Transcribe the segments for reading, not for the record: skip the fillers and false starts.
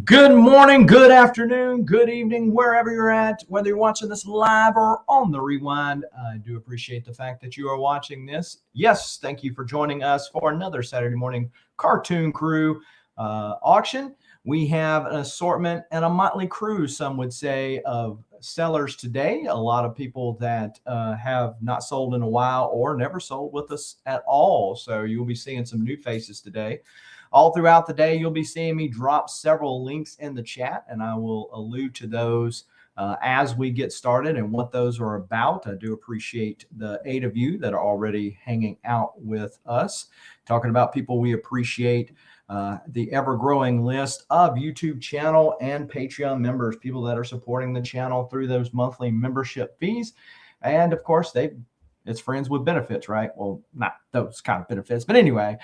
Good morning, good afternoon, good evening, wherever you're at, whether you're watching this live or on the rewind. I do appreciate the fact that you are watching this. Yes, thank you for joining us for another Saturday morning Cartoon Crew auction. We have an assortment and a motley crew, some would say, of sellers today. A lot of people that have not sold in a while or never sold with us at all. So you'll be seeing some new faces today. All throughout the day, you'll be seeing me drop several links in the chat, and I will allude to those as we get started and what those are about. I do appreciate the 8 of you that are already hanging out with us, talking about people we appreciate, the ever-growing list of YouTube channel and Patreon members, people that are supporting the channel through those monthly membership fees. And, of course, it's friends with benefits, right? Well, not those kind of benefits, but anyway,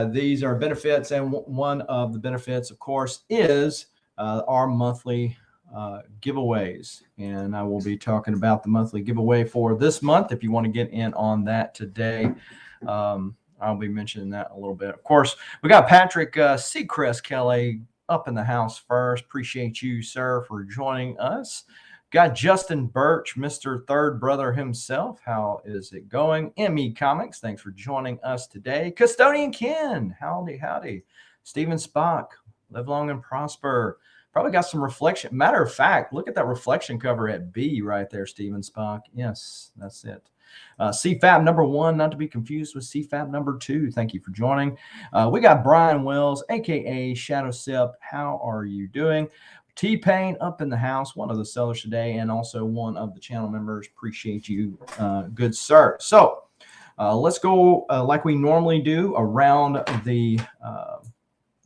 these are benefits, and one of the benefits, of course, is our monthly giveaways, and I will be talking about the monthly giveaway for this month. If you want to get in on that today, I'll be mentioning that a little bit. Of course, we got Patrick Seacrest Kelly up in the house first. Appreciate you, sir, for joining us. Got Justin Birch, Mr. Third Brother himself. How is it going? ME Comics, thanks for joining us today. Custodian Ken, howdy, howdy. Steven Spock, live long and prosper. Probably got some reflection. Matter of fact, look at that reflection cover at B right there, Steven Spock. Yes, that's it. CFAB number 1, not to be confused with CFAB number 2. Thank you for joining. We got Brian Wells, a.k.a. Shadow Sip. How are you doing? Tpayne up in the house, one of the sellers today, and also one of the channel members. Appreciate you, good sir. So let's go like we normally do around the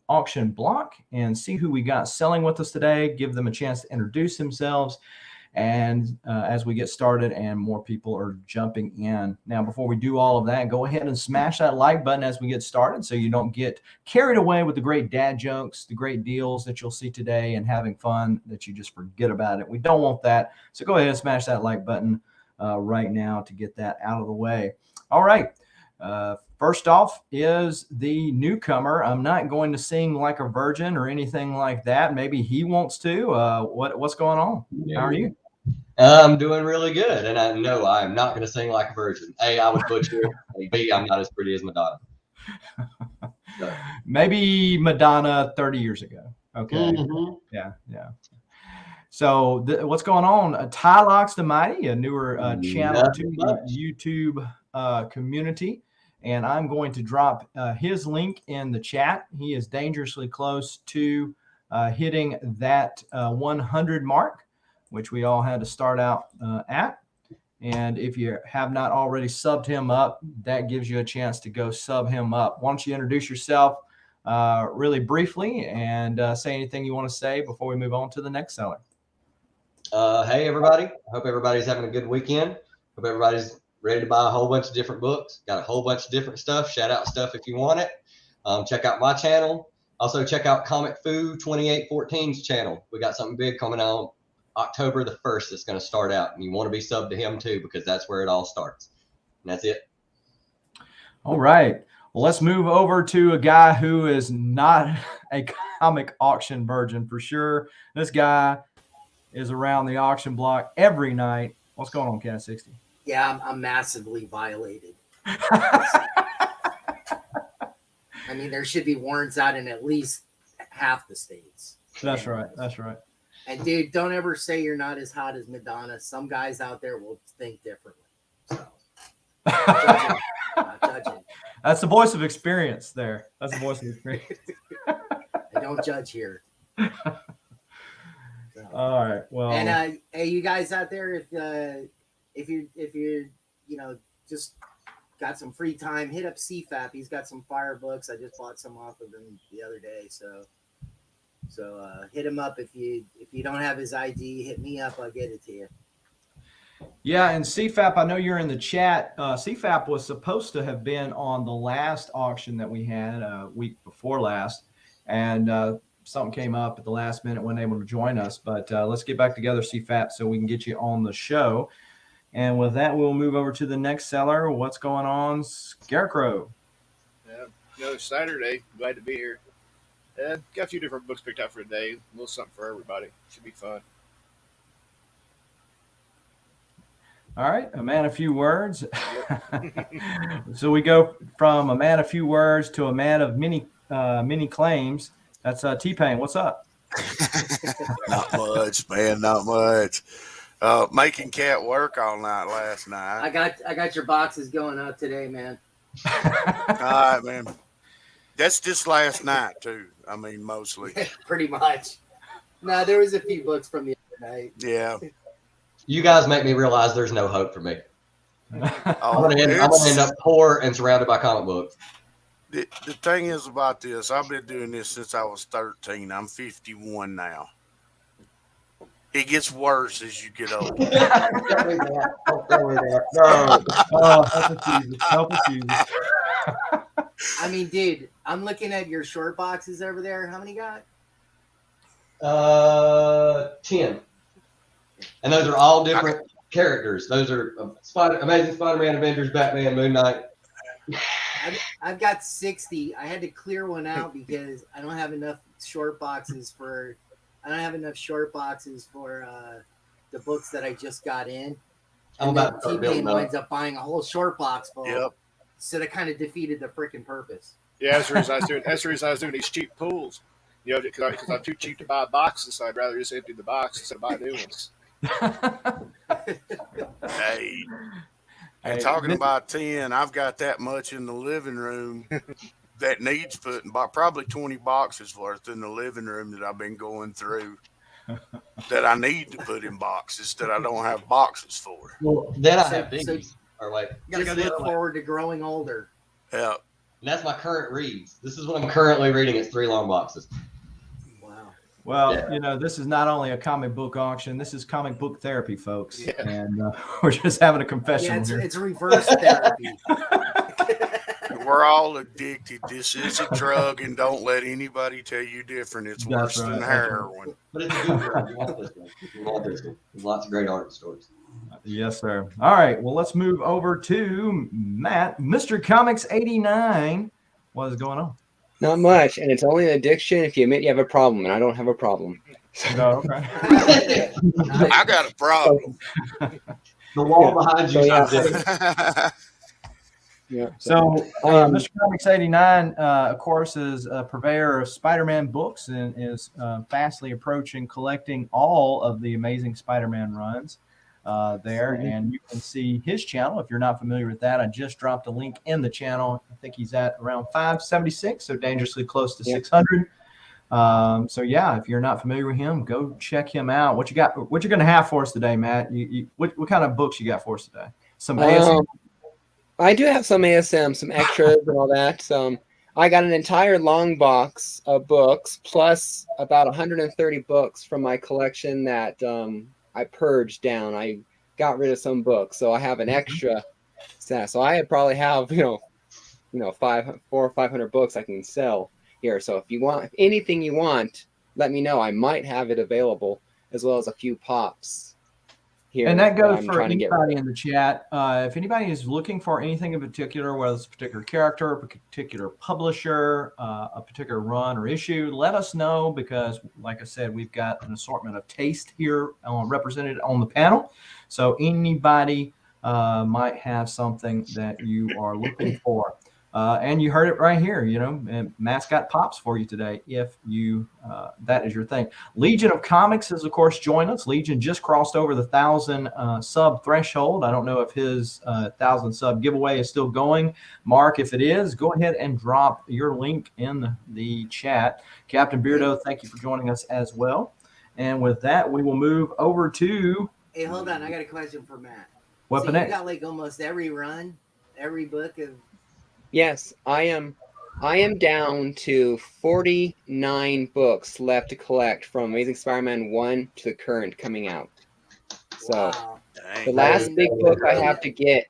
auction block and see who we got selling with us today, give them a chance to introduce themselves, and as we get started and more people are jumping in. Now, before we do all of that, go ahead and smash that like button as we get started so you don't get carried away with the great dad jokes, the great deals that you'll see today, and having fun that you just forget about it. We don't want that. So go ahead and smash that like button right now to get that out of the way. All right. First off is the newcomer. I'm not going to sing like a virgin or anything like that. Maybe he wants to. What's going on? How are you? I'm doing really good, and I know I'm not going to sing like a virgin. A, I would butcher it, and B, I'm not as pretty as Madonna. So. Maybe Madonna 30 years ago. Okay. Mm-hmm. Yeah. So what's going on? Tylox the Mighty, a newer channel to the YouTube community. And I'm going to drop his link in the chat. He is dangerously close to hitting that 100 mark, which we all had to start out at. And if you have not already subbed him up, that gives you a chance to go sub him up. Why don't you introduce yourself really briefly and say anything you want to say before we move on to the next seller. Hey, everybody. I hope everybody's having a good weekend. Hope everybody's ready to buy a whole bunch of different books. Got a whole bunch of different stuff. Shout out stuff if you want it. Check out my channel. Also, check out Comic Foo 2814's channel. We got something big coming on October the 1st that's going to start out. And you want to be subbed to him, too, because that's where it all starts. And that's it. All right. Well, let's move over to a guy who is not a comic auction virgin for sure. This guy is around the auction block every night. What's going on, Cat 60? Yeah, I'm massively violated. I mean, there should be warrants out in at least half the states. That's right. That's right. And dude, don't ever say you're not as hot as Madonna. Some guys out there will think differently. So, not judging. That's the voice of experience there. That's the voice of experience. I don't judge here. So. All right. Well, and hey, you guys out there, if you're just got some free time, hit up CFAP. He's got some fire books. I just bought some off of him the other day. So hit him up if you don't have his ID. Hit me up. I'll get it to you. Yeah, and CFAP, I know you're in the chat. CFAP was supposed to have been on the last auction that we had a week before last, and something came up at the last minute, wasn't able to join us. But let's get back together, CFAP, so we can get you on the show. And with that, we'll move over to the next seller. What's going on, Scarecrow? Yeah, Saturday. Glad to be here. Yeah, got a few different books picked out for today. A little something for everybody. Should be fun. All right, a man, a few words. So we go from a man, a few words to a man of many claims. That's Tpayne. What's up? Not much, man. Not much. Making cat work all night last night. I got your boxes going out today, man. All right, man. That's just last night too. I mean, mostly. Pretty much. No, there was a few books from the other night. Yeah. You guys make me realize there's no hope for me. I'm Oh, gonna end up poor and surrounded by comic books. the thing is about this. I've been doing this since I was 13. I'm 51 now. It gets worse as you get older. Don't tell me that. Don't tell me that. No. Oh, help us, Jesus. I mean, dude, I'm looking at your short boxes over there. How many you got? 10. And those are all different characters. Those are Amazing Spider-Man, Avengers, Batman, Moon Knight. I've got 60. I had to clear one out because I don't have enough short boxes for the books that I just got in. I'm And then about to start building Tpayne up. winds up buying a whole short box full. Yep. So that kind of defeated the freaking purpose. Yeah, that's the reason I was doing these cheap pools. You know, because I'm too cheap to buy boxes, so I'd rather just empty the box instead of buy new ones. Hey. And Hey, talking this- about 10, I've got that much in the living room that needs putting, probably 20 boxes worth in the living room that I've been going through that I need to put in boxes that I don't have boxes for. Well, then I So- have so- biggies. Or wait, Just look forward to growing older. Yeah. and that's my current reads. This is what I'm currently reading. It's 3 long boxes. Wow. Well, Yeah. you know, this is not only a comic book auction. This is comic book therapy, folks. Yeah. And we're just having a confession Yeah, here. it's reverse therapy. We're all addicted. This is a drug, and don't let anybody tell you different. It's That's worse right, than that's right. heroin. But it's a good drug. You want this one. You want this one. There's lots of great art stories. Yes, sir. All right. Well, let's move over to Matt, Mr. Comics 89. What is going on? Not much, and it's only an addiction if you admit you have a problem, and I don't have a problem. No, okay. I got a problem. The wall behind you So, yeah. sounds different. Yeah. So, Um, Mr. Comics 89, of course, is a purveyor of Spider-Man books and is fastly approaching collecting all of the Amazing Spider-Man runs there. And you can see his channel if you're not familiar with that. I just dropped a link in the channel. I think he's at around 576, so dangerously close to 600. So yeah, if you're not familiar with him, go check him out. What you got? What you're going to have for us today, Matt? What kind of books you got for us today? Some ASM? I do have some ASM, some extras and all that. I got an entire long box of books plus about 130 books from my collection that I purged down. I got rid of some books, so I have an extra set. So I probably have 400 or 500 books I can sell here. So if you want anything you want, let me know. I might have it available, as well as a few pops here. And that goes I'm for trying to get anybody in the chat. If anybody is looking for anything in particular, whether it's a particular character, a particular publisher, a particular run or issue, let us know because, like I said, we've got an assortment of taste here represented on the panel. So anybody might have something that you are looking for. And you heard it right here, and Matt's got pops for you today if you that is your thing. Legion of Comics is, of course, join us. Legion just crossed over the 1,000 sub threshold. I don't know if his 1,000 sub giveaway is still going. Mark, if it is, go ahead and drop your link in the chat. Captain Beardo, thank you for joining us as well. And with that, we will move over to Hey, hold on. I got a question for Matt. Weapon So you X. got like almost every run, every book of. Yes, I am down to 49 books left to collect from Amazing Spider-Man 1 to the current coming out. So Wow. the Dang. last big book I have to get,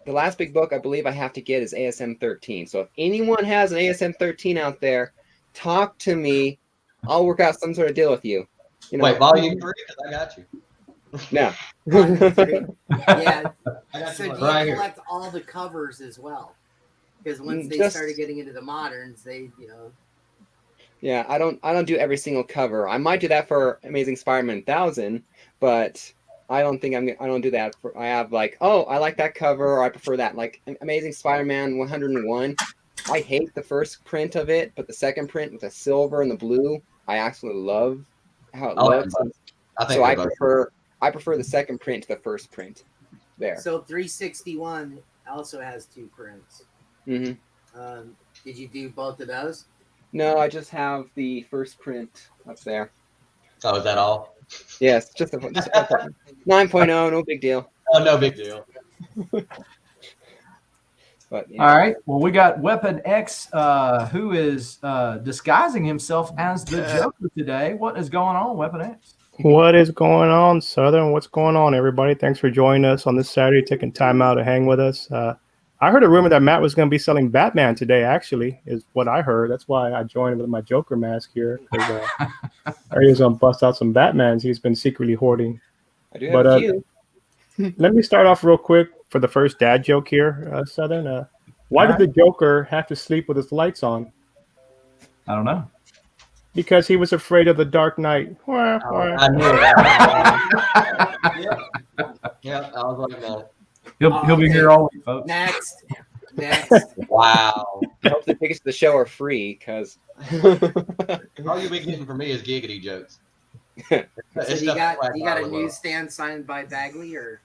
the last big book I believe I have to get is ASM 13. So if anyone has an ASM 13 out there, talk to me. I'll work out some sort of deal with you. Wait, volume 3? Because I got you. No. Yeah. I got So you do you right here. collect all the covers as well? Because once they Just- started getting into the moderns, Yeah, I don't do every single cover. I might do that for Amazing Spider-Man 1000, but I don't do that for. I have like, oh, I like that cover, or I prefer that. Like Amazing Spider-Man 101. I hate the first print of it, but the second print with the silver and the blue, I absolutely love how it I like looks. them both. I think So they're I prefer the second print to the first print. There. So 361 also has 2 prints. hmm Did you do both of those? No, I just have the first print up there. Oh, is that all? Yes, just a 9.0, no big deal. Oh, no big deal. But All right. Well, we got Weapon X, who is disguising himself as the Joker today. What is going on, Weapon X? What is going on, Southern? What's going on, everybody? Thanks for joining us on this Saturday, taking time out to hang with us. I heard a rumor that Matt was going to be selling Batman today, actually, is what I heard. That's why I joined with my Joker mask here. I heard he was going to bust out some Batmans he's been secretly hoarding. I do have a few. Let me start off real quick for the first dad joke here, Southern. Why did the Joker have to sleep with his lights on? I don't know. Because he was afraid of the Dark Knight. I knew that. Yeah, I was like that. He'll be here all week, folks. Next. Wow. I hope the tickets to the show are free, because All you'll be getting from me is giggity jokes. So you got a newsstand signed by Bagley, or?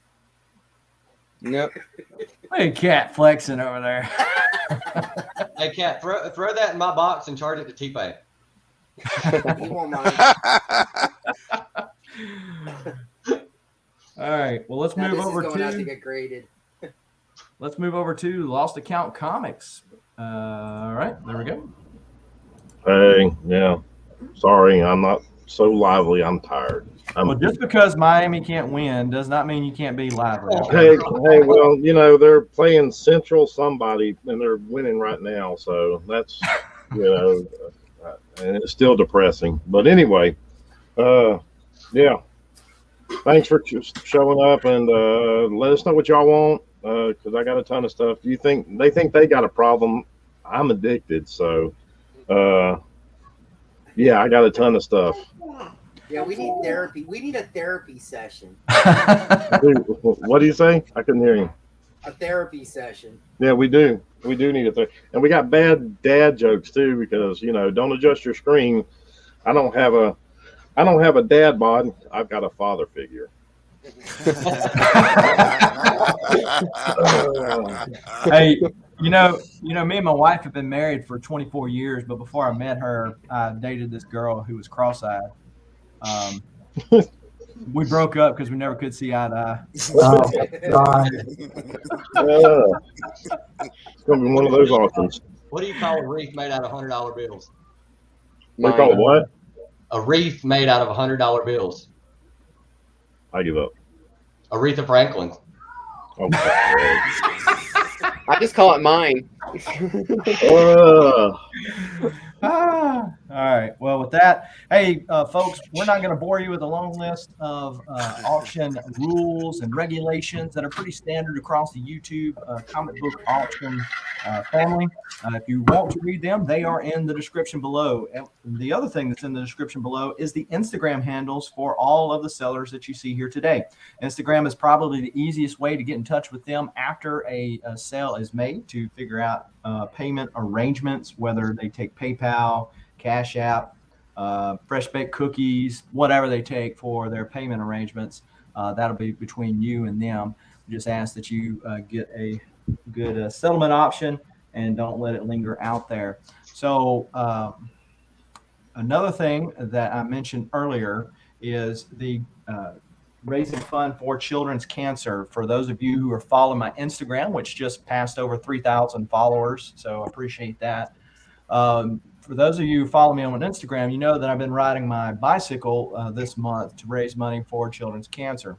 Nope. Hey, cat flexing over there. Hey, Cat, throw that in my box and charge it to Tpayne. He won't mind. All right. Well, let's Now move this over is going out to to get graded. let's move over to Lost Account Comics. All right, there we go. Hey, yeah. Sorry, I'm not so lively. I'm tired. Well, just because Miami can't win does not mean you can't be lively. Hey, well, they're playing Central somebody, and they're winning right now. So that's, and it's still depressing. But anyway, yeah. Thanks for showing up, and let us know what y'all want, because I got a ton of stuff. They think they got a problem? I'm addicted, so yeah, I got a ton of stuff. Yeah, we need therapy. We need a therapy session. What do you say? I couldn't hear you. A therapy session. Yeah, we do. We do need and we got bad dad jokes too, because don't adjust your screen. I don't have a dad bod. I've got a father figure. Hey, me and my wife have been married for 24 years, but before I met her, I dated this girl who was cross-eyed. We broke up because we never could see eye to eye. Oh, God. It's gonna be one of those auctions. What do you call a wreath made out of $100 bills? They call it what? A wreath made out of $100 bills. I give up. Aretha Franklin. Okay. I just call it mine. All right. Well, with that, hey, folks, we're not going to bore you with a long list of auction rules and regulations that are pretty standard across the YouTube comic book auction family. If you want to read them, they are in the description below. And the other thing that's in the description below is the Instagram handles for all of the sellers that you see here today. Instagram is probably the easiest way to get in touch with them after a sale is made, to figure out payment arrangements, whether they take PayPal, Cash App, fresh baked cookies, whatever they take for their payment arrangements. That'll be between you and them. We just ask that you get a good settlement option and don't let it linger out there. So another thing that I mentioned earlier is the raising fund for children's cancer. For those of you who are following my Instagram, which just passed over 3,000 followers, so I appreciate that. For those of you who follow me on Instagram, you know that I've been riding my bicycle this month to raise money for children's cancer.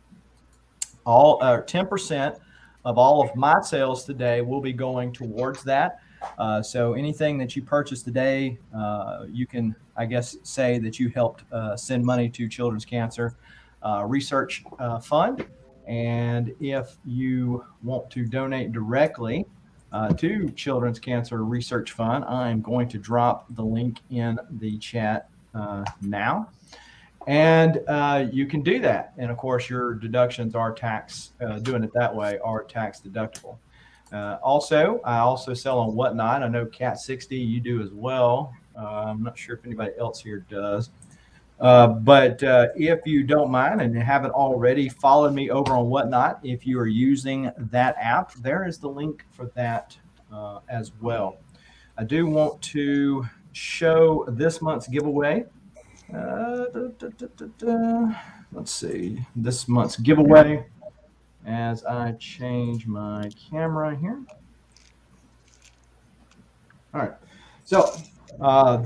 10% of all of my sales today will be going towards that. So anything that you purchase today, you can, I guess, say that you helped send money to Children's Cancer Research Fund. And if you want to donate directly, to Children's Cancer Research Fund. I'm going to drop the link in the chat now. And you can do that. And of course, your deductions are doing it that way are tax deductible. I also sell on Whatnot. I know Cat60, you do as well. I'm not sure if anybody else here does. But if you don't mind and haven't already followed me over on Whatnot, if you are using that app, there is the link for that as well. I do want to show this month's giveaway. Let's see, this month's giveaway as I change my camera here. All right, so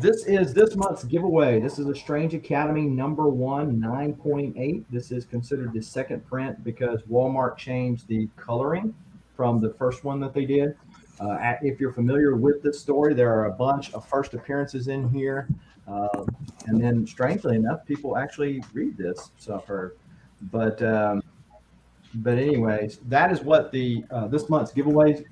this is this month's giveaway. This is a Strange Academy #1 9.8. This is considered the second print because Walmart changed the coloring from the first one that they did. If you're familiar with this story, there are a bunch of first appearances in here. And then, strangely enough, people actually read this, so I've heard. But anyways, that is what the this month's giveaway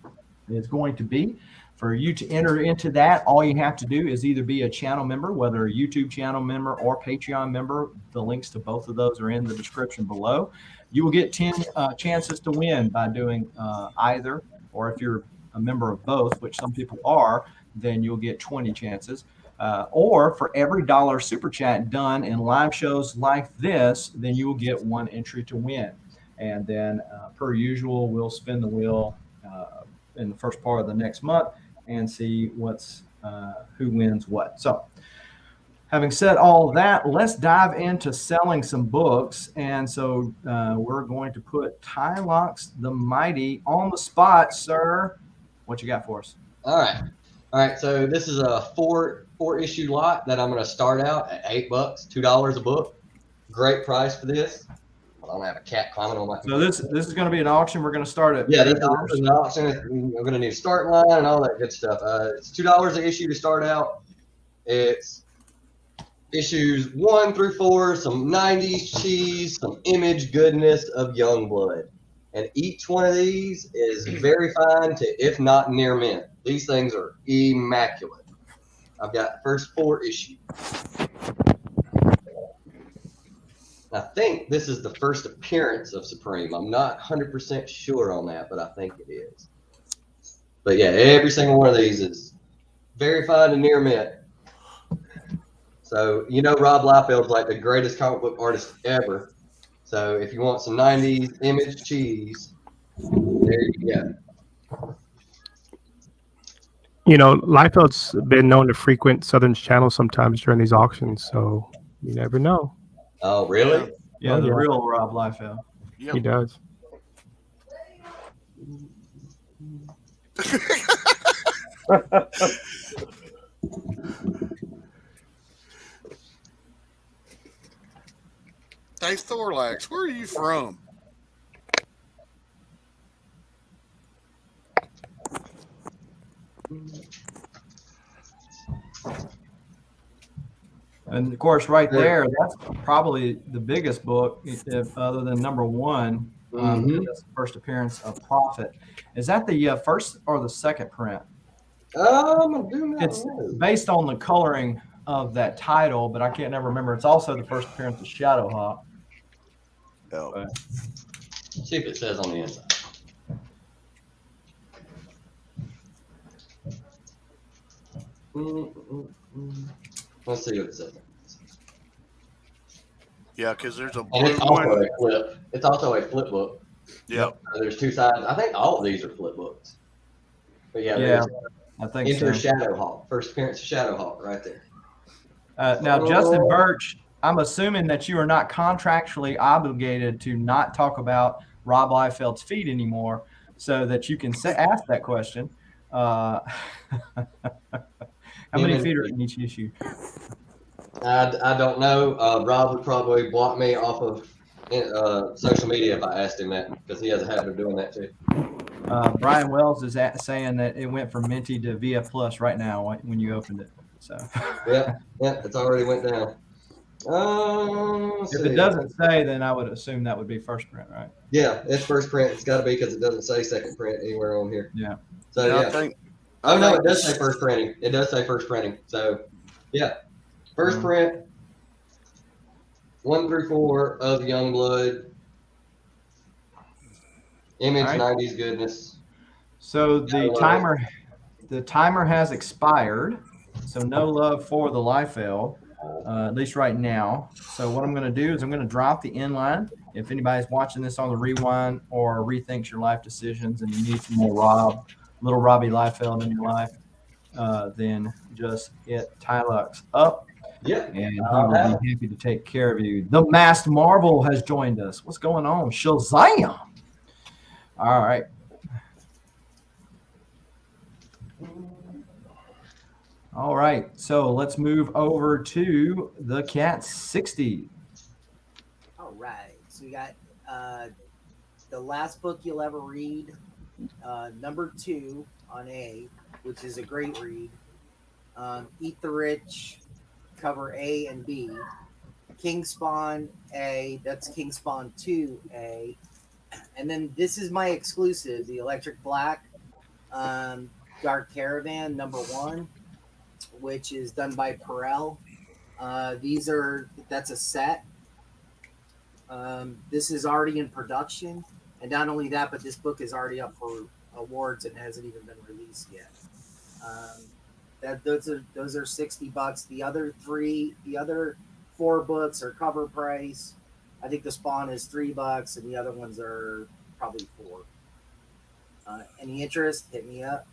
is going to be. For you to enter into that, all you have to do is either be a channel member, whether a YouTube channel member or Patreon member. The links to both of those are in the description below. You will get 10 chances to win by doing either, or if you're a member of both, which some people are, then you'll get 20 chances. Or for every $1 super chat done in live shows like this, then you will get 1 entry to win. And then, per usual, we'll spin the wheel in the first part of the next month and see who wins what. So, having said all that, let's dive into selling some books. And so we're going to put Tylox the Mighty on the spot, sir. What you got for us? All right. So this is a four issue lot that I'm going to start out at $8, $2 a book. Great price for this. I don't have a cat climbing on my computer. So this is going to be an auction. We're going to start at this is an auction. We're going to need a start line and all that good stuff. It's $2 an issue to start out. It's issues 1 through 4, some 90s cheese, some image goodness of Youngblood. And each one of these is very fine to, if not near mint. These things are immaculate. I've got the first 4 issues. I think this is the first appearance of Supreme. I'm not 100% sure on that, but I think it is. But yeah, every single one of these is very fine to near mint. So, Rob Liefeld's like the greatest comic book artist ever. So if you want some 90s image cheese, there you go. Liefeld's been known to frequent Southern's channel sometimes during these auctions, so you never know. Oh, really? Yeah, the real Rob Liefeld. Yep. He does. Hey, Thorlax, where are you from? And of course, right there, that's probably the biggest book, if other than #1. That's the first appearance of Prophet. Is that the first or the second print? It's based on the coloring of that title, but I can't never remember. It's also the first appearance of Shadowhawk. Oh. Let's see if it says on the inside. Let's see what it says. Yeah, because there's a blue one. It's also a flip book. Yep. There's 2 sides. I think all of these are flip books. But yeah, I think Enter so. Shadowhawk. First appearance of Shadowhawk right there. Now, Justin Birch, I'm assuming that you are not contractually obligated to not talk about Rob Liefeld's feet anymore, so that you can ask that question. How many feet are in each issue? I don't know. Rob would probably block me off of social media if I asked him that, because he has a habit of doing that too. Brian Wells is saying that it went from Minty to VF Plus right now when you opened it. So yeah, it's already went down. Let's If see. it doesn't say, then I would assume that would be first print, right? Yeah, it's first print. It's got to be because it doesn't say second print anywhere on here. Yeah. So Yeah, yeah. I think. Oh no, think it does this- say first printing. It does say first printing. So yeah, first print, 1 through 4 of Youngblood. Image All right. 90s goodness. So Gotta love the timer has expired. So no love for the Liefeld, at least right now. So what I'm going to do is I'm going to drop the inline. If anybody's watching this on the rewind or rethinks your life decisions and you need some more little Robbie Liefeld in your life, then just hit Tylox up. Yeah. And he will be happy to take care of you. The Masked Marvel has joined us. What's going on? Shazam! All right. All right. So let's move over to the Cat 60. All right. So we got the last book you'll ever read, number 2 on A, which is a great read. Eat the Rich, cover A and B. King Spawn A, that's King Spawn 2A. And then this is my exclusive, the Electric Black Dark Caravan number 1, which is done by Perel. That's a set. This is already in production, and not only that, but this book is already up for awards and hasn't even been released yet. Those are $60. The other 4 books are cover price. I think the Spawn is $3, and the other ones are probably $4. Any interest? Hit me up.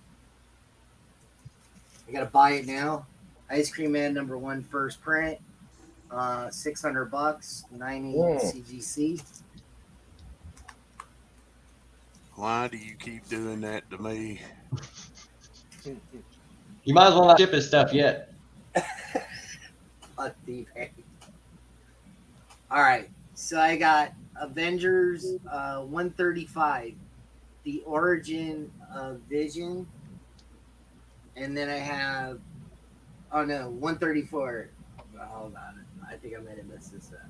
I gotta buy it now. Ice Cream Man number 1 first print, $600, 90 CGC. Why do you keep doing that to me? You might as well not ship his stuff yet. Tpayne. All right, so I got Avengers 135, The Origin of Vision, and then I have 134. Hold on, I think I might have messed this up.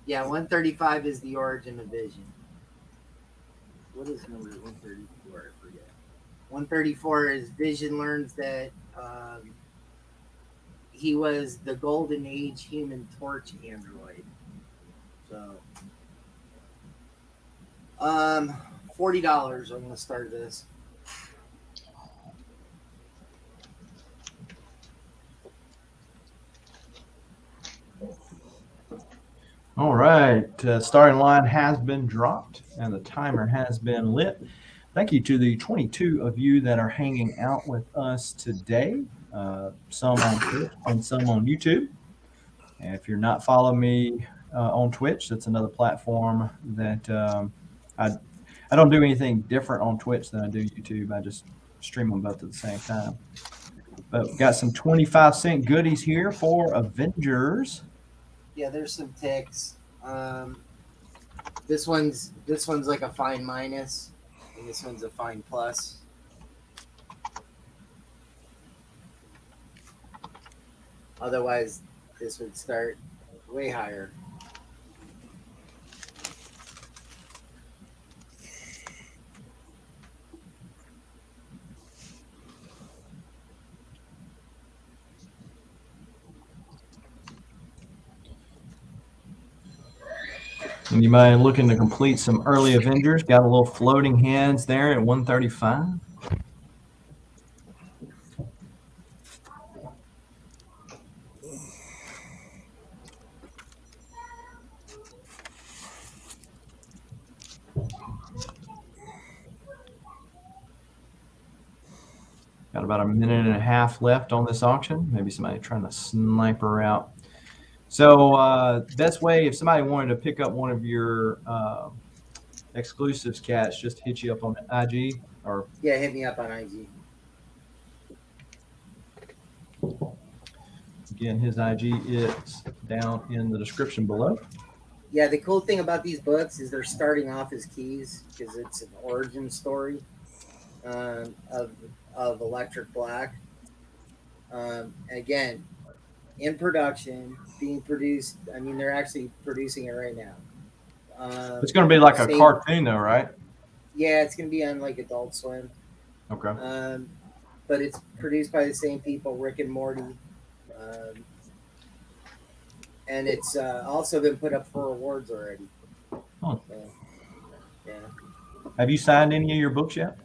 Yeah, 135 is The Origin of Vision. What is number 134? I forget. 134 is Vision learns that he was the Golden Age Human Torch android. So, $40. I'm gonna start this. All right. Starting line has been dropped and the timer has been lit. Thank you to the 22 of you that are hanging out with us today. Some on Twitch and some on YouTube. And if you're not following me on Twitch, that's another platform that I don't do anything different on Twitch than I do YouTube. I just stream them both at the same time. But we've got some 25-cent goodies here for Avengers. Yeah, there's some ticks. This one's like a fine minus, and this one's a fine plus. Otherwise, this would start way higher. And you might looking to complete some early Avengers. Got a little floating hands there at 135. Got about a minute and a half left on this auction. Maybe somebody trying to snipe her out. So best way, if somebody wanted to pick up one of your exclusives, Cats, just hit you up on IG or Yeah, hit me up on IG. again, his IG is down in the description below. Yeah, the cool thing about these books is they're starting off as keys because it's an origin story of Electric Black. Again, in production, being produced. I mean, they're actually producing it right now. It's going to be like a Same- cartoon, though, right? Yeah, it's going to be on like Adult Swim. Okay. But it's produced by the same people, Rick and Morty. And it's also been put up for awards already. Huh. So, yeah. Have you signed any of your books yet?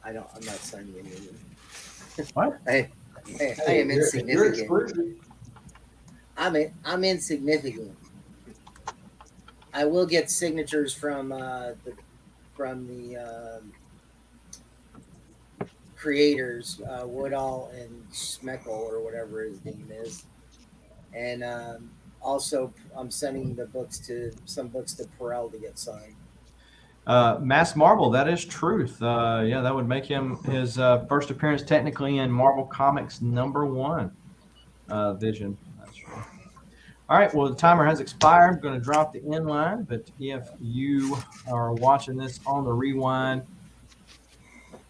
I'm not signing any of them. What? I am insignificant. I'm insignificant. I will get signatures from the creators, Woodall and Schmeckel or whatever his name is, and also I'm sending some books to Perel to get signed. Mass Marvel, that is truth. Yeah, that would make him his first appearance technically in Marvel Comics #1 Vision. That's true. All right, well, the timer has expired. I'm going to drop the end line, but if you are watching this on the rewind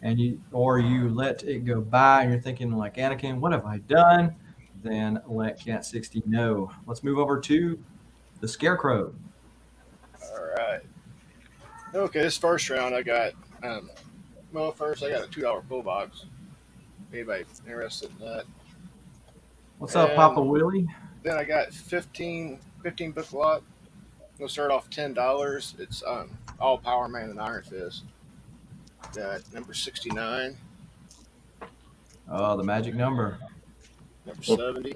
and you let it go by and you're thinking like, Anakin, what have I done? Then let Cat 60 know. Let's move over to the Scarecrow. All right. Okay, this first round I got. First I got a $2 pull box. Anybody interested in that? What's up, Papa Willie? Then I got 15 book lot. We'll start off $10. It's all Power Man and Iron Fist. Got number 69, Oh, the magic number. number 70,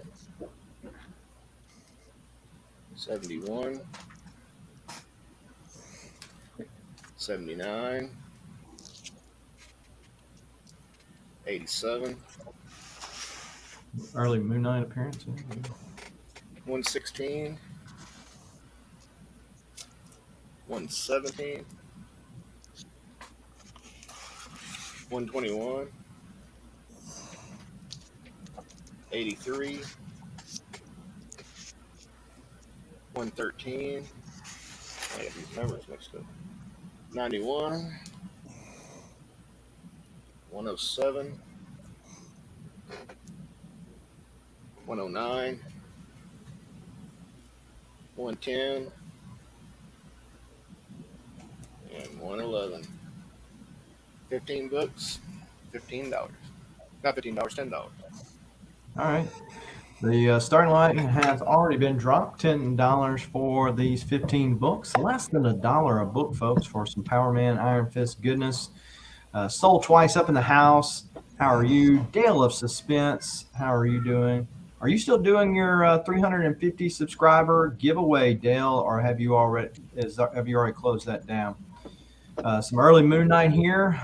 71, 79, 87, Early Moon Knight appearance. 116, 117, 121, 83, 113. I got these numbers mixed up. 91, 107, 109, 110, and 111. 15 books, $15. Not $15, $10. All right. The starting line has already been dropped. $10 for these 15 books. Less than $1 a book, folks, for some Power Man Iron Fist goodness. Sold twice up in the house. How are you? Dale of Suspense. How are you doing? Are you still doing your 350 subscriber giveaway, Dale, or have you already closed that down? Some early Moon Knight here.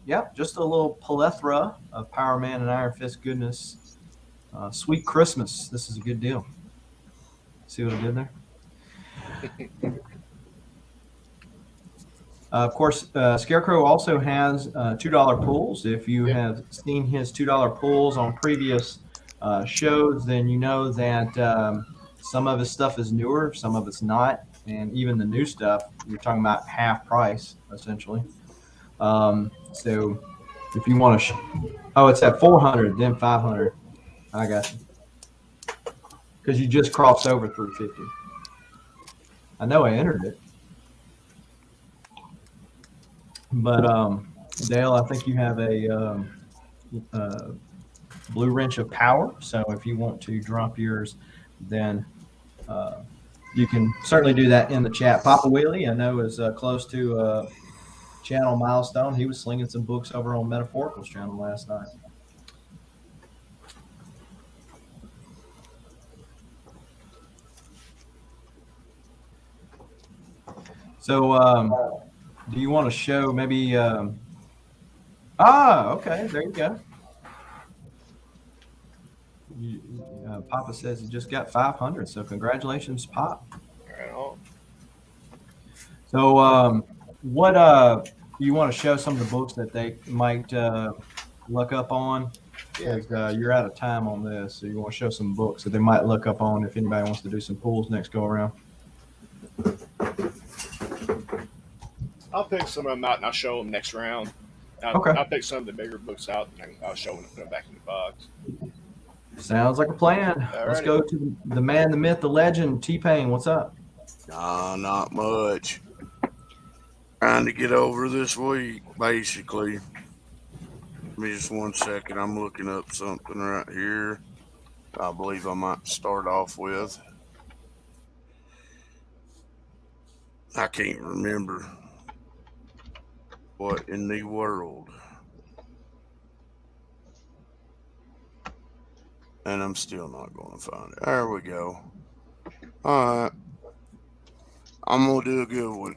Yep, just a little plethora of Power Man and Iron Fist goodness. Sweet Christmas. This is a good deal. See what I did there? Of course, Scarecrow also has $2 pools. If you have seen his $2 pools on previous shows, then you know that some of his stuff is newer, some of it's not. And even the new stuff, you're talking about half price, essentially. So if you want to, it's at 400, then 500. I got you. Because you just crossed over 350. I know I entered it. But Dale, I think you have a blue wrench of power. So if you want to drop yours, then you can certainly do that in the chat. Papa Wheelie, I know, is close to channel milestone. He was slinging some books over on Metaphorical's channel last night. So do you want to show maybe okay, there you go. Papa says he just got 500, so congratulations, Pop. Right on. So what you want to show some of the books that they might look up on? Because you're out of time on this, so you want to show some books that they might look up on if anybody wants to do some pulls next go around. I'll pick some of them out and I'll show them next round. Okay. I'll pick some of the bigger books out and I'll show them and put them back in the box. Sounds like a plan. Let's Alrighty. go to the man, the myth, the legend, Tpayne. What's up? Nah, not much. Trying to get over this week, basically. Give me just 1 second. I'm looking up something right here. I believe I might start off with. I can't remember what in the world. And I'm still not going to find it. There we go. All right. I'm going to do a good one.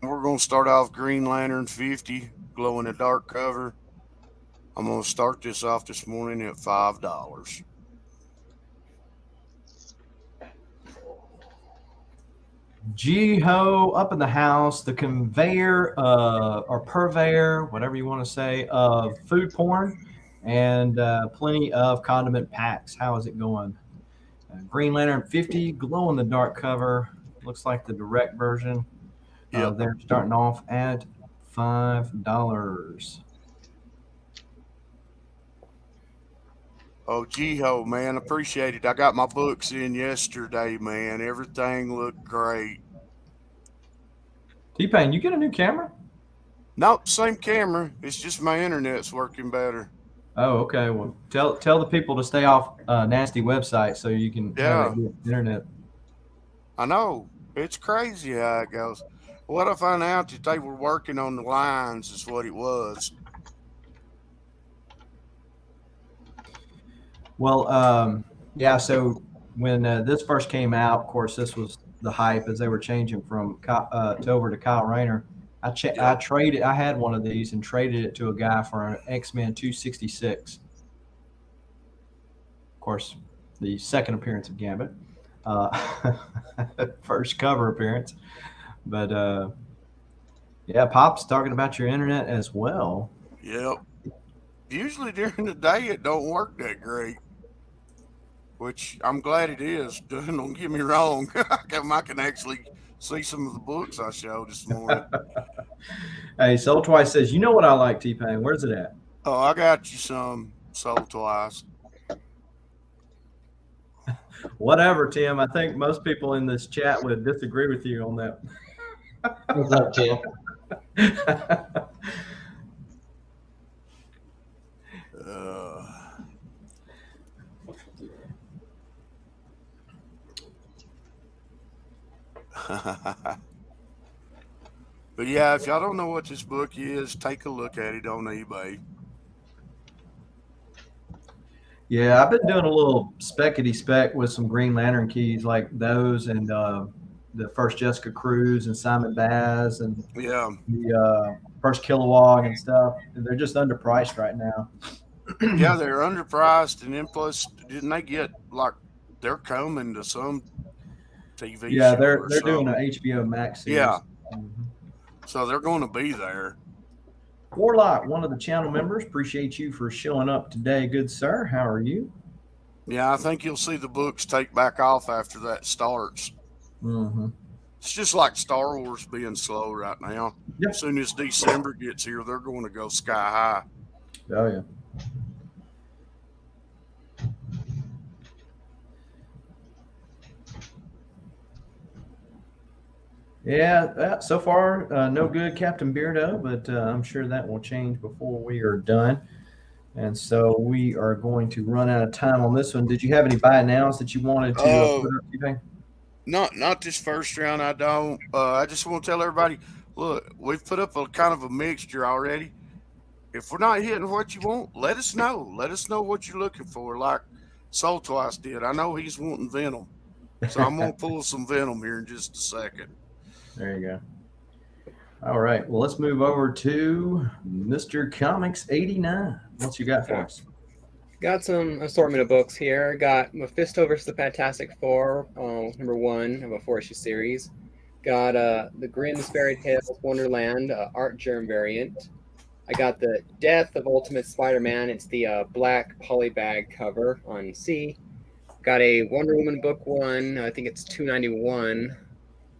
We're going to start off Green Lantern 50, glow in the dark cover. I'm going to start this off this morning at $5. G-Ho up in the house, the conveyor or purveyor, whatever you want to say, of food porn and plenty of condiment packs. How is it going? Green Lantern 50, glow in the dark cover. Looks like the direct version. Yep. They're starting off at $5. Oh, G-Ho, man, appreciate it. I got my books in yesterday, man. Everything looked great. Tpayne, you get a new camera? Nope, same camera. It's just my internet's working better. Oh, okay. Well, tell the people to stay off nasty websites so you can have a good internet. I know. It's crazy how it goes. What I found out that they were working on the lines is what it was. Well, yeah. So when this first came out, of course, this was the hype as they were changing from to over to Kyle Rayner. I traded. I had one of these and traded it to a guy for an X-Men 266. Of course, the second appearance of Gambit, first cover appearance. But yeah, Pop's talking about your internet as well. Yep. Usually during the day it don't work that great, which I'm glad it is. Don't get me wrong. I can actually see some of the books I showed this morning. Hey, Soul Twice says, you know what I like, Tpayne? Where's it at? Oh, I got you some Soul Twice. Whatever, Tim. I think most people in this chat would disagree with you on that. What's up, Tim? But yeah, if y'all don't know what this book is, take a look at it on eBay. Yeah, I've been doing a little speckety spec with some Green Lantern keys like those and the first Jessica Cruz and Simon Baz and the first Kilowog and stuff. They're just underpriced right now. Yeah, they're underpriced, and then plus, didn't they get like they're coming to some TV? Yeah, show they're something. doing an HBO Max series. Yeah, Mm-hmm. So they're going to be there. Warlock, one of the channel members, appreciate you for showing up today, good sir. How are you? Yeah, I think you'll see the books take back off after that starts. Mm-hmm. It's just like Star Wars being slow right now. Yep. As soon as December gets here, they're going to go sky high. Oh, yeah. Yeah, so far, no good, Captain Beardo, but I'm sure that will change before we are done. And so we are going to run out of time on this one. Did you have any buy nows that you wanted to put up, Tpayne? Not this first round. I don't. I just want to tell everybody, look, we've put up a kind of a mixture already. If we're not hitting what you want, let us know. Let us know what you're looking for, like Soul Twice did. I know he's wanting Venom, so I'm going to pull some Venom here in just a second. There you go. All right. Well, let's move over to Mr. Comics 89. What you got for us? Got some assortment of books here. Got Mephisto vs. the Fantastic Four, number 1 of a 4-issue series. Got the Grimm's Fairy Tales Wonderland art germ variant. I got the Death of Ultimate Spider-Man. It's the black polybag cover on C. Got a Wonder Woman book 1. I think it's $2.91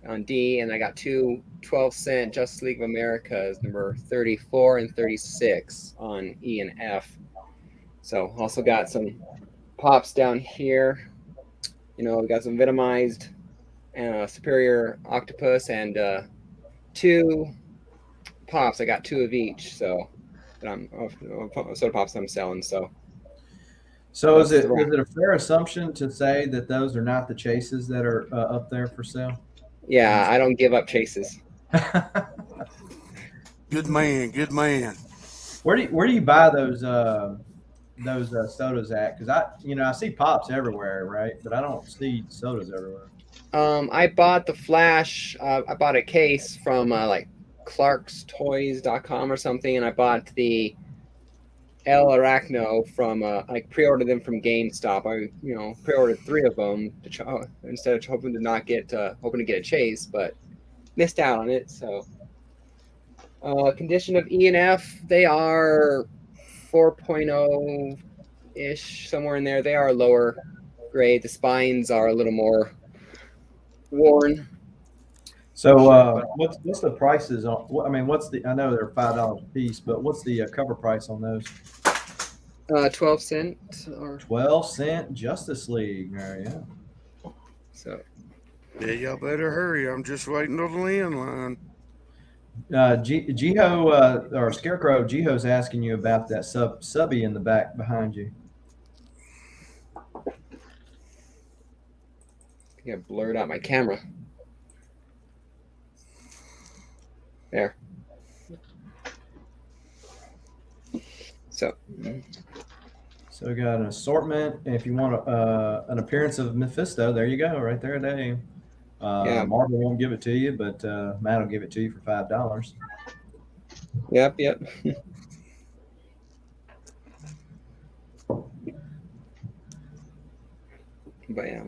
on D, and I got 2 12-cent Justice League of Americas, number 34 and 36 on E and F. So also got some pops down here. We got some Venomized and Superior Octopus and 2 pops. I got 2 of each. So soda pops I'm selling. So is it a fair assumption to say that those are not the chases that are up there for sale? Yeah, I don't give up chases. Good man, good man. Where do you buy those sodas at? Because I see pops everywhere, right? But I don't see sodas everywhere. I bought the Flash. I bought a case from like clarkstoys.com or something, and I bought the El Arachno from pre-ordered them from GameStop. I pre-ordered 3 of them instead of hoping to get a chase, but missed out on it. So condition of E and F, they are 4.0 ish, somewhere in there. They are lower grade. The spines are a little more worn. So what's the prices on? I know they're $5 a piece, but what's the cover price on those? 12 cents or 12-cent Justice League. There, yeah. So Yeah, y'all better hurry. I'm just waiting on the landline. Jiho or Scarecrow, Jiho's asking you about that subby in the back behind you. I think I blurred out my camera. There. So we got an assortment. And if you want an appearance of Mephisto, there you go, right there, Dave. Marvel won't give it to you, but Matt will give it to you for $5. Yep. But yeah.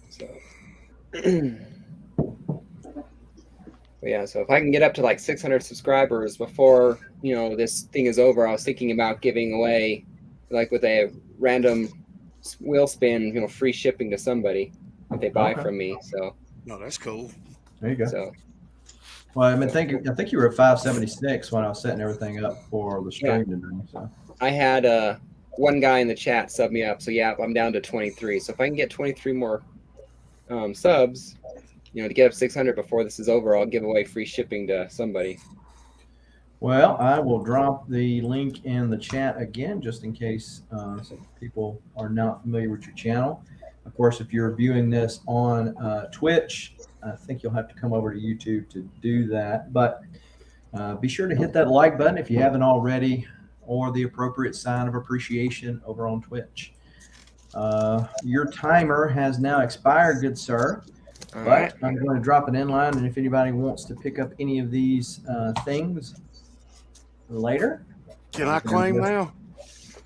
So. But yeah, so if I can get up to like 600 subscribers before this thing is over, I was thinking about giving away, like with a random wheel spin, free shipping to somebody if they buy from me. So No, that's cool. There you go. So Well, I think you were at 576 when I was setting everything up for the stream today. So I had one guy in the chat sub me up, so yeah, I'm down to 23. So if I can get 23 more subs, to get up 600 before this is over, I'll give away free shipping to somebody. Well, I will drop the link in the chat again, just in case some people are not familiar with your channel. Of course, if you're viewing this on Twitch, I think you'll have to come over to YouTube to do that. But be sure to hit that like button if you haven't already, or the appropriate sign of appreciation over on Twitch. Your timer has now expired, good sir. All But right. I'm going to drop an inline, and if anybody wants to pick up any of these things later. Can I claim now?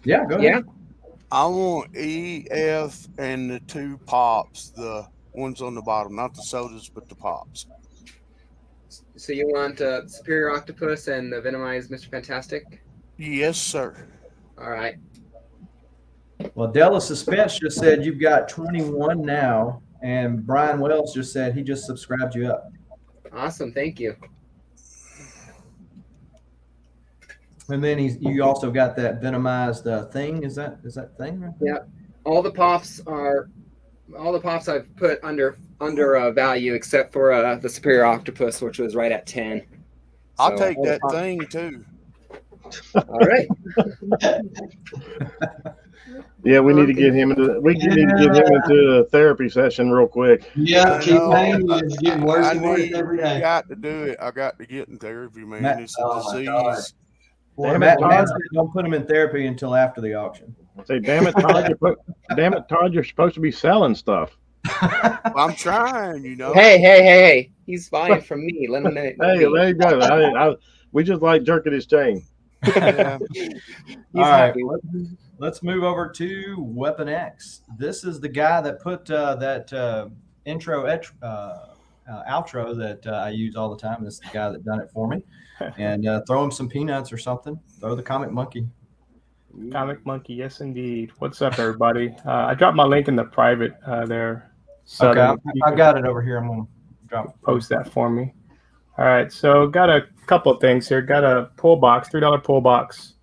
Yeah, go ahead. Yeah. I want E, F, and the 2 pops, the ones on the bottom, not the sodas, but the pops. So you want Superior Octopus and the Venomized Mr. Fantastic? Yes, sir. All right. Well, Della Suspense just said you've got 21 now, and Brian Wells just said he just subscribed you up. Awesome. Thank you. And then you also got that Venomized thing. Is that thing right there? Yeah. All the pops I've put under value except for the Superior Octopus, which was right at 10. I'll So take all the that pops- thing too. All right. Yeah, we need to get him into a therapy session real quick. Yeah, I know. Tpayne is getting worse and worse every I day. got to do it. I got to get in therapy, man. Matt- It's a Oh, my God. disease. Well, Matt said don't put him in therapy until after the auction. Say, damn it, Todd, you're supposed to be selling stuff. I'm trying, Hey. He's buying from me. Let him know. Hey, there you go. We just like jerking his chain. Yeah. He's All right, happy. let's move over to Weapon X. This is the guy that put that outro that I use all the time. This is the guy that done it for me. And throw him some peanuts or something. Throw the Comic Monkey. Comic Monkey, yes indeed. What's up, everybody? I dropped my link in the private there. So Okay, I got it over here. I'm going to drop it. post that for me. All right, so got a couple of things here. Got a pull box, $3 pull box.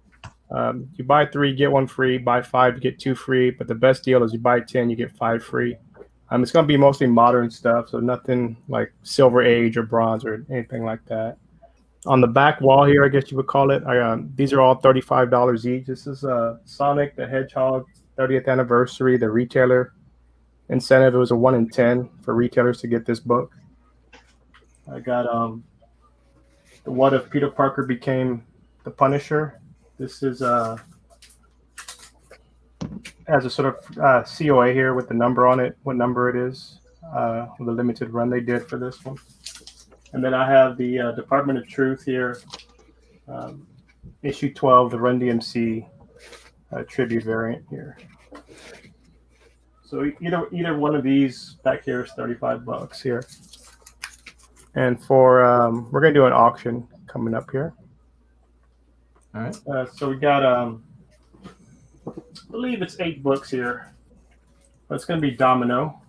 You buy 3, get 1 free. Buy 5, you get 2 free. But the best deal is you buy 10, you get 5 free. It's going to be mostly modern stuff, so nothing like Silver Age or Bronze or anything like that. On the back wall here, I guess you would call it, these are all $35 each. This is Sonic the Hedgehog 30th anniversary, the retailer incentive. It was a 1 in 10 for retailers to get this book. I got the What If Peter Parker Became the Punisher. This is has a sort of COA here with the number on it, what number it is, the limited run they did for this one. And then I have the Department of Truth here, issue 12, the Run DMC tribute variant here. So either one of these back here is $35 here. And for we're gonna do an auction coming up here. All right. So we got I believe it's 8 books here, but it's gonna be Domino.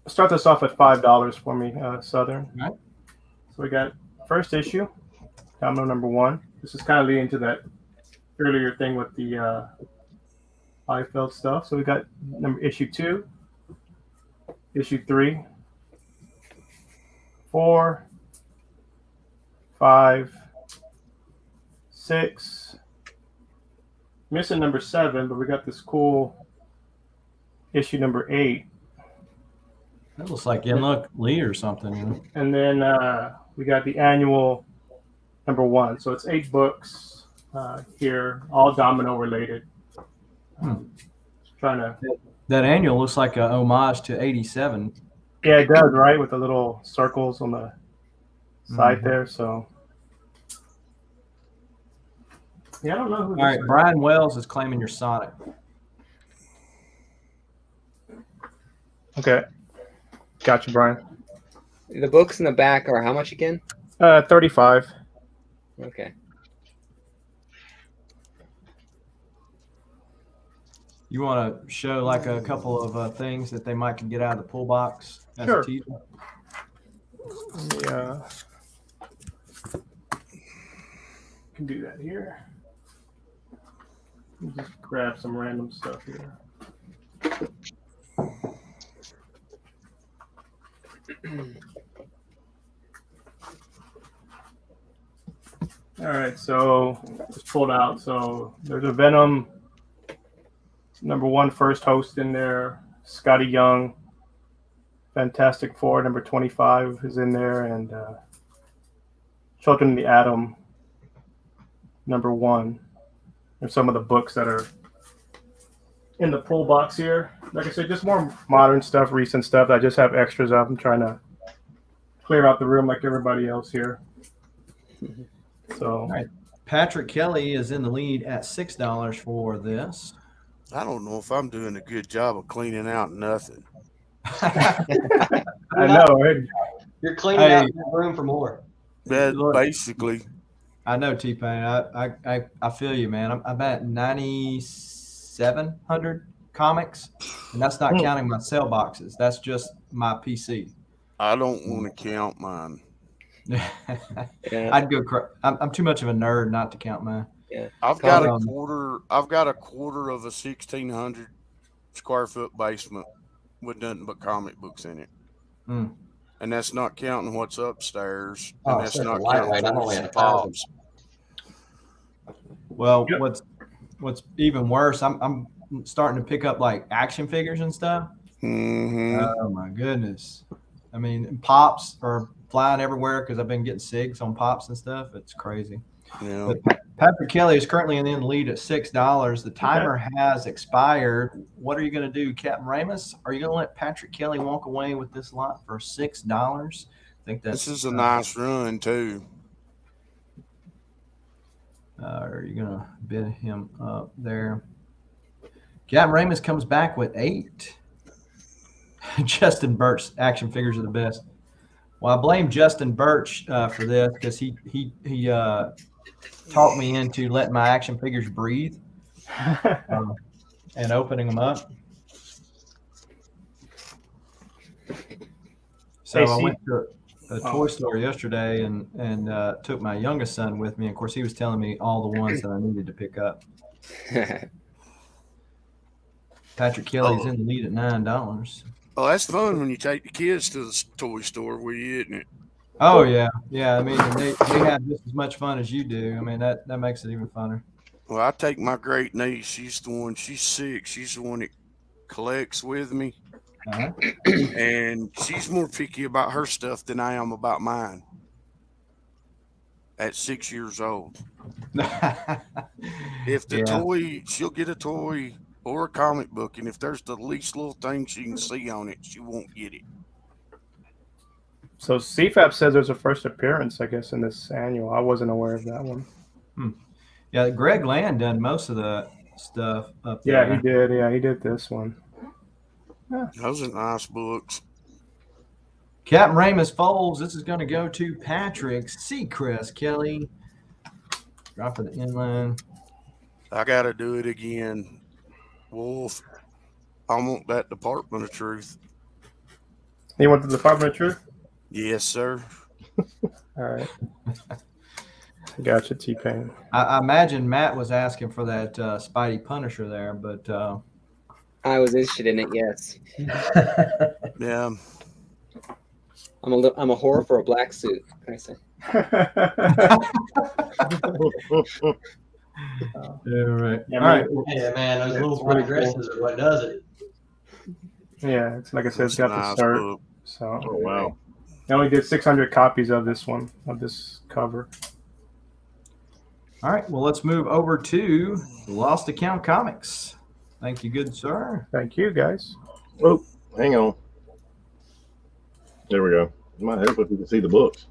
Start this off at $5 for me, Southern. All right. So we got first issue, Domino number 1. This is kind of leading to that earlier thing with the Liefeld stuff. So we got issue 2, issue 3, 4, 5, 6. Missing number 7, but we got this cool issue number 8. That looks like Yinlook Lee or something. You know? And then we got the annual number 1. So it's 8 books here, all Domino related. Trying to. That annual looks like a homage to 87. Yeah, it does, right? With the little circles on the side there. So. Yeah, I don't know who. All right, Brian Wells is claiming your Sonic. Okay. Gotcha, Brian. The books in the back are how much again? 35. Okay. You want to show like a couple of things that they might can get out of the pull box as Sure. a teaser? Yeah. Can do that here. Just grab some random stuff here. All right, so just pulled out. So there's a Venom number 1 first host in there. Scotty Young, Fantastic Four number 25 is in there, and Children of the Atom number 1. There's some of the books that are in the pull box here. Like I said, just more modern stuff, recent stuff. I just have extras of. I'm trying to clear out the room like everybody else here. So, All right. Patrick Kelly is in the lead at $6 for this. I don't know if I'm doing a good job of cleaning out nothing. I know. Right? You're cleaning out the room for more. That basically. I know, Tpayne. I feel you, man. I'm at 9,700 comics, and that's not counting my sale boxes. That's just my PC. I don't want to count mine. I'd go. I'm too much of a nerd not to count mine. Yeah, I've got a quarter of a 1,600 square foot basement with nothing but comic books in it. And that's not counting what's upstairs. And that's not counting pops. Well, what's even worse, I'm starting to pick up like action figures and stuff. Oh my goodness! I mean, pops are flying everywhere because I've been getting SIGs on pops and stuff. It's crazy. Yeah. But Patrick Kelly is currently in the lead at $6. The timer has expired. What are you going to do, Captain Ramus? Are you going to let Patrick Kelly walk away with this lot for $6? I think that's. This is a nice run too. Are you going to bid him up there? Captain Ramus comes back with 8. Justin Birch action figures are the best. Well, I blame Justin Birch for this because he talked me into letting my action figures breathe and opening them up. So I went to a toy store yesterday and took my youngest son with me. Of course, he was telling me all the ones that I needed to pick up. Patrick Kelly's in the lead at $9. Oh, that's fun when you take the kids to the toy store with you, isn't it? Oh yeah, yeah. I mean, they have just as much fun as you do. I mean, that makes it even funner. Well, I take my great niece. She's the one. She's 6. She's the one that collects with me, and she's more picky about her stuff than I am about mine. At 6 years old, if the toy, she'll get a toy or a comic book, and if there's the least little thing she can see on it, she won't get it. So CFAP says there's a first appearance, I guess, in this annual. I wasn't aware of that one. Yeah, Greg Land done most of the stuff up there. Yeah, he did. Yeah, he did this one. Yeah. Those are nice books. Captain Ramus Folds, this is going to go to Patrick Seacrest Kelly. Drop of the inline. I got to do it again. Wolf, I want that Department of Truth. You want the Department of Truth? Yes, sir. All right. Gotcha, Tpayne. I imagine Matt was asking for that Spidey Punisher there, but I was interested in it. Yes. Yeah. I'm a whore for a black suit. Can I say? Yeah, right. Yeah, all right. Yeah, man, those little white dresses are what does it. Yeah, it's like I said, it's got Nice the start. book. So Oh wow. I only did 600 copies of this one, of this cover. All right. Well, let's move over to Lost Account Comics. Thank you, good sir. Thank you, guys. Oh, hang on. There we go. It might help if you can see the books.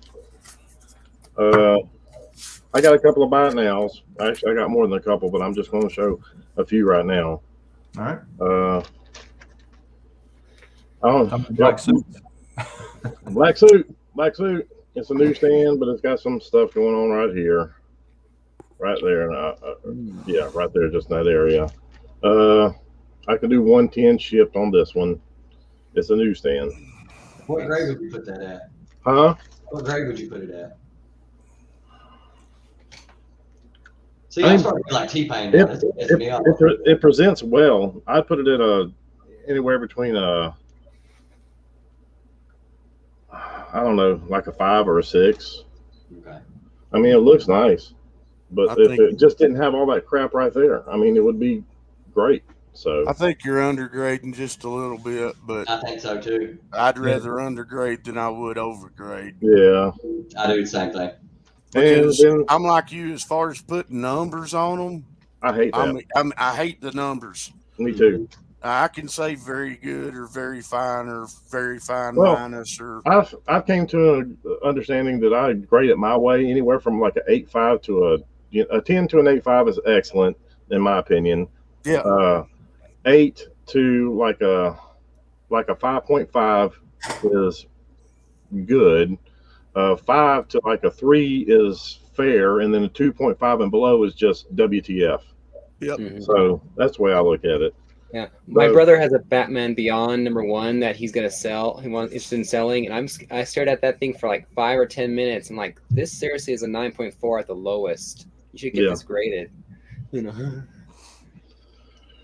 I got a couple of buy it nows. Actually, I got more than a couple, but I'm just going to show a few right now. All right. Black suit. Black suit. It's a newsstand, but it's got some stuff going on right here. Right there. Yeah, right there, just in that area. I could do 110 shipped on this one. It's a newsstand. What grade would you put that at? Huh? What grade would you put it at? See, I'm starting to be like Tpayne now. That's pissing me off. It presents well. I'd put it at anywhere between I don't know, like a 5 or a 6. Okay. I mean, it looks nice, but if it just didn't have all that crap right there, I mean, it would be great. So I think you're undergrading just a little bit, but I think so too. I'd rather undergrade than I would overgrade. Yeah, I do the same thing. Because and then, I'm like you as far as putting numbers on them. I hate that. I hate the numbers. Me too. I can say very good or very fine or very fine Well, minus or. I came to an understanding that I grade it my way. Anywhere from like an 8.5 to a 10 to an 8.5 is excellent in my opinion. Yeah. 8 to like a 5.5 is good. 5 to like a 3 is fair, and then a 2.5 and below is just WTF. Yep. Mm-hmm. So that's the way I look at it. Yeah, my brother has a Batman Beyond #1 that he's gonna sell. He wants interested in selling, and I stared at that thing for like 5 or 10 minutes. I'm like, this seriously is a 9.4 at the lowest. You should get this graded. You know.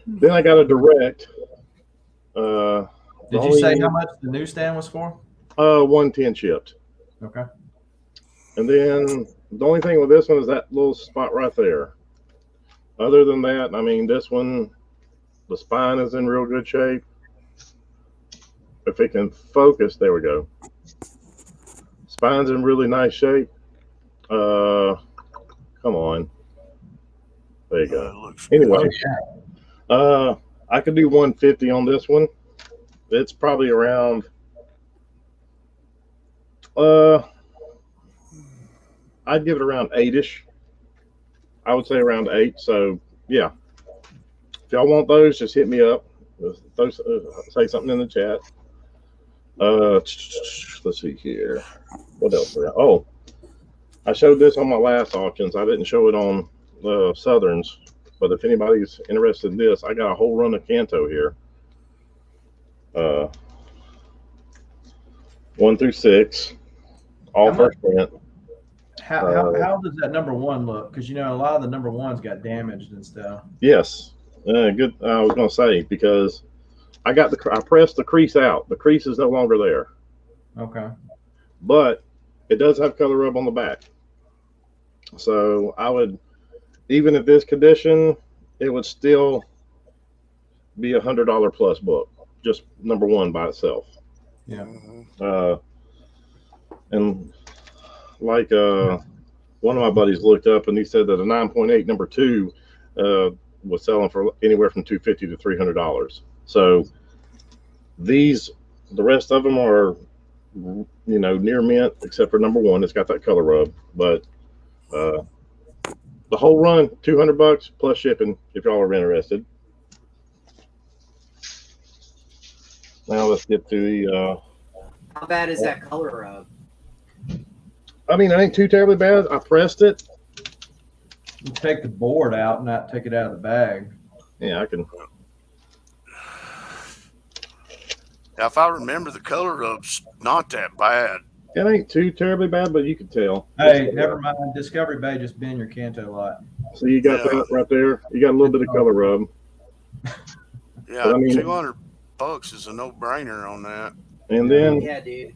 Then I got a direct. Did you say how much the newsstand was for? 110 shipped. Okay. And then the only thing with this one is that little spot right there. Other than that, I mean, this one, the spine is in real good shape. If it can focus, there we go. Spine's in really nice shape. Come on. There you go. Anyway, I could do 150 on this one. It's probably around I'd give it around 8-ish. I would say around 8. So yeah, if y'all want those, just hit me up. Say something in the chat. Let's see here. What else? Oh, I showed this on my last auctions. I didn't show it on the Southerns, but if anybody's interested in this, I got a whole run of Kanto here. 1 through 6. all How first print. How does that number one look? Because a lot of the number ones got damaged and stuff. Yes, good. I was going to say because I pressed the crease out. The crease is no longer there. Okay. But it does have color rub on the back. So I would, even at this condition, it would still be $100 plus book, just number one by itself. Yeah. And like one of my buddies looked up and he said that a 9.8 number two was selling for anywhere from $250 to $300. So the rest of them are near mint, except for number one. It's got that color rub, but the whole run, $200 plus shipping if y'all are interested. Now let's get to the. How bad is that color rub? I mean, it ain't too terribly bad. I pressed it. You take the board out, not take it out of the bag. Yeah, I can. Now, if I remember, the color rub's not that bad. It ain't too terribly bad, but you can tell. Hey, never mind. Discovery Bay just been your Kanto lot. So you got that right there. You got a little bit of color rub. Yeah, But I mean, $200 is a no-brainer on that. And then Yeah, dude.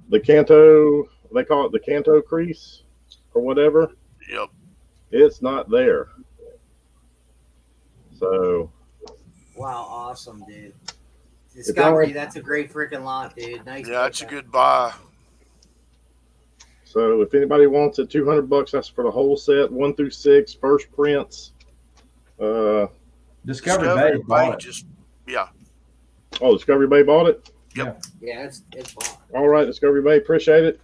the Kanto, they call it the Kanto crease or whatever. Yep. It's not there. So. Wow, awesome, dude. Discovery, that's a great freaking lot, dude. Nice. Yeah, it's a good buy. So if anybody wants it, $200. That's for the whole set, 1 through 6, first prints. Discovery Bay bought it. Oh, Discovery Bay bought it. Yep. Yeah, it's bought. All right, Discovery Bay, appreciate it.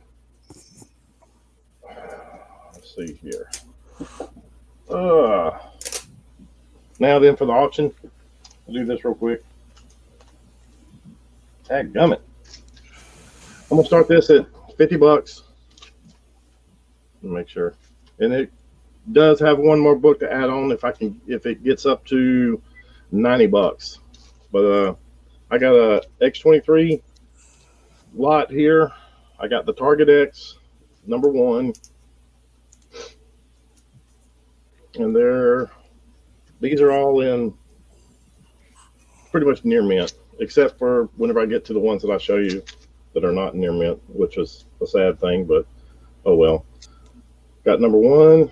Let's see here. Now then for the auction, I'll do this real quick. Dadgummit. I'm gonna start this at $50. Make sure, and it does have one more book to add on if it gets up to $90. But I got a X23 lot here. I got the Target X number one, and these are all in pretty much near mint, except for whenever I get to the ones that I show you that are not near mint, which is a sad thing, but oh well. Got number one.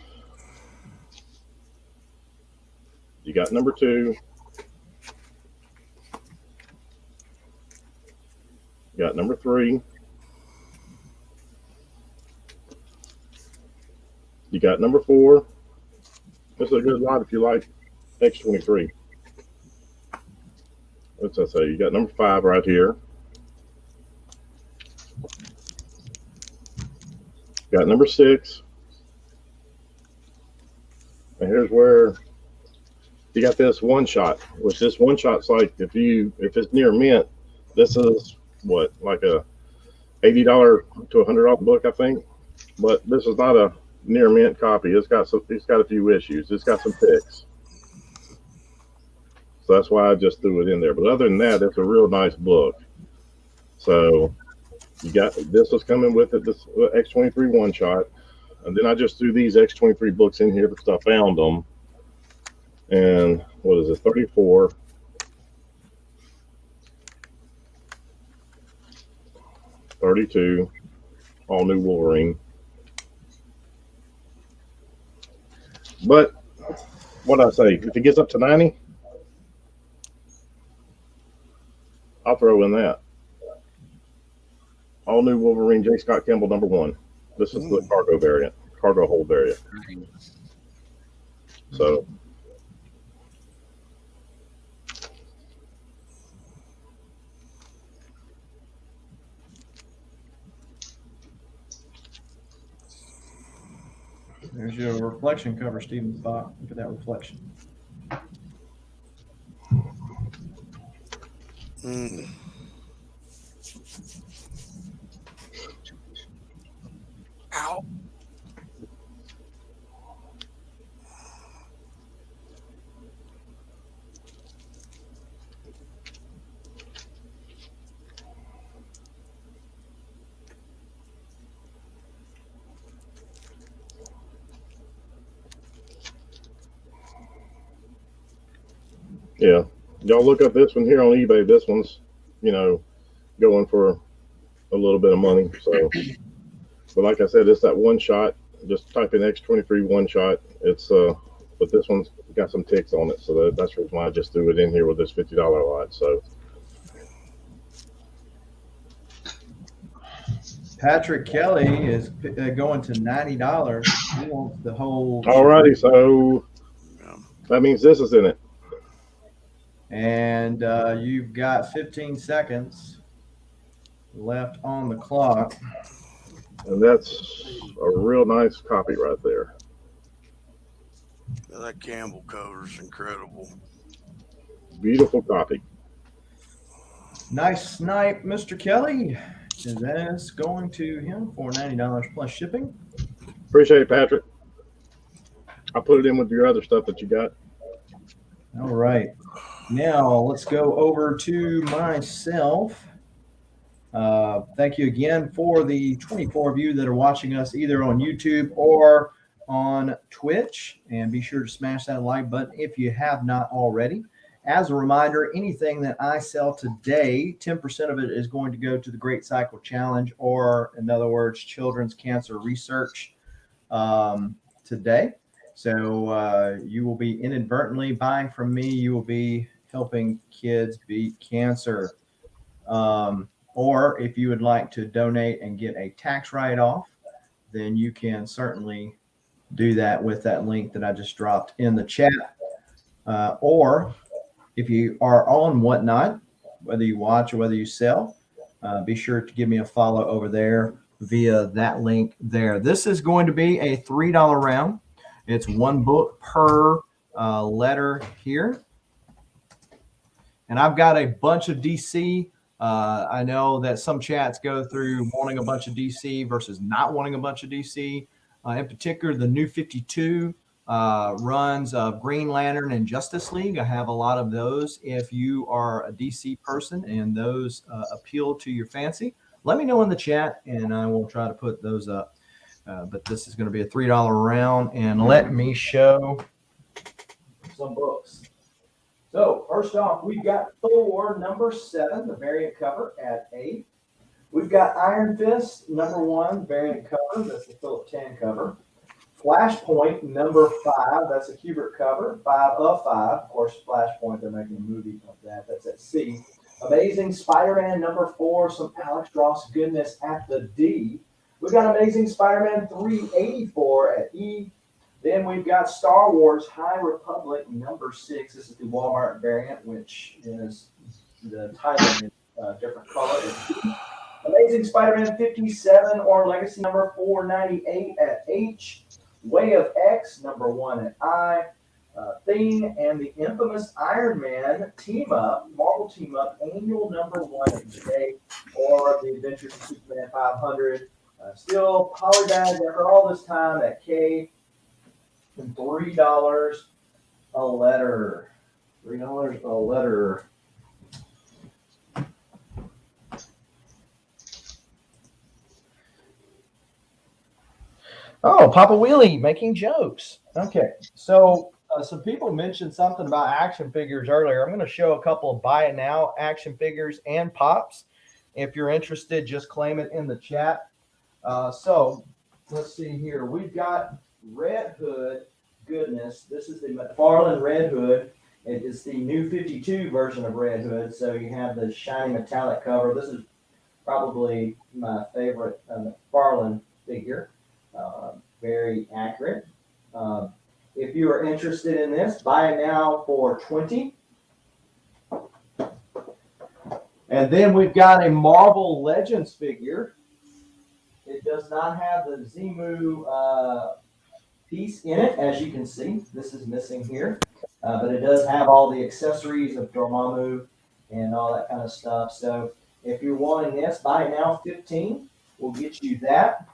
You got number two. You got number three. You got number four. This is a good lot if you like X23. What's that say? You got number 5 right here. Got number 6. And here's where you got this one shot, which this one shot's like if it's near mint, this is what, like a $80 to $100 book, I think. But this is not a near mint copy. It's got a few issues. It's got some picks. So that's why I just threw it in there. But other than that, it's a real nice book. So you got this was coming with it, this X23 one shot. And then I just threw these X23 books in here because I found them. And what is it, 34. $32, all new Wolverine. But what I say, if it gets up to 90, I'll throw in that. All new Wolverine, J. Scott Campbell, number 1. This is the cargo variant, cargo hold variant. So. There's your reflection cover, Stephen thought. Look at that reflection. Ow. Yeah. Y'all look up this one here on eBay. This one's, going for a little bit of money. So, but like I said, it's that one shot. Just type in X23 one shot. It's but this one's got some ticks on it, so that's the reason why I just threw it in here with this $50 lot. So. Patrick Kelly is going to $90. He wants the whole. Alrighty, so that means this is in it. And you've got 15 seconds left on the clock. And that's a real nice copy right there. That Campbell cover is incredible. Beautiful copy. Nice snipe, Mr. Kelly. And that's going to him for $90 plus shipping. Appreciate it, Patrick. I'll put it in with your other stuff that you got. All right. Now let's go over to myself. Thank you again for the 24 of you that are watching us either on YouTube or on Twitch. And be sure to smash that like button if you have not already. As a reminder, anything that I sell today, 10% of it is going to go to the Great Cycle Challenge, or in other words, children's cancer research today. So you will be inadvertently buying from me. You will be helping kids beat cancer. Or if you would like to donate and get a tax write-off, then you can certainly do that with that link that I just dropped in the chat. Or if you are on Whatnot, whether you watch or whether you sell, be sure to give me a follow over there via that link there. This is going to be a $3 round. It's one book per letter here. And I've got a bunch of DC. I know that some chats go through wanting a bunch of DC versus not wanting a bunch of DC. In particular, the New 52 runs of Green Lantern and Justice League. I have a lot of those. If you are a DC person and those appeal to your fancy, let me know in the chat and I will try to put those up. But this is going to be a $3 round, and let me show some books. So first off, we've got Thor #7, the variant cover at A. We've got Iron Fist #1, variant cover. That's the Philip Tan cover. Flashpoint #5, that's a Kubert cover, 5 of 5. Of course, Flashpoint, they're making a movie of that. That's at C. Amazing Spider-Man #4, some Alex Ross goodness at the D. We've got Amazing Spider-Man 384 at E. Then we've got Star Wars High Republic #6. This is the Walmart variant, which is the title in a different color. Amazing Spider-Man 57 or Legacy #498 at H. Way of X #1 at I. Thing and the infamous Iron Man team up, Marvel team up, annual #1 at J, or the Adventures of Superman 500. Still polybag after all this time at K. And $3 a letter. $3 a letter. Oh, Papa Wheelie making jokes. Okay, so some people mentioned something about action figures earlier. I'm going to show a couple of buy it now action figures and pops. If you're interested, just claim it in the chat. So let's see here. We've got Red Hood. Goodness, this is the McFarlane Red Hood. It is the new 52 version of Red Hood. So you have the shiny metallic cover. This is probably my favorite McFarlane figure. Very accurate. If you are interested in this, buy it now for $20. And then we've got a Marvel Legends figure. It does not have the Zemu piece in it, as you can see. This is missing here. But it does have all the accessories of Dormammu and all that kind of stuff. So if you're wanting this, buy it now, $15. We'll get you that.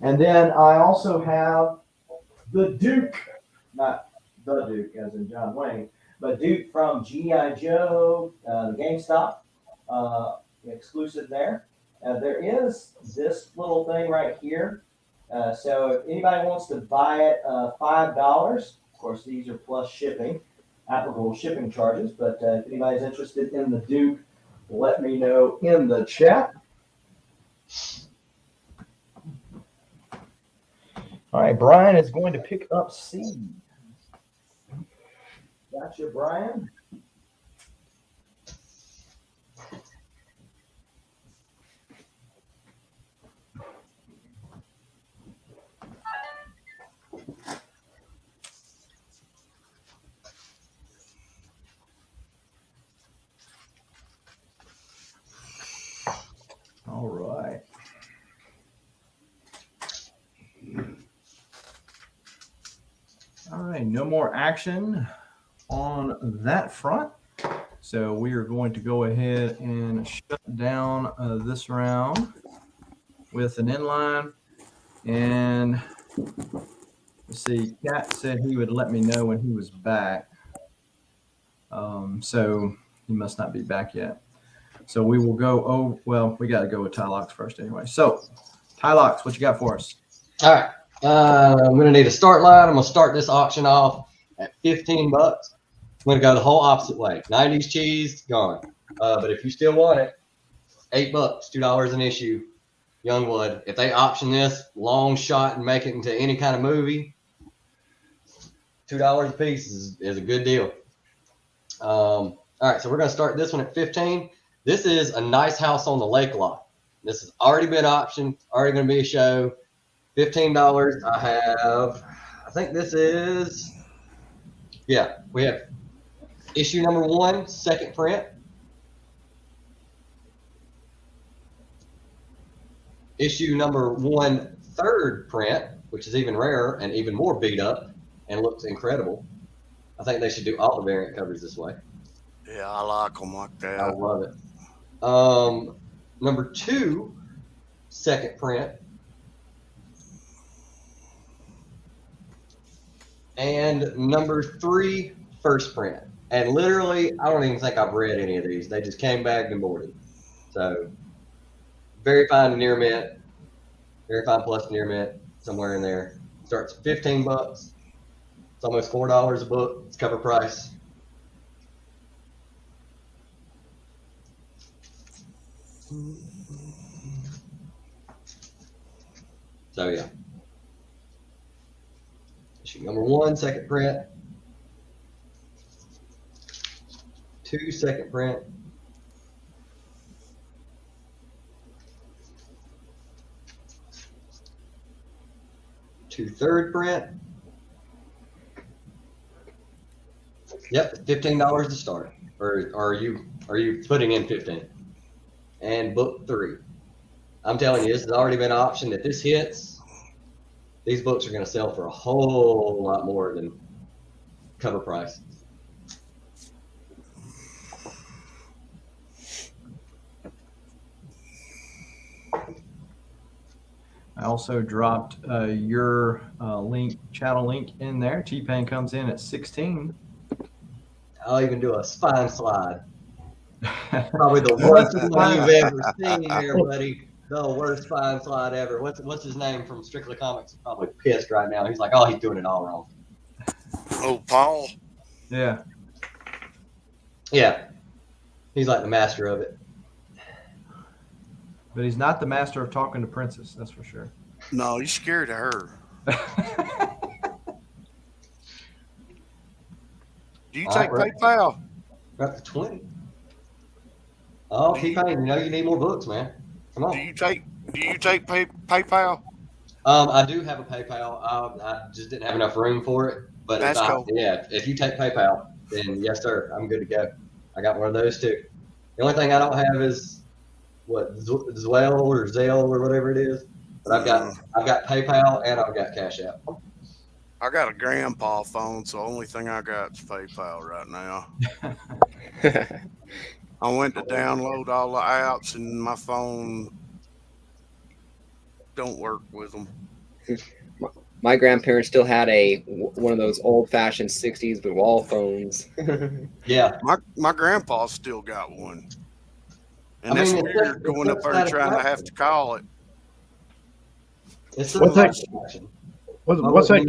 And then I also have the Duke, not the Duke as in John Wayne, but Duke from G.I. Joe, the GameStop exclusive there. There is this little thing right here. So if anybody wants to buy it, $5. Of course, these are plus shipping. applicable shipping charges. But if anybody's interested in the Duke, let me know in the chat. All right, Brian is going to pick up C. Gotcha, Brian. All right. All right, no more action on that front. So we are going to go ahead and shut down this round with an inline. And let's see, Cat said he would let me know when he was back. So he must not be back yet. So we will go, oh, well, we got to go with Tylox first anyway. So Tylox, what you got for us? All right. I'm going to need a start line. I'm going to start this auction off at $15. I'm going to go the whole opposite way. 90s cheese, gone. But if you still want it, $8, $2 an issue, Youngwood. If they option this long shot and make it into any kind of movie, $2 a piece is a good deal. All right, so we're going to start this one at 15. This is a nice house on the lake lot. This has already been optioned, already going to be a show. $15. I think this is, yeah, we have issue number 1, second print. Issue number 1, third print, which is even rarer and even more beat up and looks incredible. I think they should do all the variant covers this way. Yeah, I like them like that. I love it. Number 2, second print. And number 3, first print. And literally, I don't even think I've read any of these. They just came bagged and boarded. So, very fine to near mint. Very fine plus near mint, somewhere in there. Starts at $15. It's almost $4 a book. It's cover price. So yeah. Issue number 1, second print. 2, second print. 2, third print. Yep, $15 to start. Or are you putting in 15? And book 3. I'm telling you, this has already been optioned. If this hits, these books are going to sell for a whole lot more than cover price. I also dropped your channel link in there. Tpayne comes in at 16. I'll even do a spine slide. Probably the worst one you've ever seen there, buddy. The worst spine slide ever. What's his name from Strictly Comics? He's probably pissed right now. He's like, oh, he's doing it all wrong. Oh, Paul. Yeah. Yeah. He's like the master of it. But he's not the master of talking to Princess, that's for sure. No, he's scared of her. Do you take PayPal? We're up to 20. Oh, Tpayne, you know you need more books, man. Come on. Do you take PayPal? I do have a PayPal. I just didn't have enough room for it. But That's cool. Yeah, if you take PayPal, then yes, sir, I'm good to go. I got one of those too. The only thing I don't have is Zelle or Zelle or whatever it is. But I've got PayPal and I've got Cash App. I got a grandpa phone, so the only thing I got is PayPal right now. I went to download all the apps, and my phone don't work with them. My grandparents still had one of those old-fashioned 60s with wall phones. Yeah. My grandpa still got one. And that's weird going up there trying to have to call it. What's that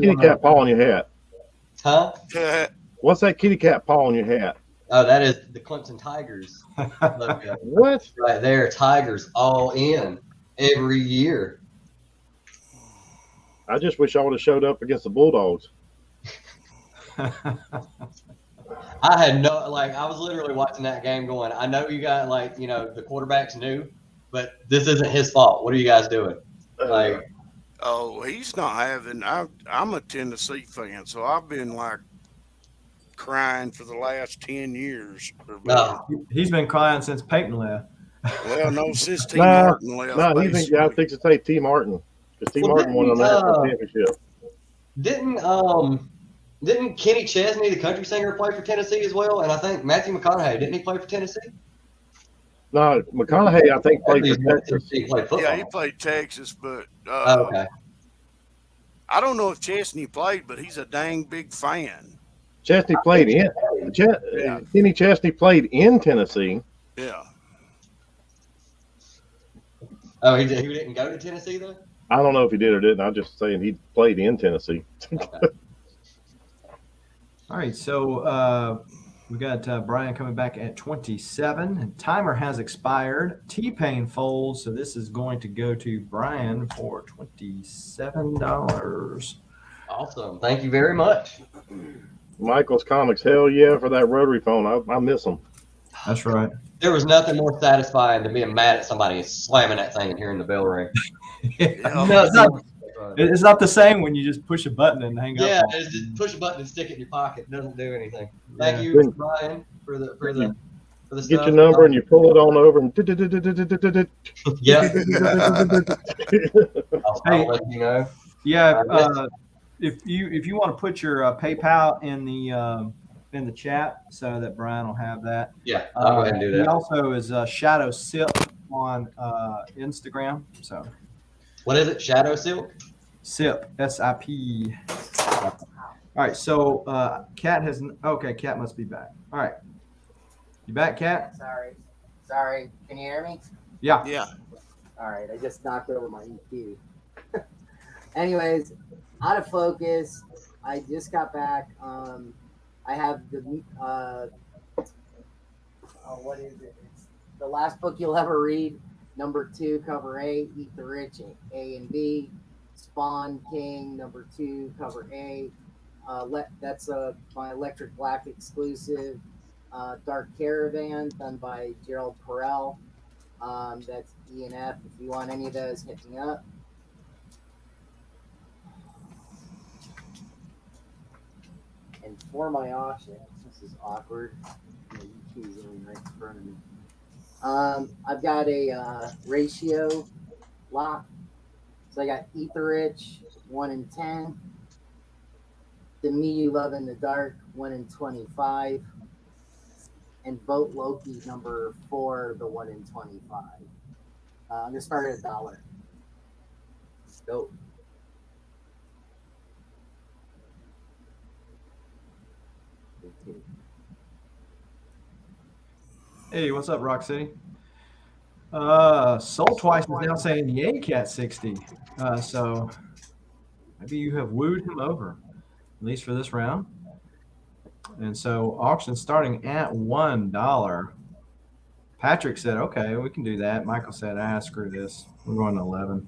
kitty cat paw on your hat? Huh? What What's that kitty cat paw on your hat? Oh, that is the Clemson Tigers logo. What? Right there, Tigers all in every year. I just wish I would have showed up against the Bulldogs. I had no, like, I was literally watching that game going, I know you got, like, you know, the quarterback's new, but this isn't his fault. What are you guys doing? Like, Oh, he's not having. I'm a Tennessee fan, so I've been like crying for the last 10 years. Or better. no. He's been crying since Peyton left. Well, no, since T. Nah, Martin left. No, he thinks I think to say T. Martin. Because T. Well, Martin won a national championship. Didn't Kenny Chesney, the country singer, play for Tennessee as well? And I think Matthew McConaughey, didn't he play for Tennessee? No, McConaughey, I think, played for Texas. He played football. Yeah, he played Texas, but Oh, okay. I don't know if Chesney played, but he's a dang big fan. Chesney played in. Kenny Chesney played in Tennessee. Yeah. Oh, he didn't go to Tennessee though? I don't know if he did or didn't. I'm just saying he played in Tennessee. Okay. All right, so we got Brian coming back at 27. And timer has expired. Tpayne folds, so this is going to go to Brian for $27. Awesome. Thank you very much. Michael's Comics, hell yeah, for that rotary phone. I miss them. That's right. There was nothing more satisfying than being mad at somebody and slamming that thing and hearing the bell ring. No, it's not the same when you just push a button and hang Yeah, up. it's just push a button and stick it in your pocket. It doesn't do anything. Yeah. Thank you, Brian, for the Get stuff. your number and you pull it on over and Yep. Hey. I'll let you know. Yeah, if you want to put your PayPal in the chat so that Brian will have that. Yeah, I'll go ahead and do He that. also is Shadow Sip on Instagram. So What is it? Shadow Silk? Sip, S-I-P. All right, so Kat has okay. Kat must be back. All right, you back, Kat? Sorry. Can you hear me? Yeah. Yeah. All right, I just knocked over my EQ. Anyways, out of focus. I just got back. I have the what is it? It's the last book you'll ever read. Number 2, cover A. Eat the Rich, A and B. Spawn King, number 2, cover A. That's my Electric Black exclusive. Dark Caravan, done by Gerald Perel. That's E and F. If you want any of those, hit me up. And for my auction, this is awkward. My EQ is only right in front of me. I've got a ratio lock. So I got Eat the Rich, 1 in 10. The Me You Love in the Dark, 1 in 25. And Vote Loki, number 4, the 1 in 25. I'm going to start at $1. Go. Hey, what's up, Rock City? Soul Twice is now saying yay, Cat 60. So maybe you have wooed him over, at least for this round. And so auction starting at $1. Patrick said, okay, we can do that. Michael said, screw this. We're going to 11.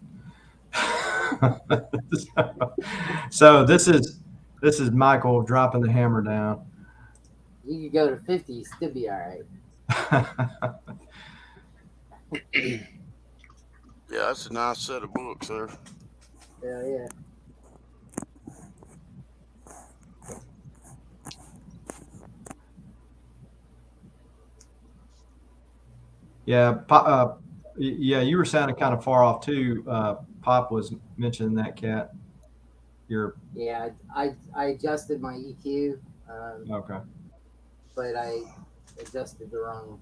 So this is Michael dropping the hammer down. You could go to 50, still be all right. Yeah, that's a nice set of books there. Yeah. Yeah, yeah, you were sounding kind of far off too. Pop was mentioning that, Cat. Yeah, I adjusted my EQ, Okay. but I adjusted the wrong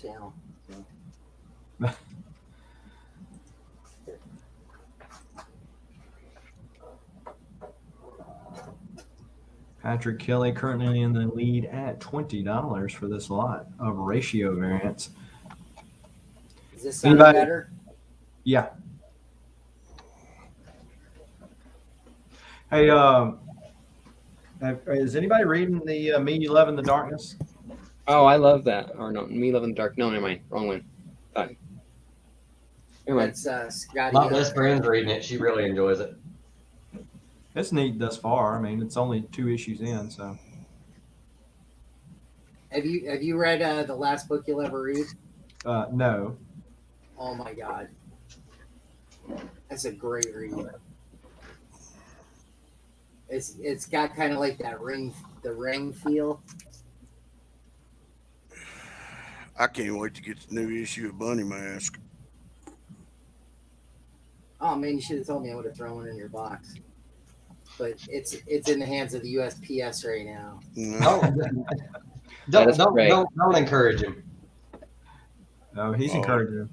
channel. So. Patrick Kelly currently in the lead at $20 for this lot of ratio variants. Is this sounding Anybody? better? Yeah. Hey, Is anybody reading the Me You Love in the Darkness? Oh, I love that. Or no, Me Love in the Dark. No, never mind. Wrong one. Never mind. That's Scotty. My best friend's reading it. She really enjoys it. It's neat thus far. I mean, it's only 2 issues in, so. Have you read the last book you'll ever read? No. Oh my god, that's a great read. It's got kind of like the Ring feel. I can't wait to get the new issue of Bunny Mask. Oh man, you should have told me. I would have thrown it in your box. But it's in the hands of the USPS right now. No. Don't encourage him. No, he's encouraging him.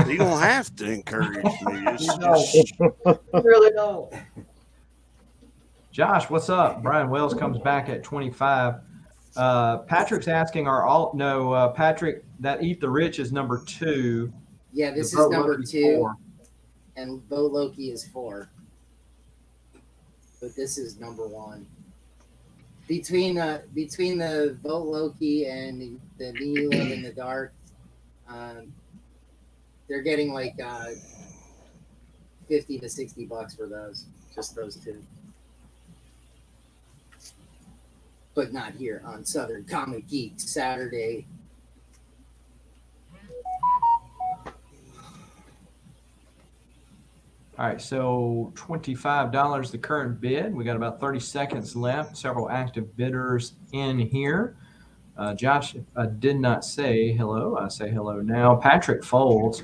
You don't have to encourage me. It's You really don't. Josh, what's up? Brian Wells comes back at 25. Patrick's asking, Patrick, that Eat the Rich is number 2. Yeah, this The is number Loki's 2, 4. and Vote Loki is 4. But this is number 1. Between the Vote Loki and the Me You Love in the Dark, they're getting like $50 to $60 for those, just those 2. But not here on Southern Comic Geek Saturday. All right, so $25 the current bid. We got about 30 seconds left. Several active bidders in here. Josh did not say hello. I say hello now. Patrick Folds.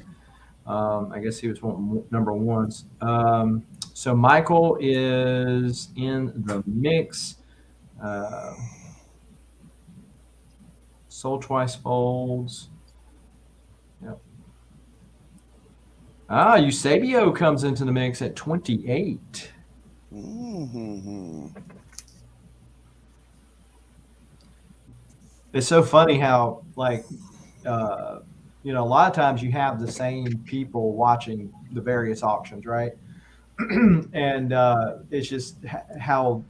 I guess he was number 1. So Michael is in the mix. Sold Twice Folds. Yep. Eusebio comes into the mix at 28. Mm-hmm. It's so funny how, like, a lot of times you have the same people watching the various auctions, right? And it's just how,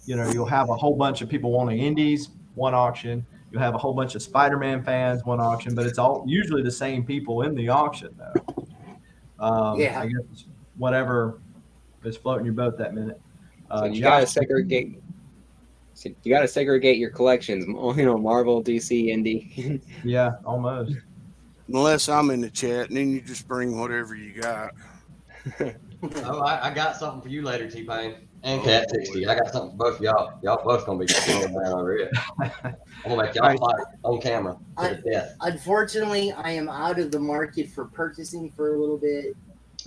you'll have a whole bunch of people wanting indies, one auction. You'll have a whole bunch of Spider-Man fans, one auction, but it's all usually the same people in the auction, though. Yeah. I guess whatever is floating your boat that minute. So you gotta segregate. So you gotta segregate your collections. Marvel, DC, Indie. Yeah, almost. Unless I'm in the chat, and then you just bring whatever you got. Oh, I got something for you later, Tpayne. And Cat 60. I got something for both of y'all. Y'all both gonna be going down over it. I'm gonna make y'all fight on camera to the death. Unfortunately, I am out of the market for purchasing for a little bit.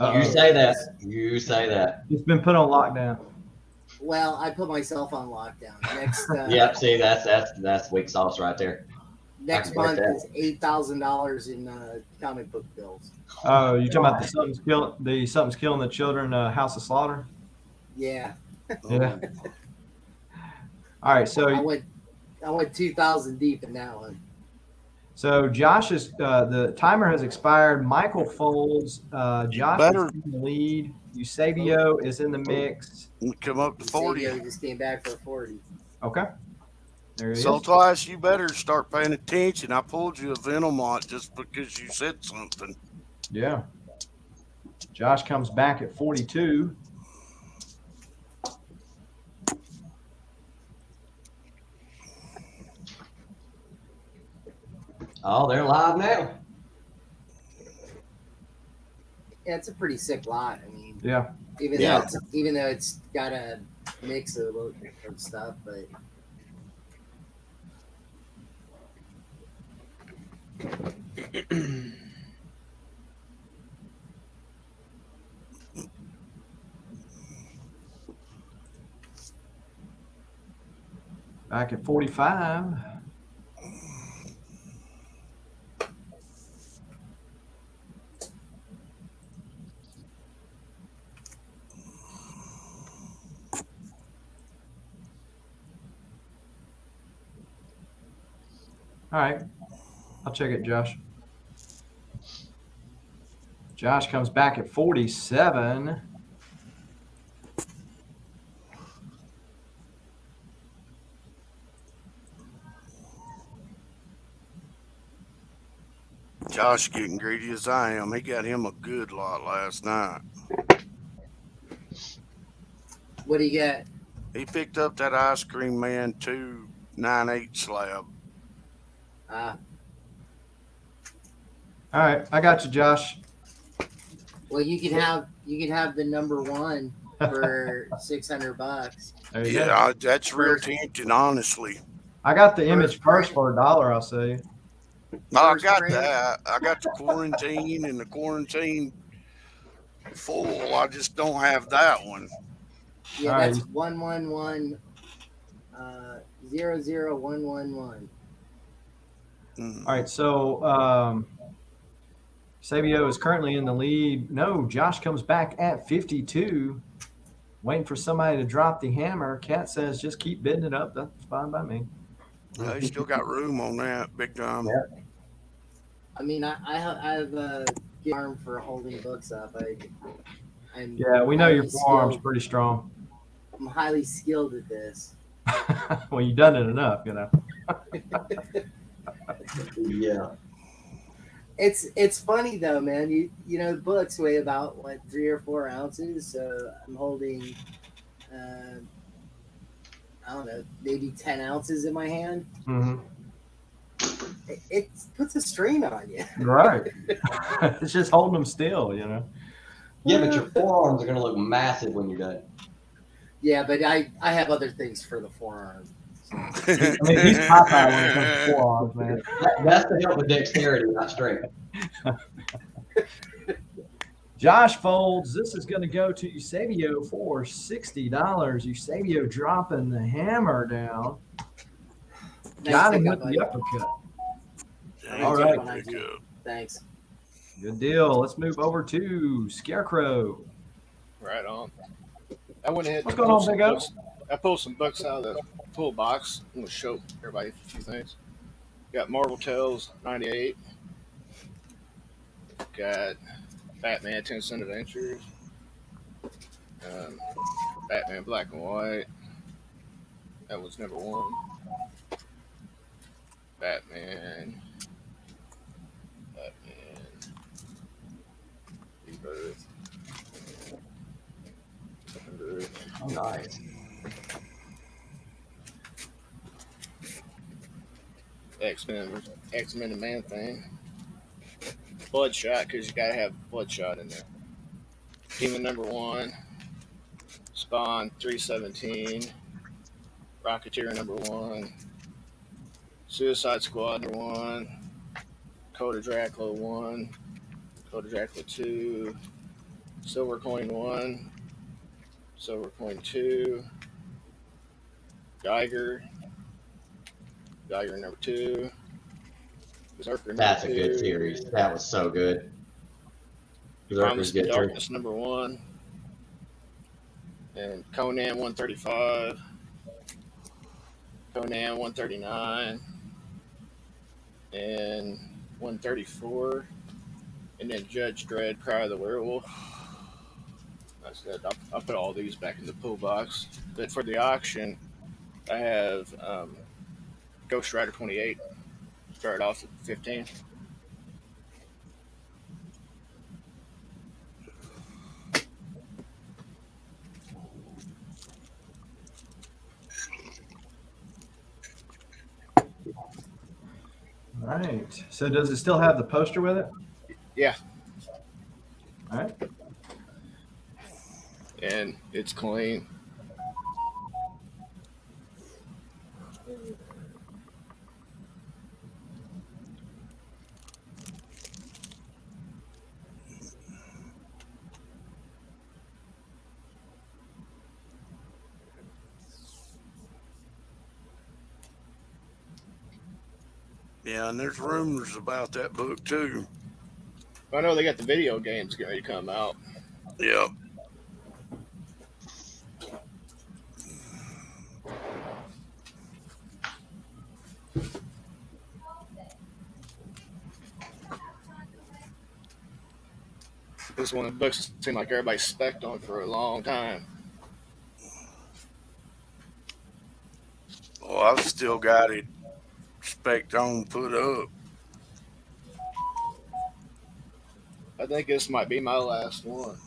You say that. You say that. It's been put on lockdown. Well, I put myself on lockdown. Next, Yep. See, that's weak sauce right there. next month is $8,000 in comic book bills. Oh, you talking about the Something's Killing the Children House of Slaughter? Yeah. Yeah. All right, so I went 2,000 deep in that one. So Josh is the timer has expired. Michael folds. Josh is in the lead. Eusebio is in the mix. Come up to 40. Eusebio just came back for 40. Okay. There he So is. Twice, you better start paying attention. I pulled you a Venomont just because you said something. Yeah. Josh comes back at 42. Oh, they're live now. Yeah, it's a pretty sick lot. I mean, Yeah. even though it's got a mix of stuff, but Back at 45. All right. I'll check it, Josh. Josh comes back at 47. Josh getting greedy as I am. He got him a good lot last night. What do you get? He picked up that Ice Cream Man 298 slab. Ah, All right, I got you, Josh. well, you can have the number one for $600. There you go. Yeah, that's real tempting, honestly. I got the image First first for $1. I'll say you. No, I First got print. that. I got the quarantine and the quarantine full. I just don't have that one. Yeah, All right. that's 111 00111. Mm. All right, so Sabio is currently in the lead. No, Josh comes back at 52, waiting for somebody to drop the hammer. Cat says just keep bidding it up. That's fine by me. They still got room on that, big time. Yeah. I mean, I have a good arm for holding books up. I'm Yeah, we know your highly forearm's skilled- pretty strong. I'm highly skilled at this. Well, you've done it enough, you know. Yeah. It's funny though, man. You know, books weigh about what 3 or 4 ounces, so I'm holding I don't know, maybe 10 ounces in my hand. Mm-hmm. It puts a strain on you. Right. It's just holding them still, you know. Yeah, but your forearms are gonna look massive when you're done. Yeah, but I have other things for the forearm. I mean, he's Popeye when it comes to forearms, man. That's to help with dexterity, not strength. Josh folds. This is going to go to Eusebio for $60. Eusebio dropping the hammer down. Nice Got him pickup, with the buddy. uppercut. Dang, All good right. pickup. Thanks. Good deal. Let's move over to Scarecrow. Right on. I went ahead. What's and going on, pulled some Big O? books- I pulled some books out of the pull box. I'm gonna show everybody a few things. Got Marvel Tales '98. Got Batman 10 Cent Adventures. Batman Black and White. That was number 1. Batman. Rebirth. Oh, nice. X-Men the Man Thing. Bloodshot, because you gotta have Bloodshot in there. Demon number 1. Spawn 317. Rocketeer number 1. Suicide Squad number 1. Code of Dracula 1. Code of Dracula 2. Silver Coin 1. Silver Coin 2. Geiger number 2. Berserker number That's a 2. good series. That was so good. Promise Berserker's of good too. Darkness number 1. And Conan 135. Conan 139. And 134. And then Judge Dredd, Cry of the Werewolf. I said I'll put all these back in the pull box. But for the auction, I have Ghost Rider 28. Started off at 15. All right. So does it still have the poster with it? Yeah. All right. And it's clean. Yeah, and there's rumors about that book too. I know they got the video games getting ready to come out. Yep. This is one of the books that seemed like everybody spec'd on for a long time. Well, I've still got it spec'd on, put up. I think this might be my last one.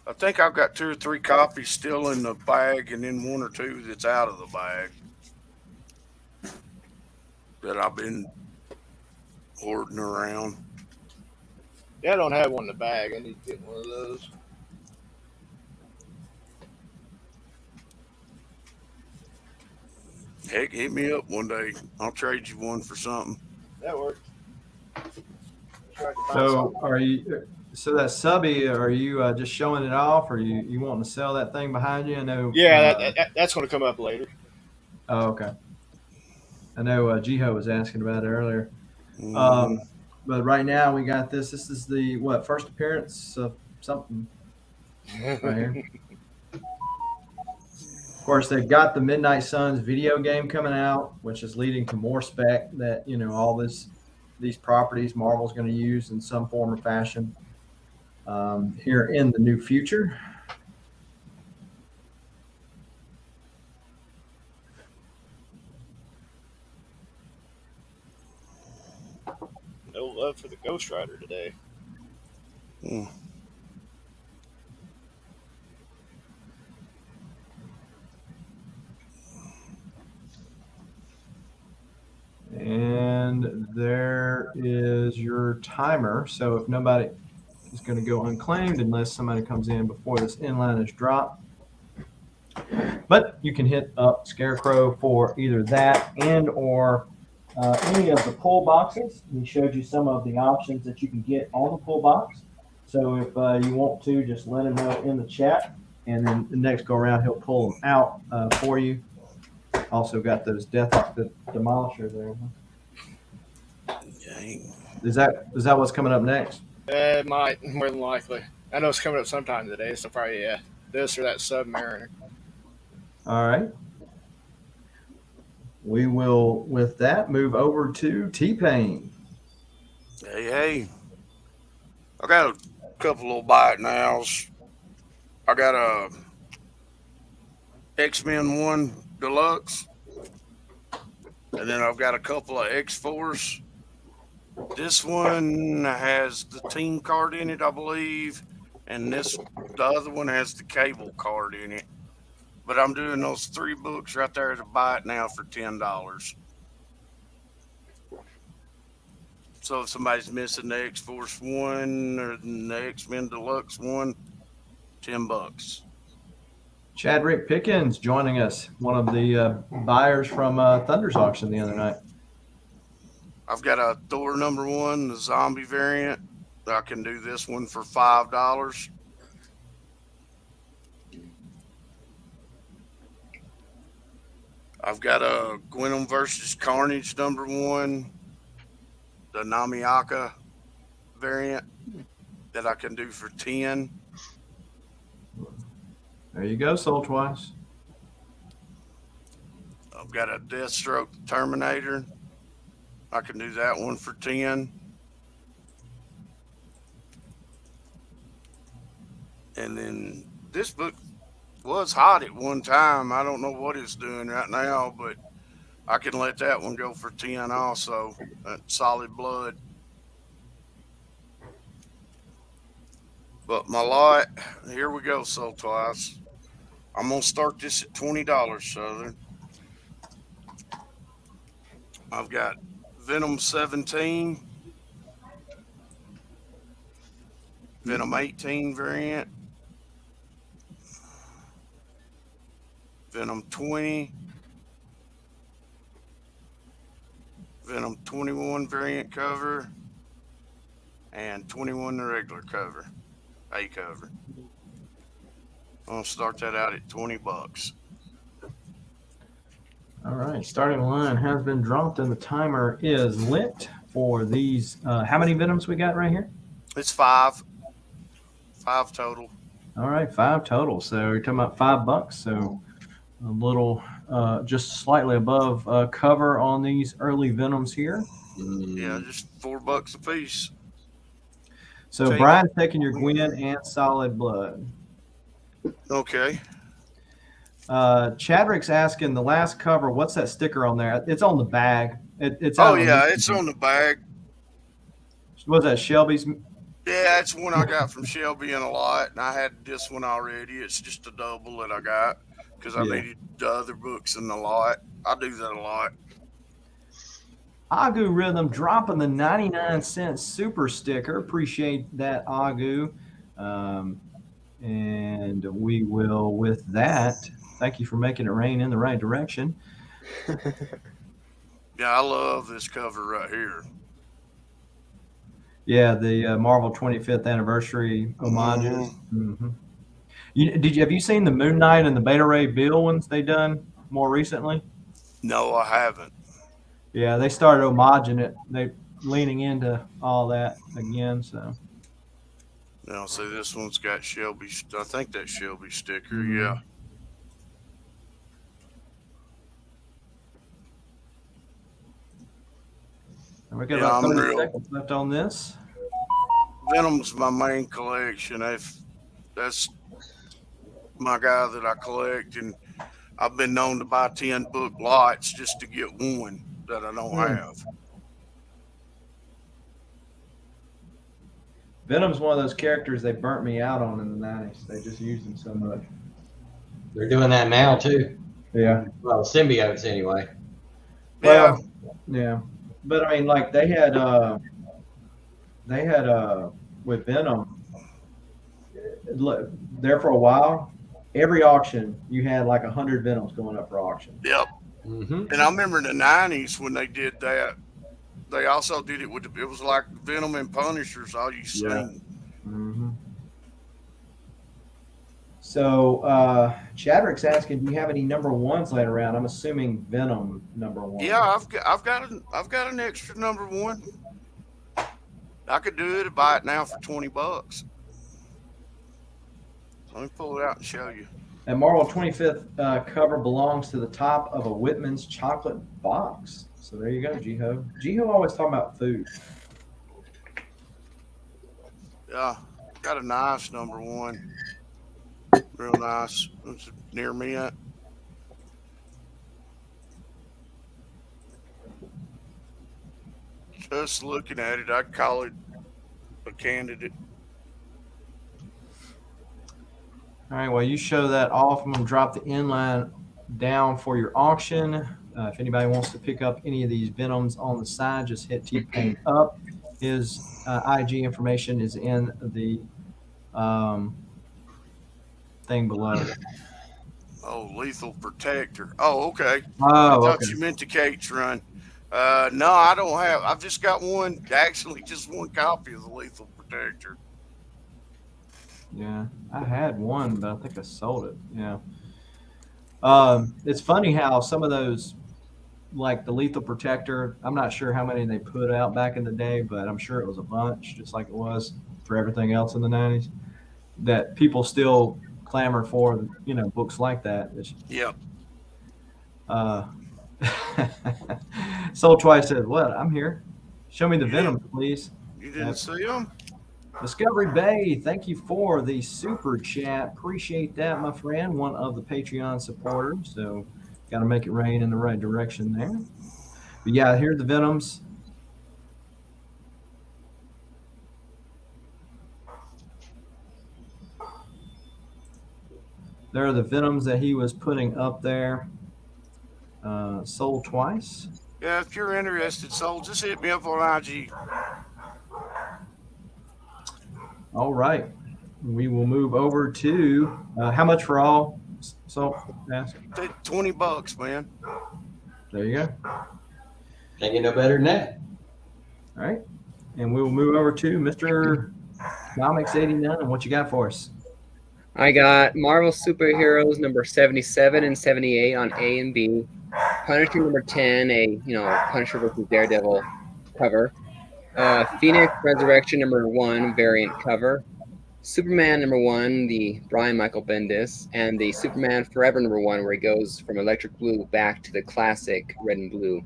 I think I've got 2 or 3 copies still in the bag, and then 1 or 2 that's out of the bag that I've been hoarding around. Yeah, I don't have one in the bag. I need to get one of those. Heck, hit me up one day. I'll trade you one for something. That works. So so that subby, are you just showing it off, or you wanting to sell that thing behind you? I know. Yeah, that's going to come up later. Oh, okay. I know Jiho was asking about it earlier. But right now we got this. This is the first appearance of something right here. Of course, they've got the Midnight Suns video game coming out, which is leading to more spec that all these properties Marvel's going to use in some form or fashion here in the new future. No love for the Ghost Rider today. And there is your timer. So if nobody is going to go unclaimed unless somebody comes in before this inline is dropped. But you can hit up Scarecrow for either that and or any of the pull boxes. He showed you some of the options that you can get on the pull box. So if you want to, just let him know in the chat, and then the next go around he'll pull them out for you. Also got those Deathlock the Demolisher there. Is that what's coming up next? It might, more than likely. I know it's coming up sometime today, so probably this or that Submariner. All right. We will, with that, move over to Tpayne. Hey. I got a couple little bite nows. I got a X-Men 1 Deluxe. And then I've got a couple of X-Force. This one has the team card in it, I believe. And the other one has the cable card in it. But I'm doing those 3 books right there to buy it now for $10. So if somebody's missing the X-Force 1 or the X-Men Deluxe 1, $10. Chadrick Pickens joining us, one of the buyers from Thunder's auction the other night. I've got a Thor #1, the zombie variant. I can do this one for $5. I've got a Gwenom versus Carnage #1, the Namiaka variant that I can do for $10. There you go, sold twice. I've got a Deathstroke Terminator. I can do that one for $10. And then this book was hot at one time. I don't know what it's doing right now, but I can let that one go for $10 also. Solid Blood. But my lot, here we go, sold twice. I'm going to start this at $20, Southern. I've got Venom 17, Venom 18 variant, Venom 20, Venom 21 variant cover, and 21 the regular cover, A cover. I'm going to start that out at $20. All right, starting line has been dropped and the timer is lit for these. How many Venoms we got right here? It's 5. 5 total. All right, 5 total. So you're talking about $5. So a little, just slightly above cover on these early Venoms here. Yeah, just $4 a piece. So Brian's taking your Gwen and Solid Blood. Okay. Chadrick's asking the last cover. What's that sticker on there? It's on the bag. It's Oh yeah, it's on the bag. Was that Shelby's? Yeah, that's one I got from Shelby in a lot, and I had this one already. It's just a double that I got because I Yeah. needed the other books in the lot. I do that a lot. Agu Rhythm dropping the 99-cent super sticker. Appreciate that, Agu. And we will, with that, thank you for making it rain in the right direction. Yeah, I love this cover right here. Yeah, the Marvel 25th anniversary homages. Mm-hmm. Have you seen the Moon Knight and the Beta Ray Bill ones they done more recently? No, I haven't. Yeah, they started homaging it. They leaning into all that again. So Now, see, this one's got Shelby. I think that's Shelby sticker. Mhm. Yeah. we got Yeah, about I'm 30 real- seconds left on this. Venom's my main collection. That's my guy that I collect, and I've been known to buy 10 book lots just to get one that I don't have. Venom's one of those characters they burnt me out on in the 90s. They just used him so much. They're doing that now too. Yeah. Well, symbiotes anyway. Well, yeah. But I mean, like they had with Venom there for a while. Every auction you had like 100 Venoms going up for auction. Yep. Mm-hmm. And I remember in the 90s when they did that, they also did it with it was like Venom and Punishers, all you seen. Yeah. Mm-hmm. So Chadrick's asking, do you have any number ones laying around? I'm assuming Venom number one. Yeah, I've got an extra number one. I could do it, buy it now for $20. Let me pull it out and show you. That Marvel 25th cover belongs to the top of a Whitman's chocolate box. So there you go, Jiho. Jiho always talking about food. Yeah, got a nice number one. Real nice. It's near mint. Just looking at it, I'd call it a candidate. All right, well, you show that off. I'm going to drop the inline down for your auction. If anybody wants to pick up any of these Venoms on the side, just hit Tpayne up. His IG information is in the thing below. Oh, Lethal Protector. Oh, okay. Oh, I thought okay. you meant the Kate's run. No, I don't have. I've just got one, actually just one copy of the Lethal Protector. Yeah, I had one, but I think I sold it. Yeah. It's funny how some of those, like the Lethal Protector, I'm not sure how many they put out back in the day, but I'm sure it was a bunch, just like it was for everything else in the 90s, that people still clamor for, you know, books like that. Yep. Soul Twice said, what? I'm here. Show me the Venom, please. You didn't see them? Discovery Bay, thank you for the super chat. Appreciate that, my friend. One of the Patreon supporters. So, got to make it rain in the right direction there. But yeah, here are the Venoms. There are the Venoms that he was putting up there. Sold twice. Yeah, if you're interested, Soul, just hit me up on IG. All right. We will move over to how much for all? So, ask. $20, man. There you go. Can't get no better than that. All right. And we will move over to Mr. Comics 89. What you got for us? I got Marvel Superheroes number 77 and 78 on A and B. Punisher number 10, a Punisher versus Daredevil cover. Phoenix Resurrection number 1 variant cover. Superman number 1, the Brian Michael Bendis, and the Superman Forever number 1, where he goes from electric blue back to the classic red and blue.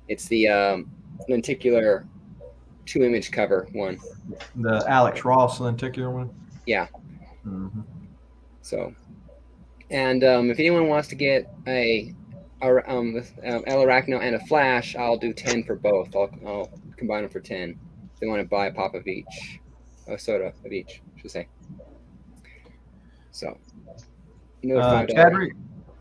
It's the lenticular 2-image cover one. The Alex Ross lenticular one? Yeah. Mm-hmm. So, and if anyone wants to get a El Arachno and a Flash, I'll do 10 for both. I'll combine them for 10. They want to buy a pop of each, a soda of each, I should say. So, another $5.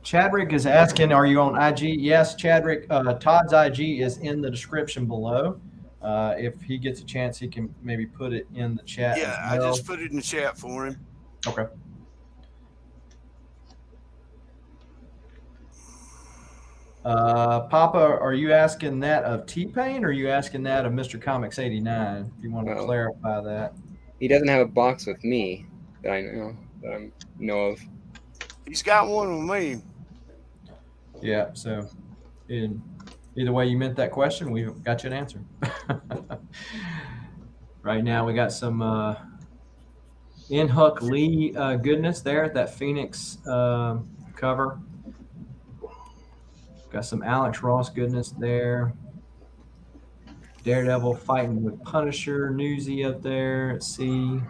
Chadrick is asking, are you on IG? Yes, Chadrick. Todd's IG is in the description below. If he gets a chance, he can maybe put it in the chat. Yeah, as well. I just put it in the chat for him. Okay. Papa, are you asking that of Tpayne, or are you asking that of Mr. Comics 89? If you want to clarify that. He doesn't have a box with me that I know of. He's got one with me. Yeah, so either way you meant that question, we've got you an answer. Right now we got some In-Huck Lee goodness there, that Phoenix cover. Got some Alex Ross goodness there. Daredevil fighting with Punisher, Newsy up there. Let's see.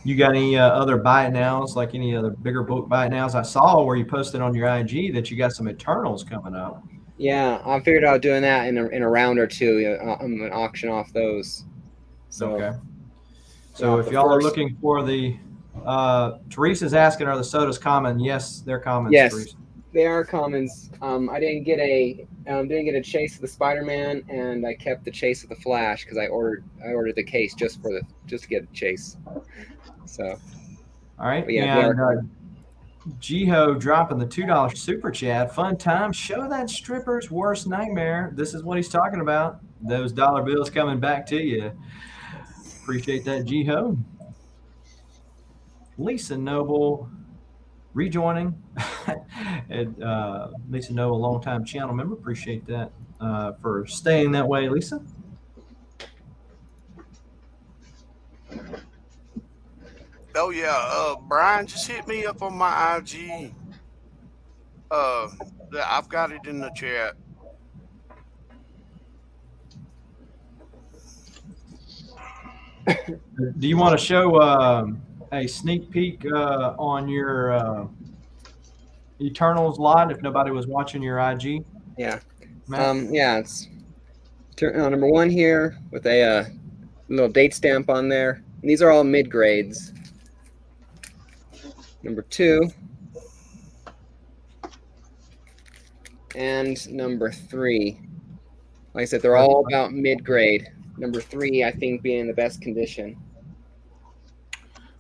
You got any other buy it nows, like any other bigger book buy it nows? I saw where you posted on your IG that you got some Eternals coming up. Yeah, I figured out doing that in a round or two. I'm gonna auction off those. So, okay. So if y'all are looking for the Teresa's asking, are the sodas common? Yes, they're common. Yes, Teresa. they are commons. I didn't get a chase of the Spider-Man, and I kept the chase of the Flash because I ordered the case just to get a chase. So, all right. Yeah, and Jiho dropping the $2 super chat. Fun time. Show that stripper's worst nightmare. This is what he's talking about. Those dollar bills coming back to you. Appreciate that, Jiho. Lisa Noble rejoining. And, Lisa Noble, longtime channel member. Appreciate that for staying that way, Lisa. Oh yeah, Brian just hit me up on my IG. I've got it in the chat. Do you want to show a sneak peek on your Eternals lot if nobody was watching your IG? Yeah. Yeah, it's number 1 here with a little date stamp on there. And these are all mid grades. Number 2 and number 3. Like I said, they're all about mid grade. Number 3, I think, being in the best condition.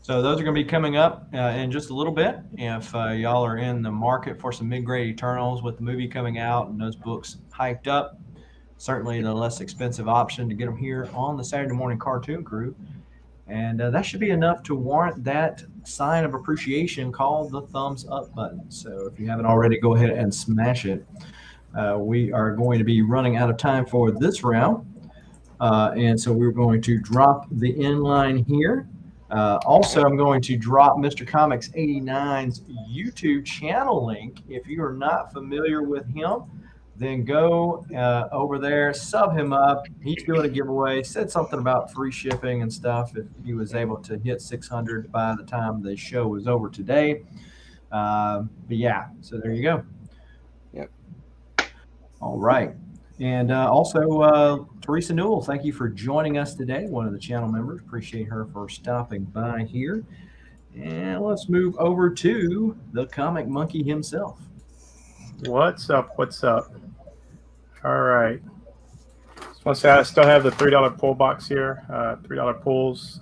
So those are going to be coming up in just a little bit. If y'all are in the market for some mid-grade Eternals with the movie coming out and those books hyped up, certainly the less expensive option to get them here on the Saturday Morning Cartoon Crew. And that should be enough to warrant that sign of appreciation called the thumbs up button. So if you haven't already, go ahead and smash it. We are going to be running out of time for this round. And so we're going to drop the inline here. Also, I'm going to drop Mr. Comics 89's YouTube channel link. If you are not familiar with him, then go over there, sub him up. He's doing a giveaway. Said something about free shipping and stuff if he was able to hit 600 by the time the show was over today. But yeah, so there you go. Yep. All right. And also, Teresa Newell, thank you for joining us today, one of the channel members. Appreciate her for stopping by here. And let's move over to the comic monkey himself. What's up? What's up? All right. Just want to say I still have the $3 pull box here. $3 pulls.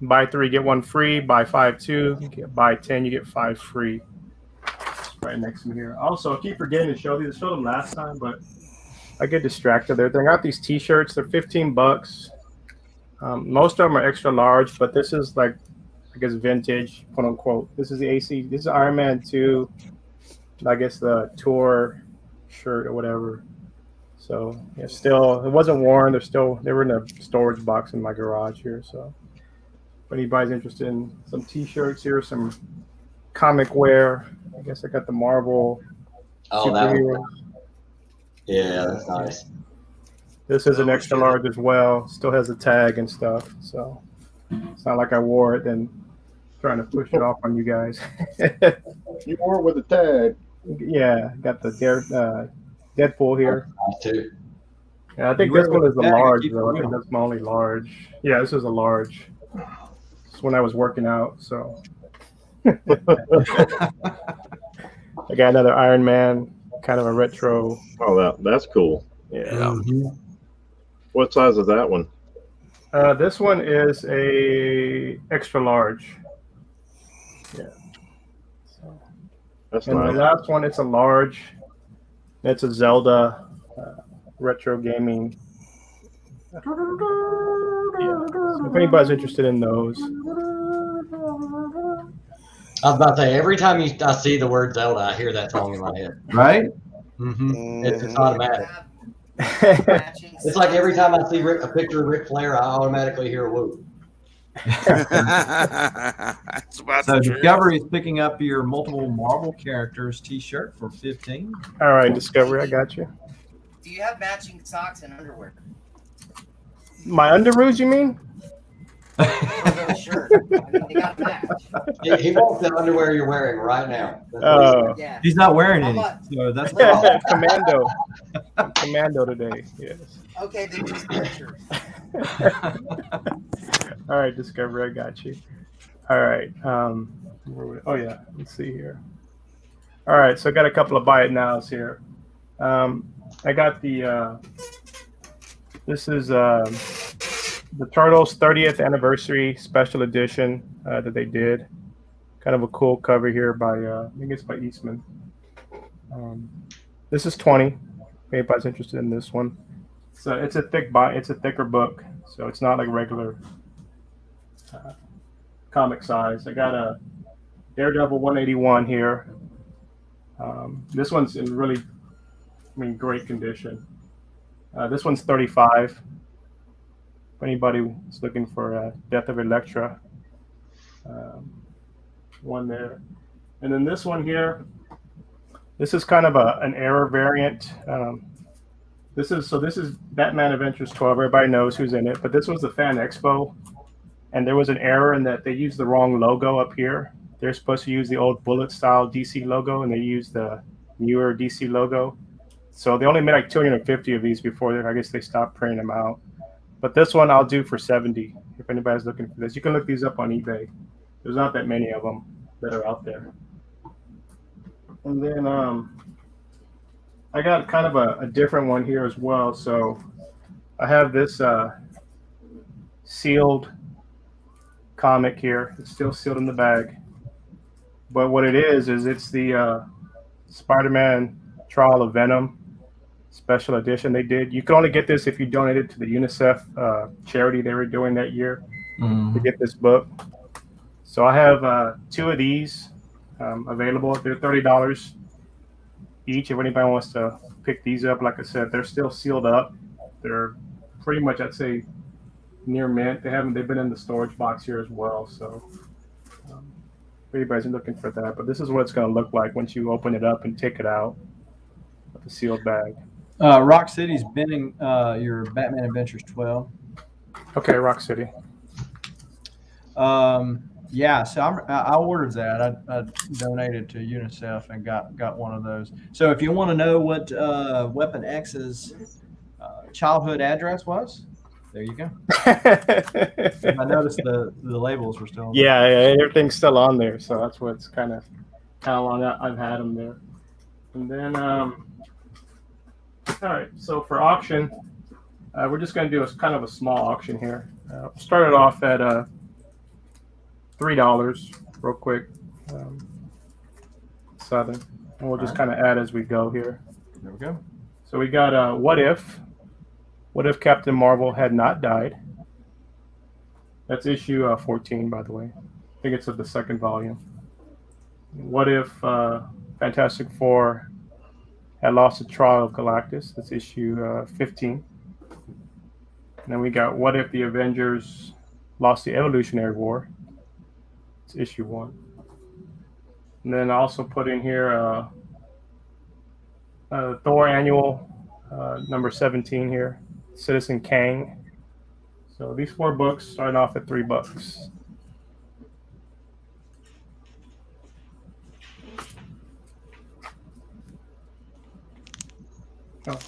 Buy 3, get 1 free. Buy 5, 2. Buy 10, you get 5 free. It's right next to me here. Also, I keep forgetting to show these. I showed them last time, but I get distracted there. They got these T-shirts. They're $15. Most of them are extra large, but this is like, I guess, vintage, quote unquote. This is the AC. This is Iron Man 2. I guess the tour shirt or whatever. So yeah, still, it wasn't worn. They were in a storage box in my garage here. So if anybody's interested in some T-shirts here, some comic wear. I guess I got the Marvel superheroes. Yeah, that's nice. This is an extra large as well. Still has a tag and stuff. So it's not like I wore it and trying to push it off on you guys. You wore it with a tag. Yeah, got the Deadpool here. Nice too. Yeah, I think You this wear one is the bag and large keep it though. I think real. that's my only large. Yeah, this is a large. It's when I was working out, so I got another Iron Man, kind of a retro. Oh, that's cool. Yeah. Mhm. What size is that one? This one is a extra large. Yeah. So, That's and the nice. last one, it's a large. It's a Zelda retro gaming. Yeah. So if anybody's interested in those, I was about to say, every time I see the word Zelda, I hear that song in my head. Right? Mm-hmm. It's automatic. Matching It's like every time I socks. see a picture of Ric Flair, I automatically hear woo. That's about So the truth. Discovery is picking up your multiple Marvel characters T-shirt for 15. all right, Discovery, I got you. Do you have matching socks and underwear? My underoos, you mean? For the shirt. I mean, they got to match. He wants the underwear you're wearing right now. That's what he Oh, said. Yeah. He's not wearing How any, much? so that's a problem. Commando. I'm Commando today. Yes. Okay, then just pictures. All right, Discovery, I got you. All right. Oh yeah, let's see here. All right, so I got a couple of buy it nows here. I got the. This is the Turtles 30th anniversary special edition that they did. Kind of a cool cover here by I think it's by Eastman. This is 20. If anybody's interested in this one. So it's a thicker book, so it's not like regular comic size. I got a Daredevil 181 here. This one's in really, great condition. This one's 35. If anybody is looking for Death of Elektra, one there. And then this one here, this is kind of an error variant. This is Batman Adventures 12. Everybody knows who's in it, but this was the Fan Expo, and there was an error in that they used the wrong logo up here. They're supposed to use the old bullet style DC logo, and they used the newer DC logo. So they only made like 250 of these before I guess they stopped printing them out. But this one I'll do for 70 if anybody's looking for this. You can look these up on eBay. There's not that many of them that are out there. And then I got kind of a different one here as well. So I have this sealed comic here. It's still sealed in the bag. But what it is it's the Spider-Man Trial of Venom special edition they did. You can only get this if you donated to the UNICEF charity they were doing that year to get this book. So I have 2 of these available. They're $30 each. If anybody wants to pick these up, like I said, they're still sealed up. They're pretty much, I'd say, near mint. They've been in the storage box here as well. So if anybody's looking for that, but this is what it's going to look like once you open it up and take it out with the sealed bag. Rock City's binning your Batman Adventures 12. Okay, Rock City. Yeah, so I ordered that. I donated to UNICEF and got one of those. So if you want to know what Weapon X's childhood address was, there you go. I noticed the labels were still on. Yeah, everything's still on there, so that's what's kind of how long I've had them there. And then, all right, so for auction, we're just going to do a kind of a small auction here. Started off at $3 real quick, Southern, and we'll just kind of add as we go here. There we go. So we got What If Captain Marvel had not died. That's issue 14, by the way. I think it's of the second volume. What If Fantastic Four had lost the trial of Galactus. That's issue 15. And then we got What If the Avengers lost the Evolutionary War. It's issue 1. And then I also put in here Thor Annual number 17 here, Citizen Kang. So these 4 books starting off at $3. Oh.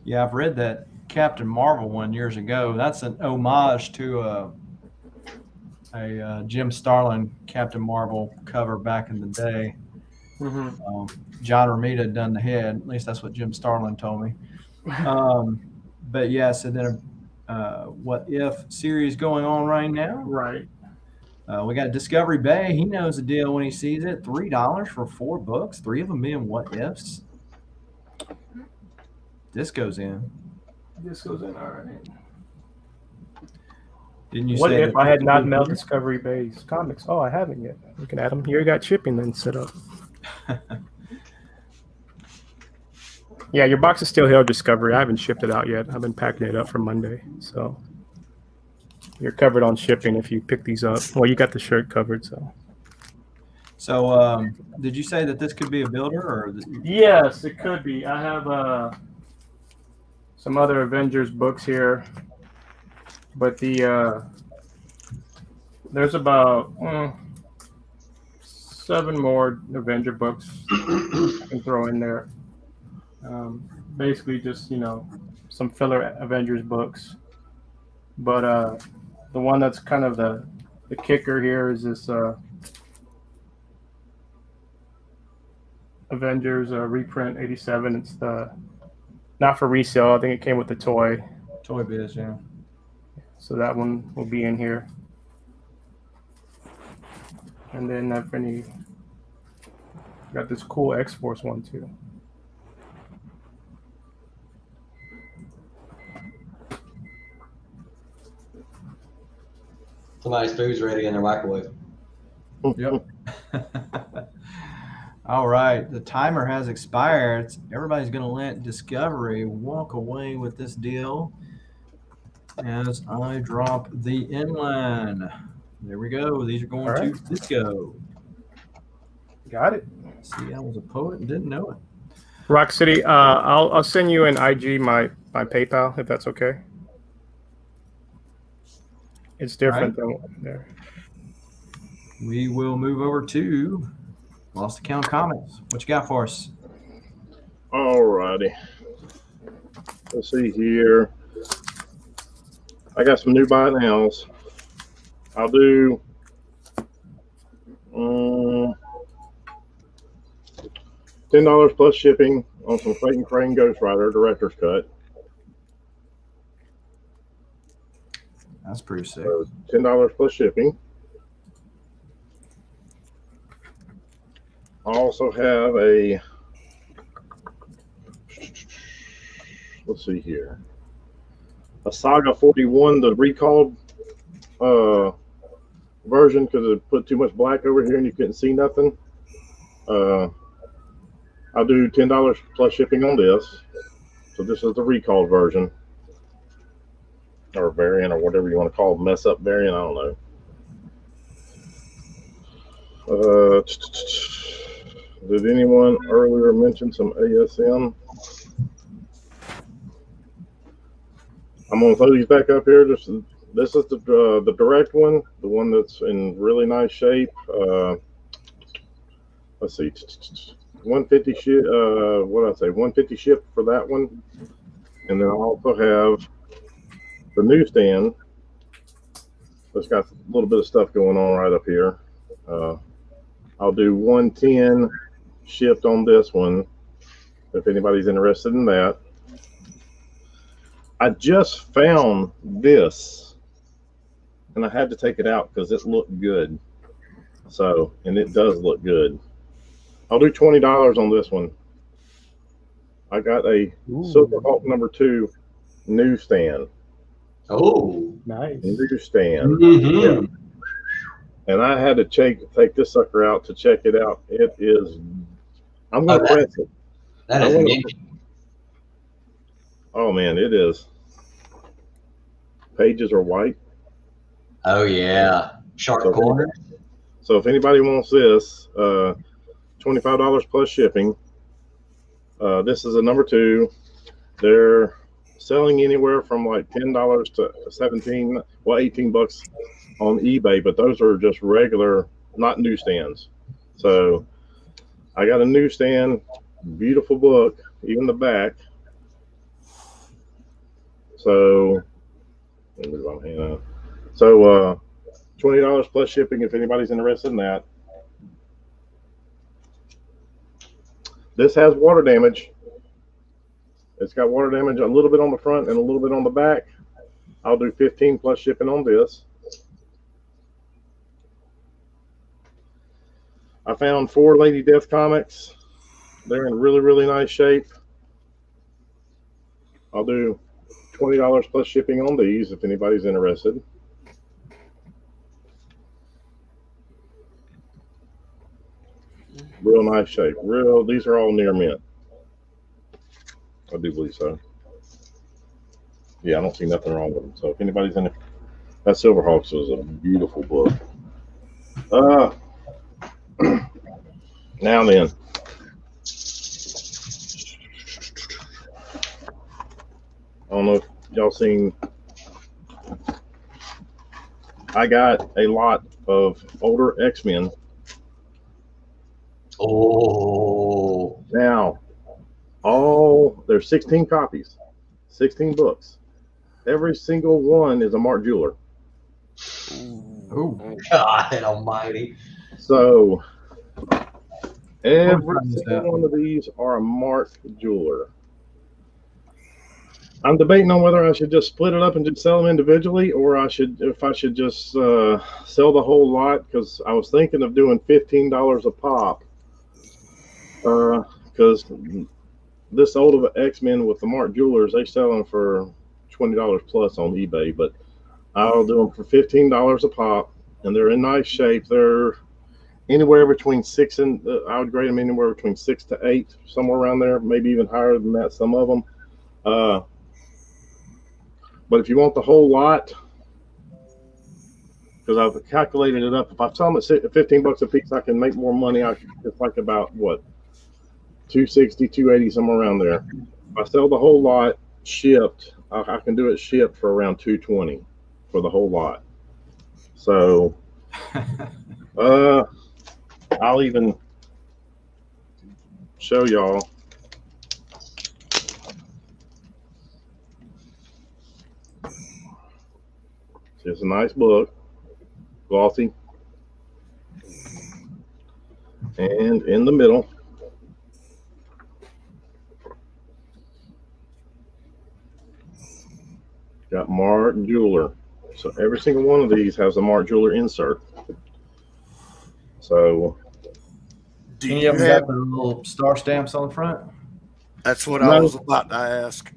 Yeah, I've read that Captain Marvel one years ago. That's an homage to a Jim Starlin Captain Marvel cover back in the day. Mm-hmm. John Romita had done the head. At least that's what Jim Starlin told me. But yeah, so then What If series going on right now. Right. We got Discovery Bay. He knows the deal when he sees it. $3 for 4 books, 3 of them being What Ifs. This goes in. This goes in. All right. Didn't you What say if that I had this not would be mailed bigger? Discovery Bay's comics? Oh, I haven't yet. Looking at them. Here you got shipping then set up. Yeah, your box is still here, Discovery. I haven't shipped it out yet. I've been packing it up for Monday. So you're covered on shipping if you pick these up. Well, you got the shirt covered, so. So, did you say that this could be a builder, or Yes, it could be. I have some other Avengers books here, but there's about 7 more Avenger books I can throw in there. Basically, just some filler Avengers books. But the one that's kind of the kicker here is this Avengers reprint 87. It's not for resale. I think it came with the toy. Toy Biz? Yeah. So that one will be in here. And then I've got this cool X-Force one too. Somebody's food's ready in their microwave. Yep. All right. The timer has expired. Everybody's going to let Discovery walk away with this deal as I drop the inline. There we go. These are going All right. to Disco. Got it. See, I was a poet and didn't know it. Rock City, I'll send you an IG my PayPal if that's okay. It's different than there. We will move over to Lost Account Comics. What you got for us? All righty. Let's see here. I got some new buy nows. I'll do $10 plus shipping on some Tpayne Crane Ghost Rider Director's Cut. That's pretty sick. So $10 plus shipping. I also have let's see here, a Saga 41, the recalled version, because it put too much black over here and you couldn't see nothing. I'll do $10 plus shipping on this. So this is the recalled version, or variant, or whatever you want to call it, mess up variant, I don't know. Did anyone earlier mention some ASM? I'm gonna throw these back up here. This is the direct one, the one that's in really nice shape. Let's see, 150 ship. What did I say? 150 ship for that one, and then I also have the newsstand. It's got a little bit of stuff going on right up here. I'll do 110 shipped on this one, if anybody's interested in that. I just found this, and I had to take it out because it looked good. So, and it does look good. I'll do $20 on this one. I got a Silver Hawk #2 newsstand. Oh, Nice. Newsstand. mm-hmm. Yeah. And I had to take this sucker out to check it out. It is. I'm gonna press it. That is neat. Oh man, it is. Pages are white. Oh yeah, sharp corner. So if anybody wants this, $25 plus shipping. This is a #2. They're selling anywhere from like $10 to $17, well, $18 on eBay, but those are just regular, not newsstands. So I got a newsstand, beautiful book, even the back. So, let me move my hand up. So, $20 plus shipping if anybody's interested in that. This has water damage. It's got water damage a little bit on the front and a little bit on the back. I'll do 15 plus shipping on this. I found 4 Lady Death comics. They're in really, really nice shape. I'll do $20 plus shipping on these if anybody's interested. Real nice shape. These are all near mint. I do believe so. Yeah, I don't see nothing wrong with them. So if anybody's in it, that Silverhawks was a beautiful book. Now then. I don't know if y'all seen. I got a lot of older X-Men. Oh. Now, there's 16 copies, 16 books. Every single one is a Mark Jeweler. Oh, God almighty. So, every What is single that? one of these are a Mark Jeweler. I'm debating on whether I should just split it up and just sell them individually, or if I should just sell the whole lot, because I was thinking of doing $15 a pop. Because this old of an X-Men with the Mark Jewelers, they sell them for $20 plus on eBay, but I'll do them for $15 a pop, and they're in nice shape. They're anywhere between 6 and I would grade them anywhere between 6 to 8, somewhere around there, maybe even higher than that. Some of them. But if you want the whole lot, because I've calculated it up, if I sell them at $15 a piece, I can make more money. It's like about what, 260, 280, somewhere around there. If I sell the whole lot shipped, I can do it shipped for around 220 for the whole lot. So, I'll even show y'all. It's a nice book, glossy, and in the middle, got Mark Jeweler. So every single one of these has a Mark Jeweler insert. So, Do any you of them have? got the little star stamps on the front? That's what No. I was about to ask.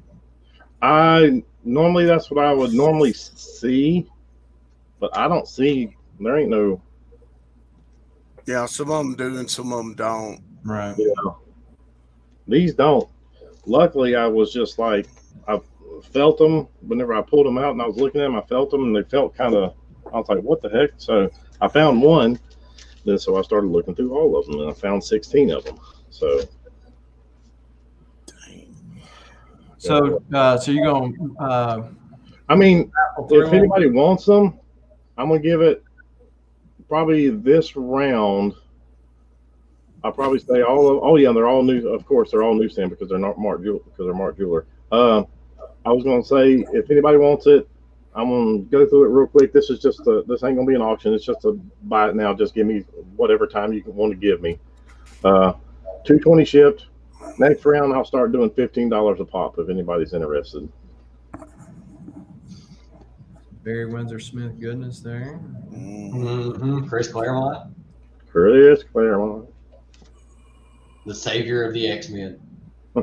That's what I would normally see, but I don't see, there ain't no. Yeah, some of them do and some of them don't. Right. Yeah. These don't. Luckily, I was just like, I felt them whenever I pulled them out and I was looking at them, I felt them and they felt kind of, I was like, what the heck? So I found one. Then so I started looking through all of them and I found 16 of them. So. So you're going. I mean, if anybody wants them, I'm gonna give it probably this round. I'll probably say all of. Oh yeah, they're all new. Of course, they're all newsstand because they're not Mark Jeweler. Because they're Mark Jeweler. I was gonna say if anybody wants it, I'm gonna go through it real quick. This is just this ain't gonna be an auction. It's just a buy it now. Just give me whatever time you want to give me. 220 shipped. Next round, I'll start doing $15 a pop if anybody's interested. Barry Windsor Smith goodness there. Mm-hmm. Chris Claremont, Chris Claremont, the savior of the X-Men. Yeah,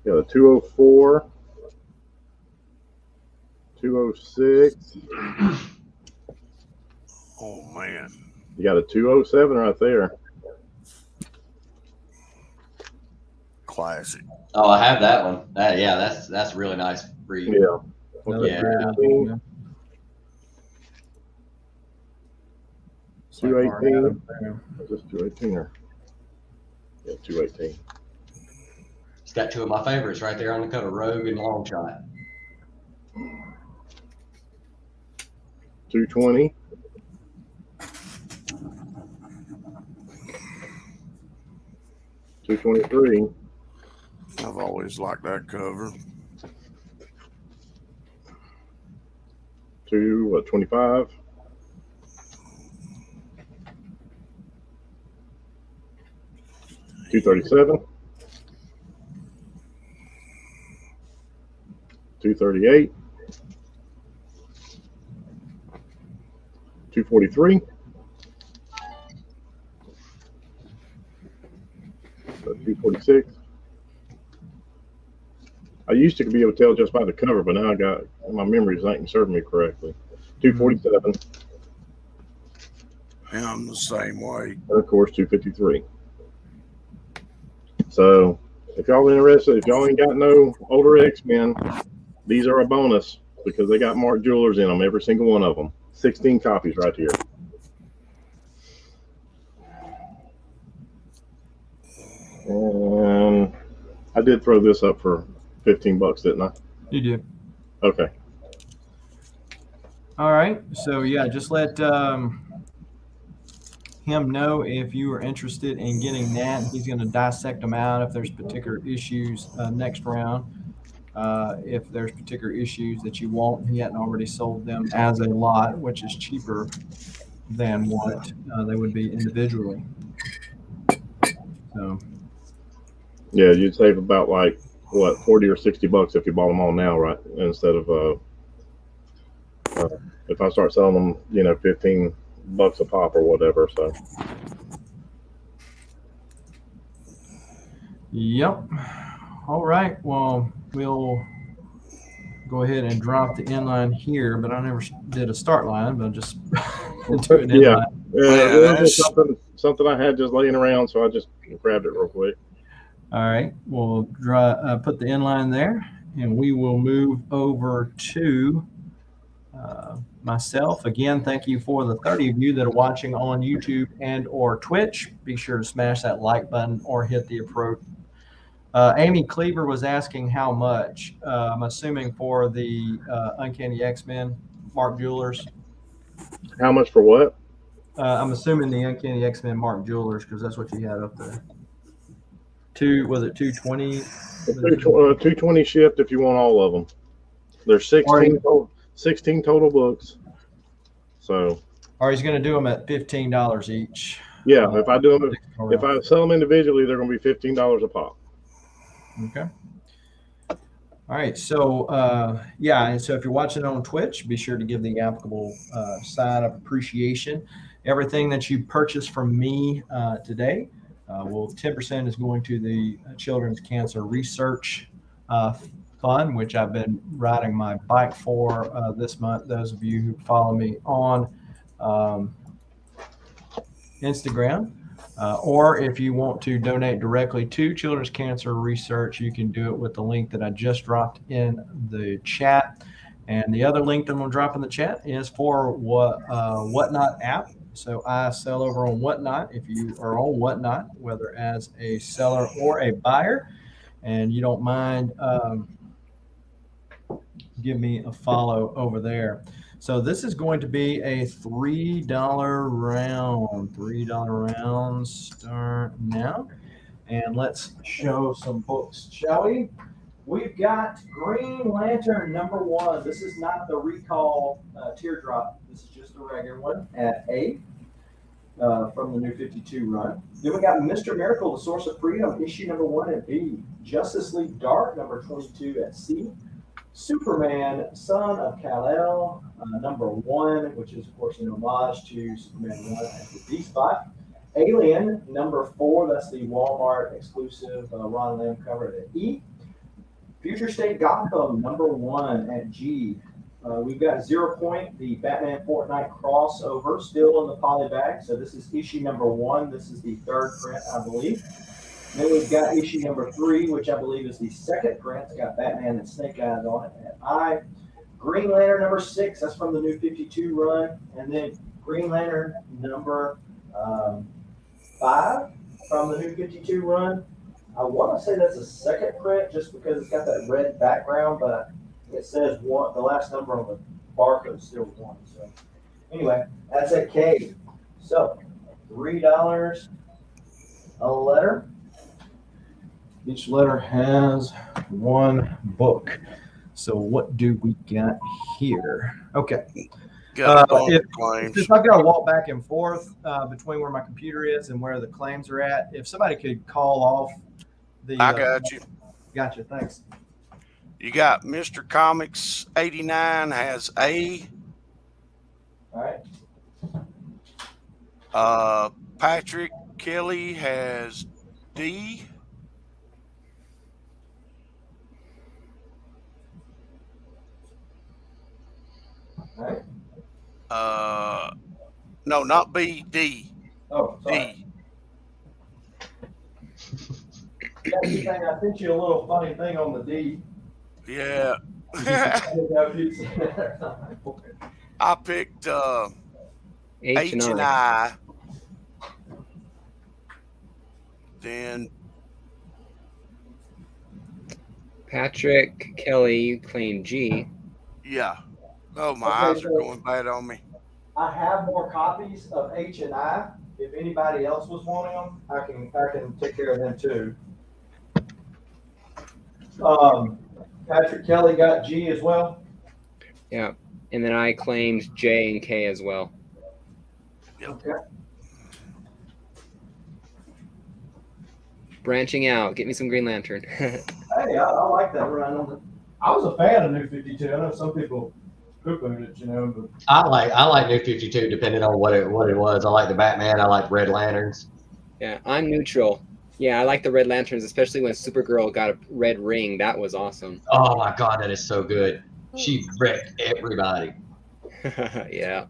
the 204, 206. Oh man, You got a 207 right there. classic. Oh, I have that one. That's really nice read. Yeah. Yeah. 218. 218. Is this 218 or? Yeah, 218. It's got two of my favorites right there on the cover, Rogue and Longshot. 220. 223. I've always liked that cover. 225. 237. 238. 243. 246. I used to be able to tell just by the cover, but now my memories ain't serving me correctly. 247. Yeah, I'm the same way. And of course, 253. So if y'all interested, if y'all ain't got no older X-Men, these are a bonus because they got marked jewelers in them, every single one of them. 16 copies right here. And I did throw this up for $15, didn't I? You do. Okay. All right. So yeah, just let him know if you are interested in getting that. He's going to dissect them out if there's particular issues next round. If there's particular issues that you want, he hadn't already sold them as a lot, which is cheaper than what they would be individually. So yeah, you'd save about like what, $40 or $60 if you bought them all now, right? Instead of if I start selling them, $15 a pop or whatever. So yep. All right. Well, we'll go ahead and drop the inline here, but I never did a start line, but just do an inline. Yeah, it was something I had just laying around, so I just grabbed it real quick. All right, we'll put the inline there, and we will move over to myself. Again, thank you for the 30 of you that are watching on YouTube and or Twitch. Be sure to smash that like button or hit the approach. Amy Cleaver was asking how much. I'm assuming for the Uncanny X-Men Mark Jewelers. How much for what? I'm assuming the Uncanny X-Men Mark Jewelers because that's what you had up there. Was it 220? 220 shipped if you want all of them. There's 16 total books. So. Or he's going to do them at $15 each. Yeah, if I sell them individually, they're going to be $15 a pop. Okay. All right. So, yeah. And so if you're watching on Twitch, be sure to give the applicable sign of appreciation. Everything that you purchase from me today, 10% is going to the Children's Cancer Research Fund, which I've been riding my bike for this month. Those of you who follow me on Instagram. Or if you want to donate directly to Children's Cancer Research, you can do it with the link that I just dropped in the chat. And the other link that I'm going to drop in the chat is for Whatnot app. So I sell over on Whatnot. If you are on Whatnot, whether as a seller or a buyer, and you don't mind, give me a follow over there. So this is going to be a $3 round. $3 rounds start now. And let's show some books, shall we? We've got Green Lantern #1. This is not the Recall Teardrop. This is just a regular one at A from the New 52 run. Then we got Mr. Miracle, The Source of Freedom, issue #1 at B. Justice League Dark, #22 at C. Superman, Son of Kal-El, #1, which is, of course, an homage to Superman 1 at the D spot. Alien, #4, that's the Walmart exclusive Ron Lim cover at E. Future State Gotham, #1 at G. We've got 0 Point, the Batman Fortnite crossover, still in the poly bag. So this is issue #1. This is the 3rd print, I believe. Then we've got issue #3, which I believe is the 2nd print. It's got Batman and Snake Eyes on it at I. Green Lantern #6, that's from the New 52 run. And then Green Lantern #5 from the New 52 run. I want to say that's a 2nd print just because it's got that red background, but it says 1. The last number on the barcode is still 1. So anyway, that's at K. So $3 a letter. Each letter has 1 book. So what do we got here? Okay. Got a bunch If, of claims. since I've got to walk back and forth between where my computer is and where the claims are at, if somebody could call off the. I got you. Gotcha. Thanks. You got Mr. Comics 89 has A. All right. Patrick Kelly has D. All right. No, not B, D. Oh, sorry. D. Yeah, I sent you a little funny thing on the D. Yeah. I didn't know if you'd seen it or not. I picked H and and I. I. Then Patrick Kelly, you claim G. yeah. Oh, my Okay, eyes are so- going bad on me. I have more copies of H and I. If anybody else was wanting them, I can take care of them too. Patrick Kelly got G as well. Yeah. And then I claimed J and K as well. Okay. Branching out. Get me some Green Lantern. Hey, I like that run. I was a fan of New 52. I know some people poo-pooed it, but I like New 52 depending on what it was. I like the Batman. I like Red Lanterns. Yeah, I'm neutral. Yeah, I like the Red Lanterns, especially when Supergirl got a red ring. That was awesome. Oh my God, that is so good. She wrecked everybody. Yeah.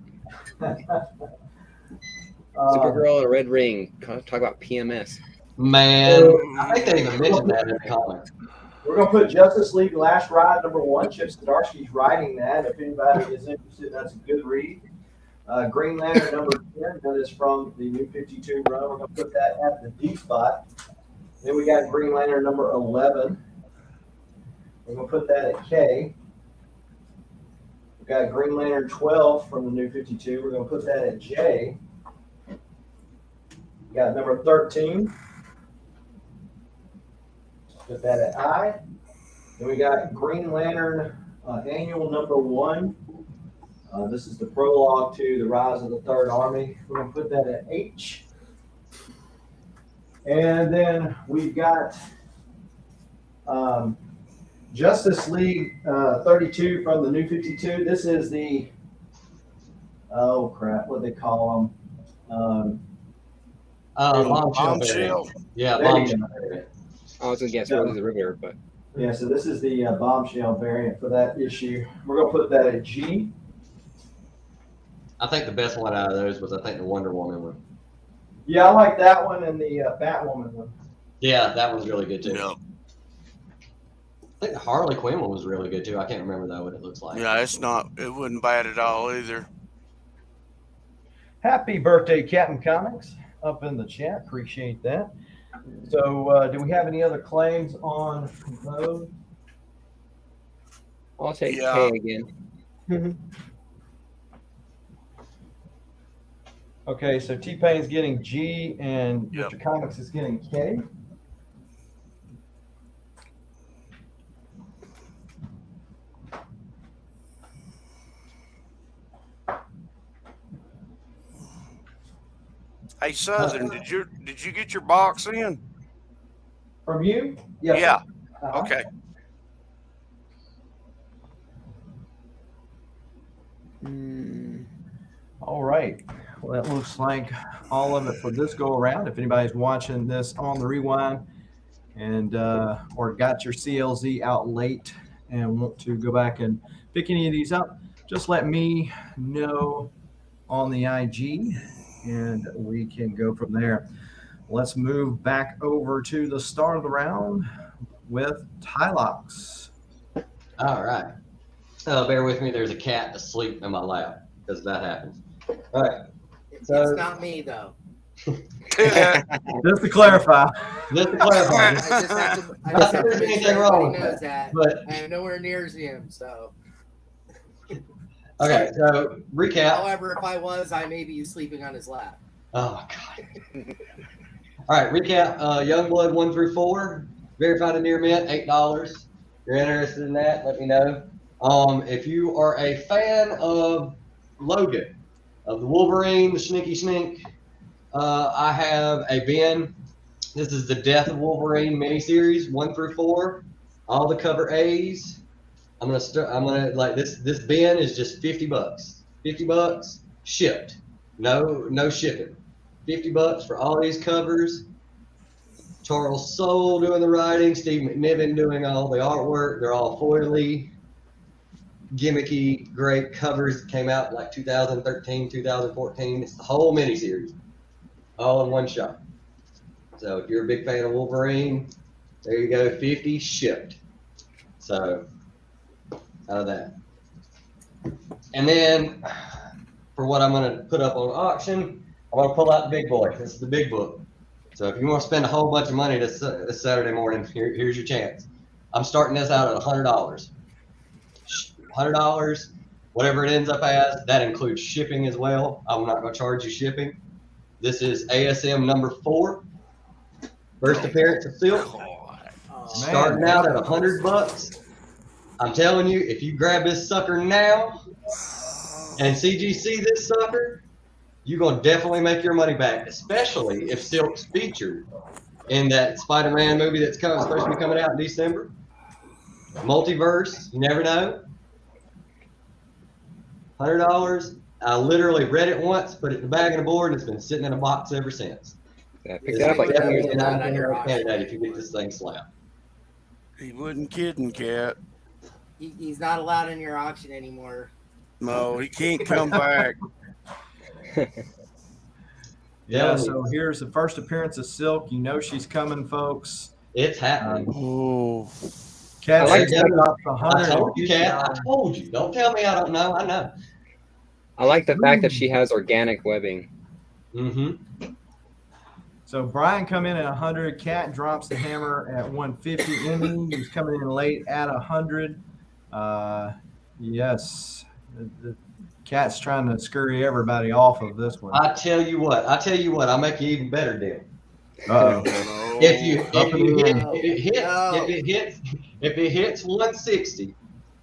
Supergirl and a red ring. Talk about PMS. Man, I think they even mentioned that in the comic. We're going to put Justice League Last Ride #1. Chip Zdarsky's writing that. If anybody is interested, that's a good read. Green Lantern #10, that is from the New 52 run. We're going to put that at the D spot. Then we got Green Lantern #11. We're going to put that at K. We've got Green Lantern 12 from the New 52. We're going to put that at J. We got number 13. Put that at I. Then we got Green Lantern Annual #1. This is the prologue to the Rise of the Third Army. We're going to put that at H. And then we've got Justice League 32 from the New 52. This is the, oh crap, what do they call them? Bombshell. Yeah, There you bombshell. I was going to guess Rose the River, but Yeah, so this is the bombshell variant for that issue. We're going to put that at G. I think the best one out of those was, I think, the Wonder Woman one. Yeah, I like that one and the Batwoman one. Yeah, that one's really good too. Yeah. I think the Harley Quinn one was really good too. I can't remember though what it looks like. Yeah, it wasn't bad at all either. Happy birthday, Captain Comics, up in the chat. Appreciate that. So, do we have any other claims on those? I'll take Yeah. K again. Okay, so Tpayne's getting G and Yep. Mr. Comics is getting K. Hey Southern, did you get your box in? From you? Yes. Yeah. Uh-huh. Okay. All right. Well, that looks like all of it for this go around. If anybody's watching this on the rewind and or got your CLZ out late and want to go back and pick any of these up, just let me know on the IG and we can go from there. Let's move back over to the start of the round with Tylox. All right. Bear with me. There's a cat asleep in my lap because that happens. All right. It's not me though. Just to clarify. Just to clarify. I just have to make Anything sure wrong everybody with knows that, that. but- I am nowhere near him, so. Okay. So recap. However, if I was, I may be sleeping on his lap. Oh God. All right. Recap. Youngblood 1 through 4. Verified and near mint $8. you're interested in that, let me know. If you are a fan of Logan, of the Wolverine, the Sneaky Snink, I have a bin. This is the Death of Wolverine miniseries, 1 through 4. All the cover A's. I'm gonna like this bin is just $50. $50 shipped. No shipping. $50 for all these covers. Charles Soule doing the writing, Steve McNiven doing all the artwork. They're all foily, gimmicky, great covers. Came out like 2013, 2014. It's the whole miniseries, all in one shot. So if you're a big fan of Wolverine, there you go, 50 shipped. So out of that. And then for what I'm going to put up on auction, I'm going to pull out the big boy. This is the big book. So if you want to spend a whole bunch of money this Saturday morning, here's your chance. I'm starting this out at $100. $100, whatever it ends up as, that includes shipping as well. I'm not going to charge you shipping. This is ASM number 4. First appearance of Silk. Starting out at $100. I'm telling you, if you grab this sucker now and CGC this sucker, you're going to definitely make your money back, especially if Silk's featured in that Spider-Man movie that's supposed to be coming out in December. Multiverse, you never know. $100. I literally read it once, put it in the bag and a board, and it's been sitting in a box ever since. Yeah, I picked that up like 10 years ago. Candidate if you get this thing slapped. He wasn't kidding, Cat. He's not allowed in your auction anymore. No, he can't come back. Yeah, so here's the first appearance of Silk. You know she's coming, folks. It's happening. Oh. Cat, I told you, Cat. I told you. Don't tell me I don't know. I know. I like the fact that she has organic webbing. Mm-hmm. So Brian come in at 100. Cat drops the hammer at 150. Emmy, who's coming in late at 100. Yes, the Cat's trying to scurry everybody off of this one. I tell you what. I'll make you an even better deal. Uh-oh. If it hits 160,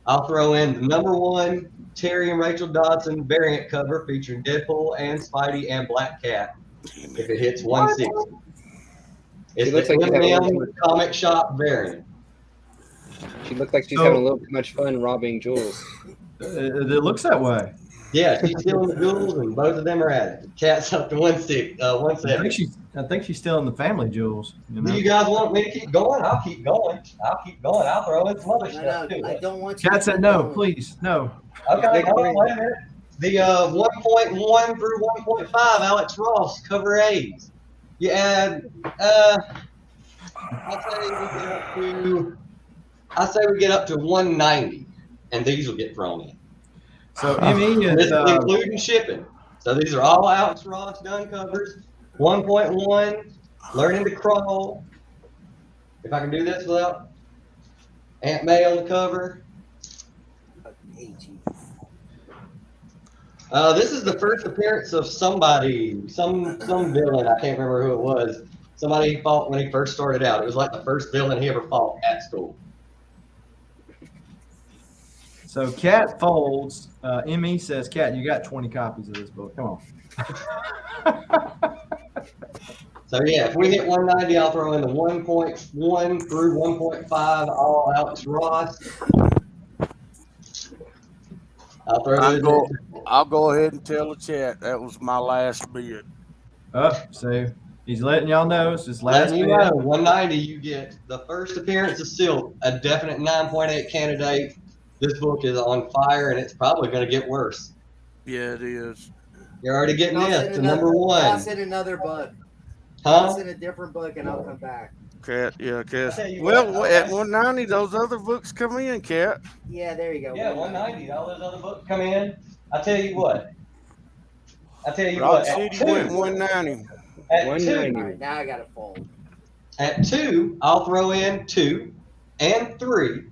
I'll throw in the number 1 Terry and Rachel Dodson variant cover featuring Deadpool and Spidey and Black Cat. If it hits 160, it's the Eminem comic shop variant. She looks like she's having a little too much fun robbing jewels. It looks that way. Yeah, she's stealing the jewels, and both of them are at it. Cat's up to 170. I think she's stealing the family jewels. You know? Do you guys want me to keep going? I'll keep going. I'll throw in some other stuff too. I don't want you. Cat said no, please, no. Okay, hold on, wait a minute. The 1.1 through 1.5 Alex Ross cover A's. You add, I say we get up to 190, and these will get thrown in. So Emmy is including shipping. So these are all Alex Ross done covers. 1.1, Learning to Crawl. If I can do this without Aunt May on the cover. This is the first appearance of somebody, some villain. I can't remember who it was. Somebody he fought when he first started out. It was like the first villain he ever fought at school. So Cat folds. Emmy says, Cat, you got 20 copies of this book. Come on. So yeah, if we hit 190, I'll throw in the 1.1 through 1.5 all Alex Ross. I'll go ahead and tell the chat that was my last bid. So he's letting y'all know it's his last bid. 190, you get the first appearance of Silk, a definite 9.8 candidate. This book is on fire, and it's probably going to get worse. Yeah, it is. You're already getting this, the number 1. I'll send another book. Huh? I'll send a different book, and I'll come back. Cat, yeah, Cat. Well, at 190, those other books come in, Cat. Yeah, there you go. Yeah, 190. All those other books come in. I tell you what. Rock City went 190. At 190. 2. All right, now I got to fold. At 2, I'll throw in 2 and 3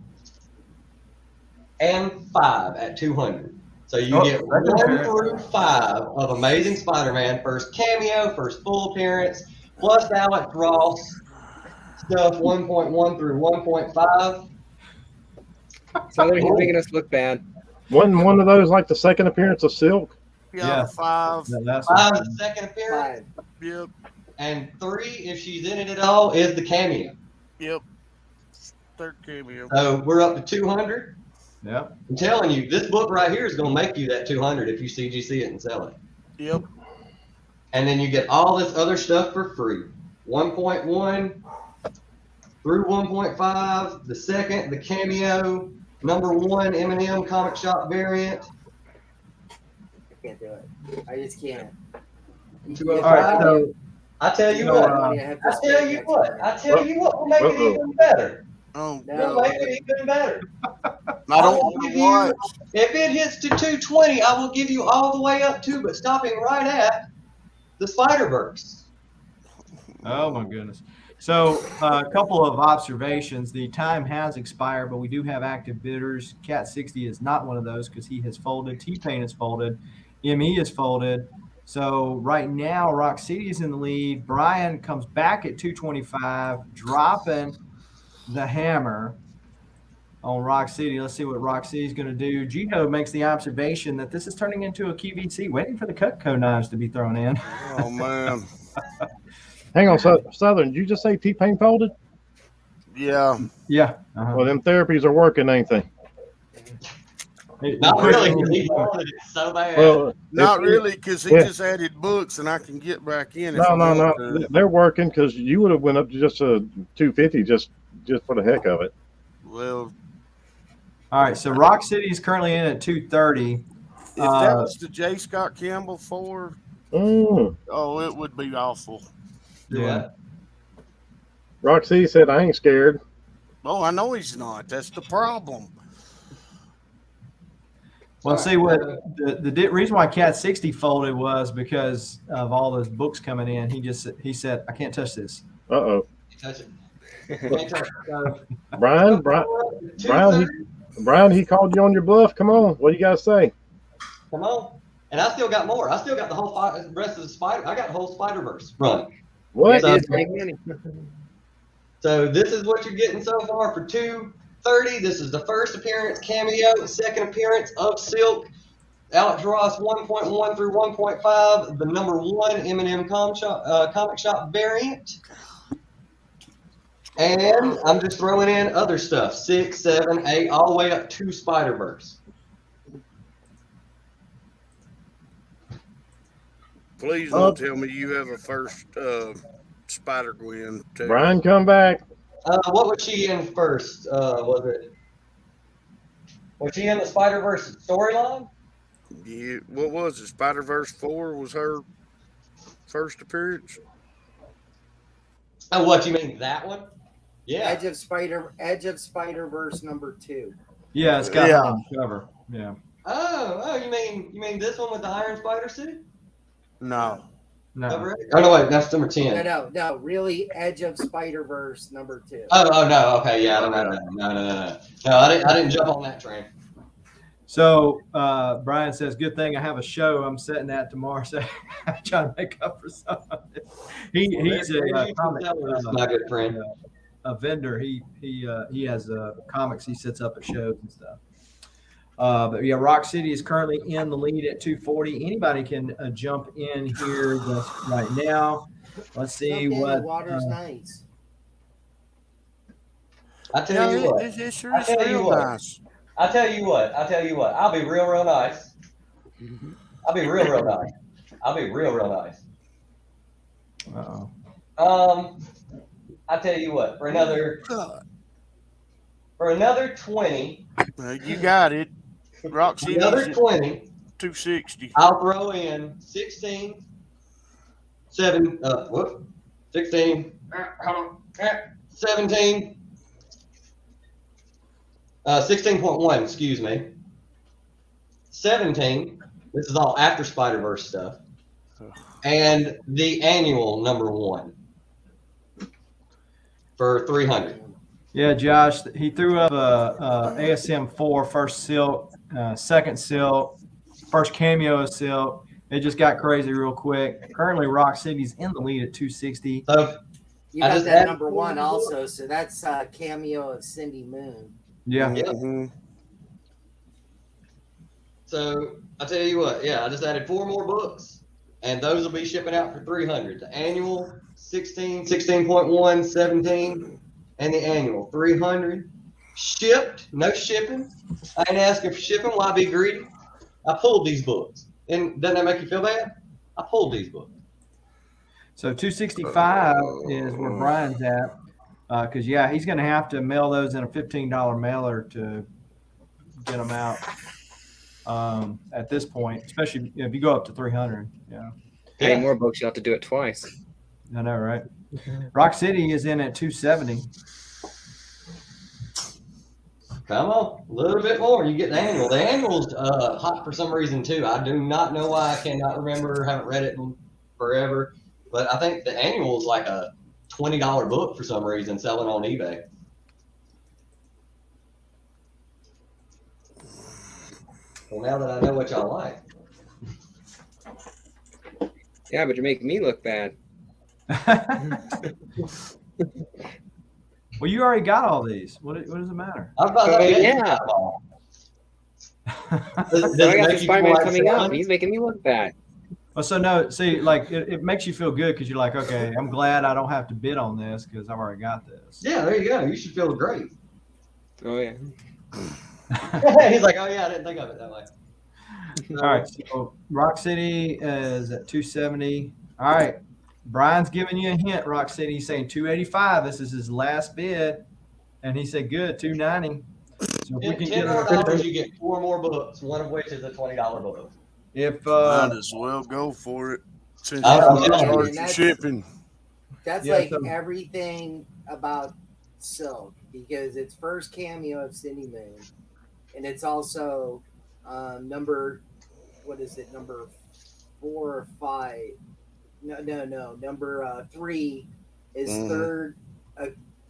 and 5 at 200. So you get 1 through 5 of Amazing Spider-Man, first cameo, first full appearance, plus Alex Ross stuff 1.1 through 1.5. Southern, he's making us look bad. Wasn't one of those like the second appearance of Silk? Yeah, 5. That's 5 is the second appearance, 5. Yep. and 3, if she's in it at all, is the cameo. Yep. Third cameo. So we're up to 200. Yeah. I'm telling you, this book right here is going to make you that 200 if you CGC it and sell it. Yep. And then you get all this other stuff for free. 1.1 through 1.5, the second, the cameo, number 1 M&M comic shop variant. I can't do it. I just can't. All right. So I tell you So, what. I I tell you what will make it even better. Oh, It'll make it even better. I don't want to watch. If it hits to 220, I will give you all the way up to, but stopping right at the Spider-Verse. oh my goodness. So a couple of observations. The time has expired, but we do have active bidders. Cat 60 is not one of those because he has folded. Tpayne is folded. ME is folded. So right now, Rock City is in the lead. Brian comes back at 225, dropping the hammer on Rock City. Let's see what Rock City is going to do. Gino makes the observation that this is turning into a QVC, waiting for the Cutco knives to be thrown in. Oh, man. Hang on, Southern. Did you just say T-Pain folded? Yeah. Yeah. Uh-huh. Well, them therapies are working, ain't they? Not really, because he folded it so bad. Well, Not really, because he just added books, and I can get back in. No. They're working because you would have went up to just a 250 just for the heck of it. Well, All right. So Rock City is currently in at 230. if that was the J. Scott Campbell 4, Mm. oh, it would be awful. Yeah. Roxy said, "I ain't scared." Oh, I know he's not. That's the problem. Well, see what the reason why Cat 60 folded was because of all those books coming in. He said, "I can't touch this." Uh-oh. Touch it. Can't touch it. Brian, he called you on your bluff. Come on, what do you got to say? Come on. And I still got more. I still got the whole rest of the Spider. I got the whole Spider-Verse run. What? Yeah, dude, make money. So this is what you're getting so far for 230. This is the first appearance cameo, second appearance of Silk, Alex Ross 1.1 through 1.5, the number 1 M&M comic shop variant. And I'm just throwing in other stuff, 6, 7, 8, all the way up to Spider-Verse. Please don't tell me you have a first Spider-Gwen, too. Brian, come back. What was she in first? Was she in the Spider-Verse storyline? Yeah, what was it? Spider-Verse 4 was her first appearance? Oh, what, you mean that one? Yeah. Edge of Spider-Verse number 2. Yeah, it's got Yeah. her on the cover. Yeah. Oh, you mean this one with the Iron Spider suit? No. No. Oh no, wait, that's number 10. No, really, Edge of Spider-Verse number 2. Oh no, okay, yeah, no. No, I didn't jump on that train. So Brian says, "Good thing I have a show I'm setting at tomorrow." So I'm trying to make up for something. He's a comic, my good friend. a vendor. He has comics he sets up at shows and stuff. But yeah, Rock City is currently in the lead at 240. Anybody can jump in here just right now. Let's see what. Water's nice. I tell you what. It sure is real nice. I tell you what. I'll be real nice. I'll be real nice. Uh-oh. I tell you what. For another 20. You got it. Roxy, Another 20. 260. I'll throw in 16, 7, 16, 17, 16.1, excuse me. 17, this is all after Spider-Verse stuff. And the annual number 1 for 300. Yeah, Josh, he threw up a ASM 4 first Silk, second Silk, first cameo of Silk. It just got crazy real quick. Currently, Rock City's in the lead at 260. So You got that number 1 also, so that's cameo of Cindy Moon. Yeah. Yeah. Mm-hmm. So I tell you what, yeah, I just added 4 more books, and those will be shipping out for 300. The annual 16, 16.1, 17, and the annual 300. Shipped, no shipping. I ain't asking for shipping. Why be greedy? I pulled these books, and doesn't that make you feel bad? I pulled these books. So 265 is where Brian's at. Because yeah, he's going to have to mail those in a $15 mailer to get them out. At this point, especially if you go up to 300. Yeah, Any more books, you'll have to do it twice. I know, right? Rock City is in at 270. Come on, a little bit more. You get the annual. The annual's hot for some reason too. I do not know why. I cannot remember. Haven't read it in forever. But I think the annual is like a $20 book for some reason, selling on eBay. Well, now that I know what y'all like. Yeah, but you're making me look bad. Well, you already got all these. What does it matter? I was about to say, Yeah. Does So I it got make this you Spider-Man feel like coming up, selling? and he's making me look bad. Well, so no, see, like it makes you feel good because you're like, okay, I'm glad I don't have to bid on this because I've already got this. Yeah, there you go. You should feel great. Oh yeah. He's like, oh yeah, I didn't think of it that way. All right, so Rock City is at 270. All right, Brian's giving you a hint. Rock City, he's saying 285. This is his last bid, and he said good 290. So if we can $10 get more a, dollars, you get 4 more books, one of which is a $20 book. if Might as well go for it since I'm you're telling you, charging shipping. That's Yeah, like so- everything about Silk because it's first cameo of Cindy Moon, and it's also number 4 or 5. No. Number 3 is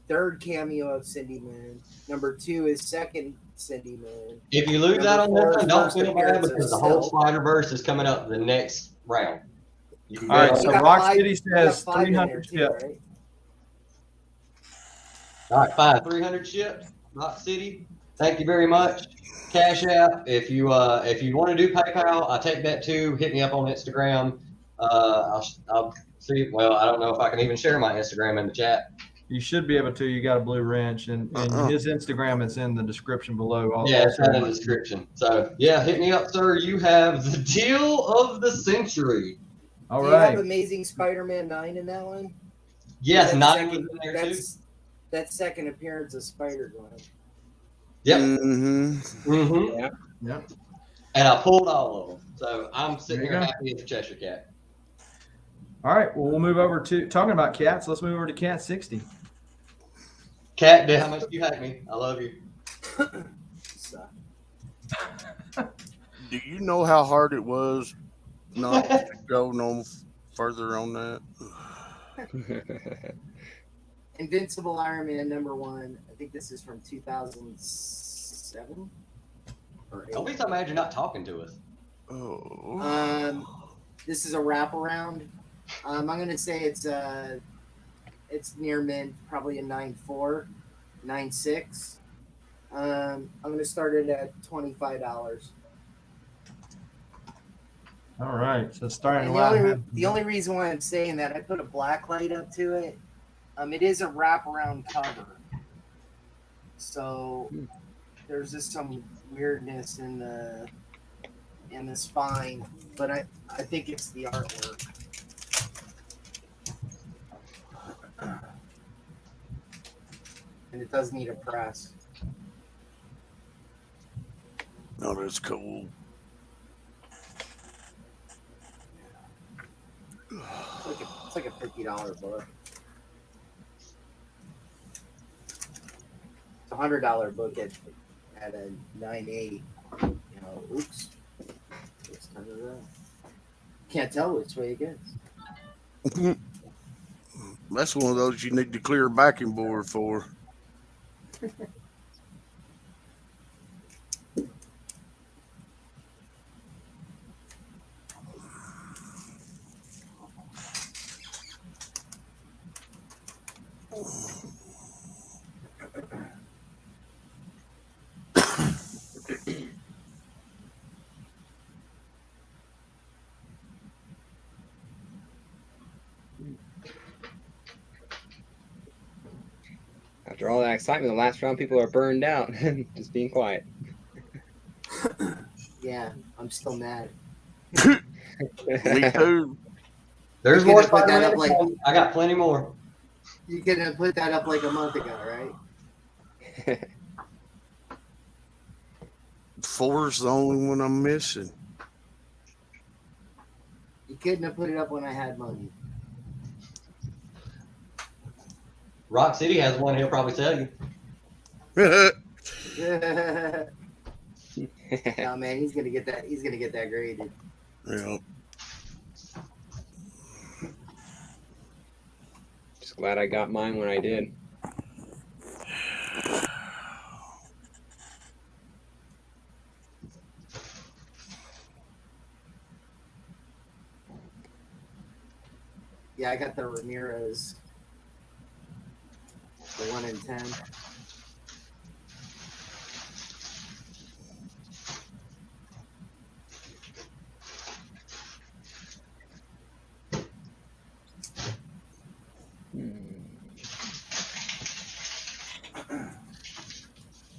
third cameo of Cindy Moon. Number 2 is second Cindy Moon. if you lose out on Number this 4 one, is don't first feel bad appearance of because the whole Silk. Spider-Verse is coming up the next round. You can All right, bet on so it. You got Rock 5 City you got says 5 in there 300 too, shipped. right? All right, fine. 300 shipped. Rock City. Thank you very much. Cash App. If you want to do PayPal, I take that too. Hit me up on Instagram. I'll see. Well, I don't know if I can even share my Instagram in the chat. You should be able to. You got a blue wrench, and his Instagram is in the description below. Yeah, it's in the description. So yeah, hit me up, sir. You have the deal of the century. All Do you have right. Amazing Spider-Man 9 in that one? Yes, That's 9 was in there too. That second appearance of Spider-Gwen. Yep. Mm-hmm. Yeah. And I pulled all of them. So I'm sitting There you here go. happy as a Cheshire cat. All right. Well, we'll move over to talking about cats. Let's move over to Cat 60. Cat, how much do you hate me? I love you. So, Do you know how hard it was not to go no further on that? Invincible Iron Man number 1. I think this is from 2007 or 8. Don't be so mad you're not talking to us. Oh. This is a wraparound. I'm gonna say it's near mint, probably a 9.4, 9.6. I'm gonna start it at $25. All right. So starting And the only reason why I'm saying that, I put a black light up to it. It is a wraparound cover, so there's just some weirdness in the spine, but I think it's the artwork. And it does need a press. No, that's cool. It's like a $50 book. It's a $100 book at a 9.8. Oops. Let's turn it around. Can't tell which way it gets. That's one of those you need to clear a backing board for. After all that excitement, the last round, people are burned out. Just being quiet. Yeah, I'm still mad. Me too. There's You more could have put that Spider-Man. up like I got plenty more. you could have put that up like a month ago, right? 4's the only one I'm missing. You couldn't have put it up when I had money. Rock City has one. He'll probably tell you. Oh man, he's gonna get that. He's gonna get that graded. Yeah. Just glad I got mine when I did. Yeah, I got the Ramirez. The 1 in 10.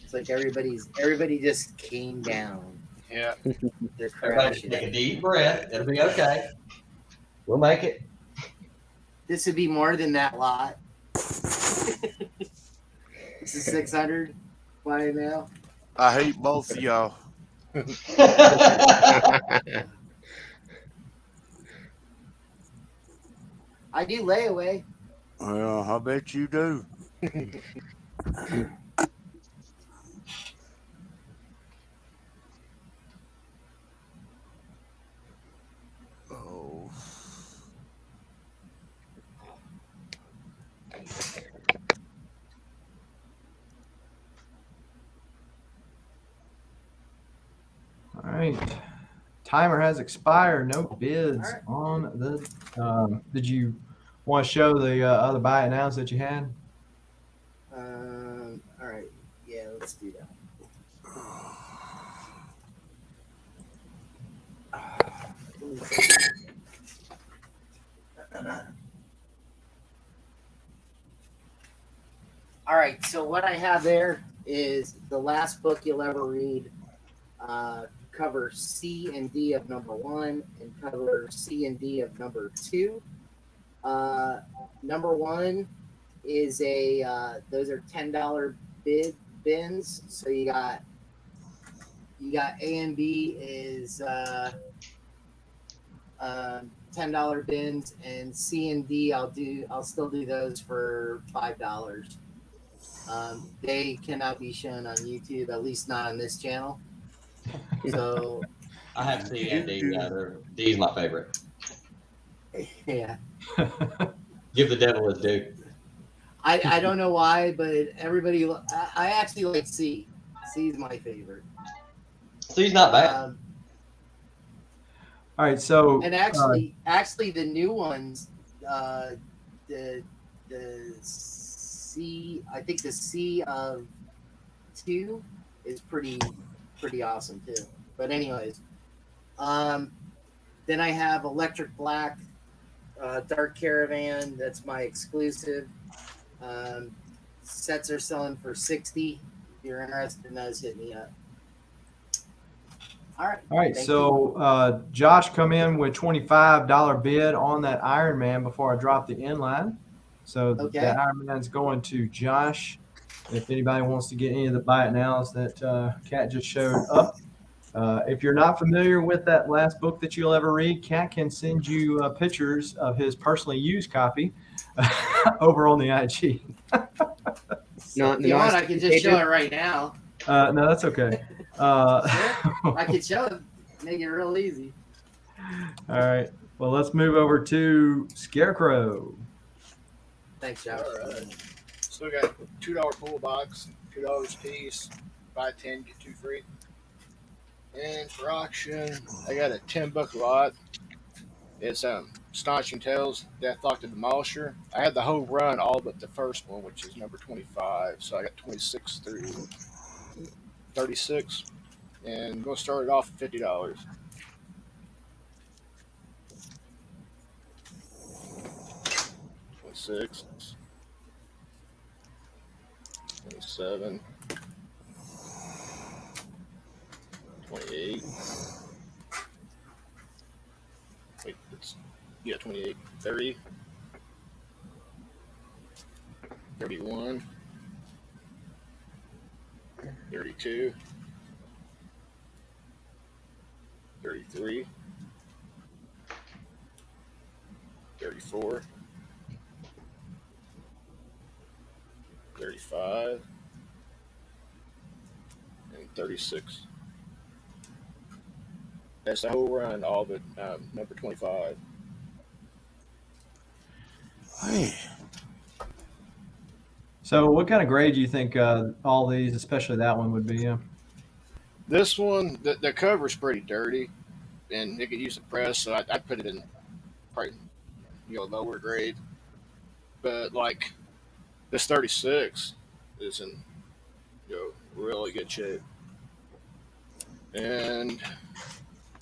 It's like everybody just came down. Yeah. They're Everybody crashing. take a deep breath. It'll be okay. We'll make it. This would be more than that lot. This is 600 by now. I hate both of y'all. I do layaway. Well, I bet you do. Oh. All right. Timer has expired. No bids All right. on the. Did you want to show the other buy it nows that you had? All right. Yeah, let's do that. All right, so what I have there is the last book you'll ever read, cover C and D of number 1 and cover C and D of number 2. Number 1 is those are $10 bins. So you got A and B is $10 bins, and C and D I'll still do those for $5. They cannot be shown on YouTube, at least not on this channel. So I have C and D. Yeah, D's my favorite. yeah, Give the devil his due. I don't know why, but everybody I actually like C. C is my favorite. C's not bad. All right. So And actually the new ones, the C, I think the C of 2 is pretty awesome too. But anyways, then I have Electric Black, Dark Caravan. That's my exclusive. Sets are selling for $60. If you're interested in those, hit me up. All right. all right. Thank So Josh come in with $25 bid on that Iron Man before I drop the inline. So Okay. the Iron Man's going to Josh. If anybody wants to get any of the buy it nows that Kat just showed up. If you're not familiar with that last book that you'll ever read, Kat can send you pictures of his personally used copy over on the IG. Not If you want, I can just show it right now. No, that's okay. I can show it. Make it real easy. All right. Well, let's move over to Scarecrow. Thanks, Josh. All right. Still got $2 pull box, $2 a piece. Buy 10, get 2 free. And for auction, I got a $10 lot. It's Astonishing Tales, Deathlock the Demolisher. I had the whole run, all but the first one, which is number 25. So I got 26 through 36. And I'm going to start it off at $50. $26. 27, 28. Wait, it's 28, 30, 31, 32, 33, 34, 35, and 36. That's the whole run, all but number 25. Man, So, what kind of grade do you think all these, especially that one, would be? This one, the cover's pretty dirty, and it could use the press, so I put it in probably lower grade. But like this 36 is in really good shape, and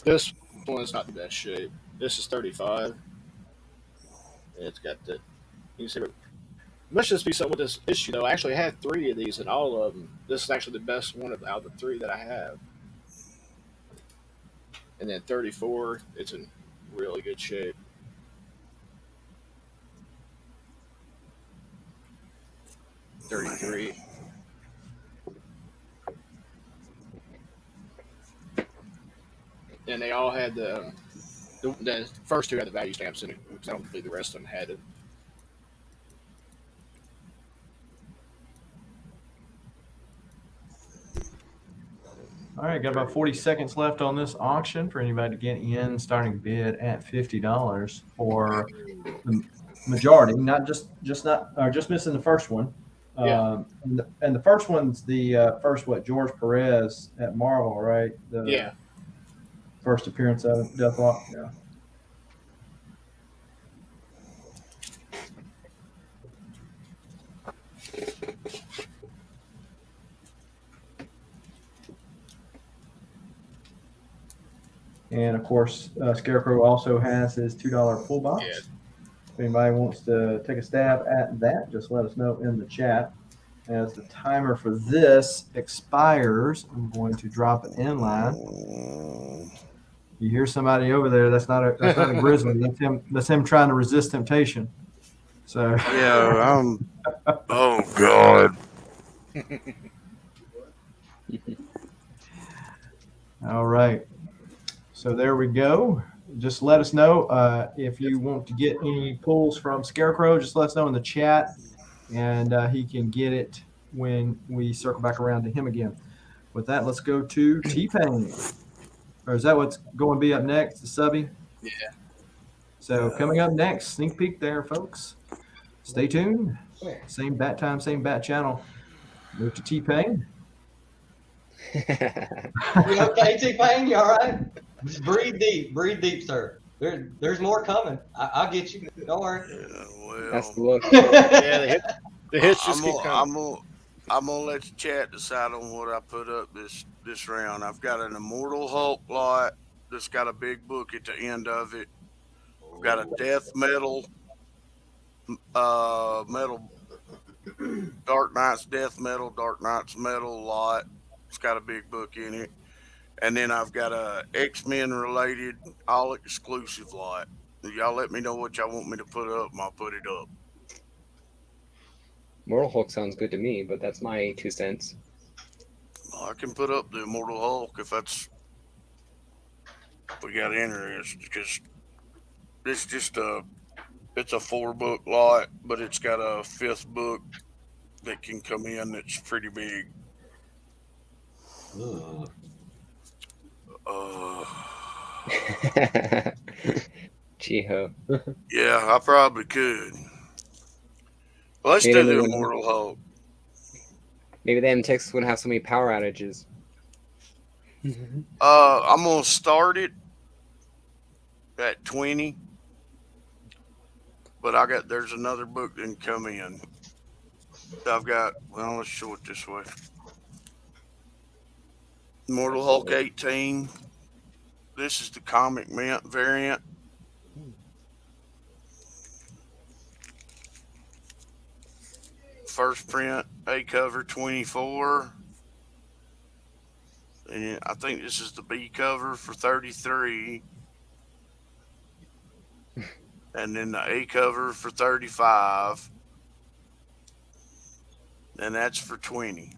this one's not the best shape. This is 35. It's got the you can see. Must just be something with this issue though. I actually had 3 of these, and all of them. This is actually the best one out of the 3 that I have. And then 34, it's in really good shape. $33. And they all had the first 2 had the value stamps in it, because I don't believe the rest of them had it. All right, got about 40 seconds left on this auction for anybody to get in. Starting bid at $50 for the majority, not just missing the first one. Yeah. And the first one's the first George Perez at Marvel, right? Yeah. First appearance of Deathlock. Yeah. And of course, Scarecrow also has his $2 pull box. Yeah. If anybody wants to take a stab at that, just let us know in the chat. As the timer for this expires, I'm going to drop an inline. You hear somebody over there? That's not a grizzly. That's him trying to resist temptation. So yeah, oh God. All right. So there we go. Just let us know if you want to get any pulls from Scarecrow. Just let us know in the chat, and he can get it when we circle back around to him again. With that, let's go to Tpayne. Or is that what's going to be up next, the subby? Yeah. So coming up next, sneak peek there, folks. Stay tuned. Same bat time, same bat channel. Move to Tpayne. You okay, Tpayne? You all right? Just breathe deep, sir. There's more coming. I'll get you. Don't worry. Yeah, well, That's the look. Yeah, the hits just keep coming. I'm gonna let the chat decide on what I put up this round. I've got an Immortal Hulk lot that's got a big book at the end of it. I've got a Death Metal Dark Knight's Death Metal, Dark Knight's Metal lot. It's got a big book in it. And then I've got a X-Men related all exclusive lot. Y'all let me know what y'all want me to put up and I'll put it up. Mortal Hulk sounds good to me, but that's my 2 cents. I can put up the Immortal Hulk if that's we got interest, because it's just it's a 4-book lot, but it's got a 5th book that can come in that's pretty big. Chiho. Yeah, I probably could. Let's do the Immortal Hulk. Maybe they in Texas wouldn't have so many power outages. I'm gonna start it at 20, but there's another book that can come in. I've got, well, let's show it this way. Immortal Hulk 18. This is the comic mint variant. First print. A cover 24. And I think this is the B cover for 33. And then the A cover for 35. And that's for 20.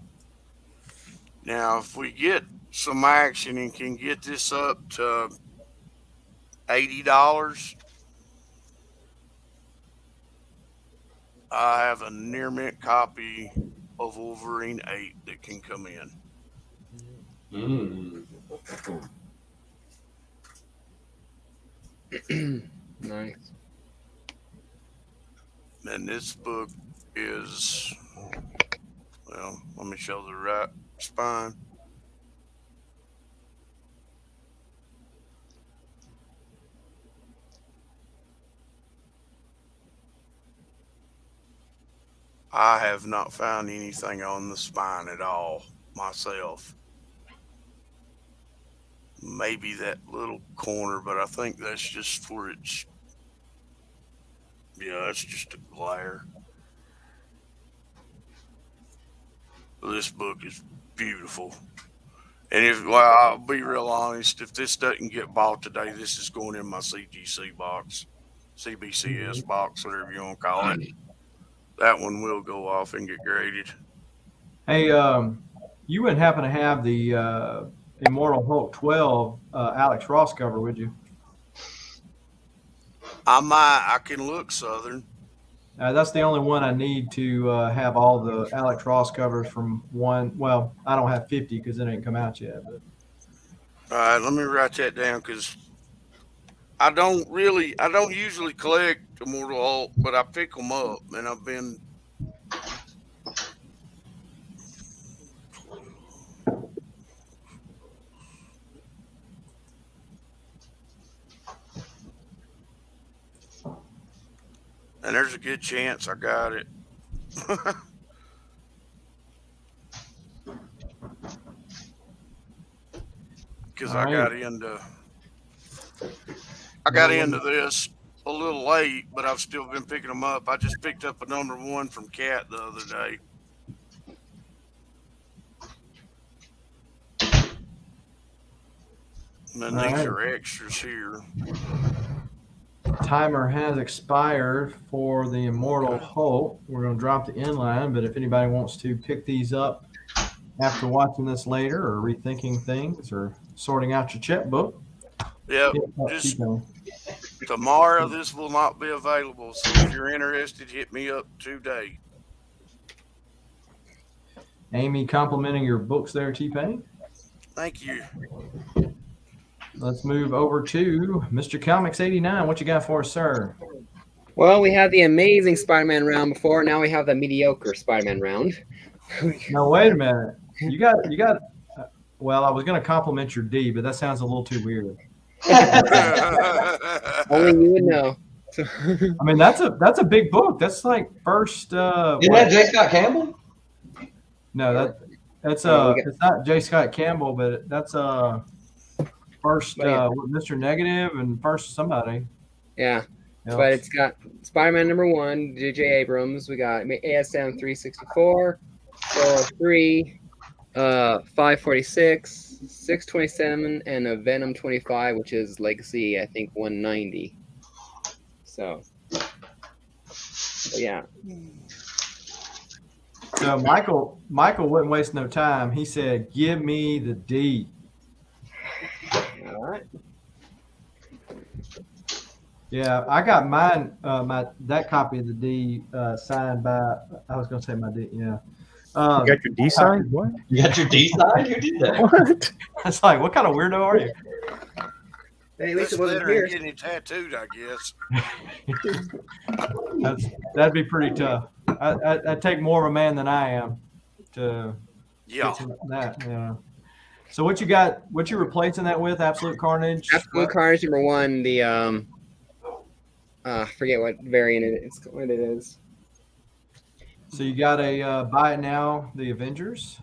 Now, if we get some action and can get this up to $80, I have a near mint copy of Wolverine 8 that can come in. Nice. And this book is, well, let me show the right spine. I have not found anything on the spine at all myself. Maybe that little corner, but I think that's just for its, yeah, that's just a glare. This book is beautiful. And if, well, I'll be real honest, if this doesn't get bought today, this is going in my CGC box, CBCS box, whatever you want to call it. That one will go off and get graded. Hey, you wouldn't happen to have the Immortal Hulk 12 Alex Ross cover, would you? I might. I can look, Southern. That's the only one I need to have all the Alex Ross covers from one. Well, I don't have 50 because it ain't come out yet. But. All right, let me write that down because I don't usually collect Immortal Hulk, but I pick them up, and I've been. And there's a good chance I got it. Because I got into this a little late, but I've still been picking them up. I just picked up a #1 from Cat the other day. And then these are extras here. Timer has expired for the Immortal Hulk. We're going to drop the inline, but if anybody wants to pick these up after watching this later or rethinking things or sorting out your checkbook. Yep, just tomorrow this will not be available, so if you're interested, hit me up today. Amy complimenting your books there, Tpayne. Thank you. Let's move over to Mr. Comics 89. What you got for us, sir? Well, we had the amazing Spider-Man round before. Now we have the mediocre Spider-Man round. No, wait a minute. You got. Well, I was going to compliment your D, but that sounds a little too weird. Only you would know. I mean, that's a big book. That's like first. Isn't that J. Scott Campbell? No, that's it's not J. Scott Campbell, but that's first Mr. Negative and first somebody. Yeah. Yep. But it's got Spider-Man #1, J.J. Abrams. We got ASM 364, 403, 546, 627, and a Venom 25, which is Legacy, I think, 190. So yeah. So Michael wouldn't waste no time. He said, "Give me the D." All right. Yeah, I got mine. That copy of the D signed by. I was going to say my D. Yeah. You got your D signed? What? You got your D signed? Who did that? What? It's like, what kind of weirdo are you? Hey, at least This it wasn't better here. than getting it tattooed, I guess. That'd be pretty tough. I'd take more of a man than I am to Yeah. get to that. Yeah. So what you got? What you replacing that with? Absolute Carnage. Absolute Carnage #1. The I forget what variant what it is. So you got a buy it now. The Avengers.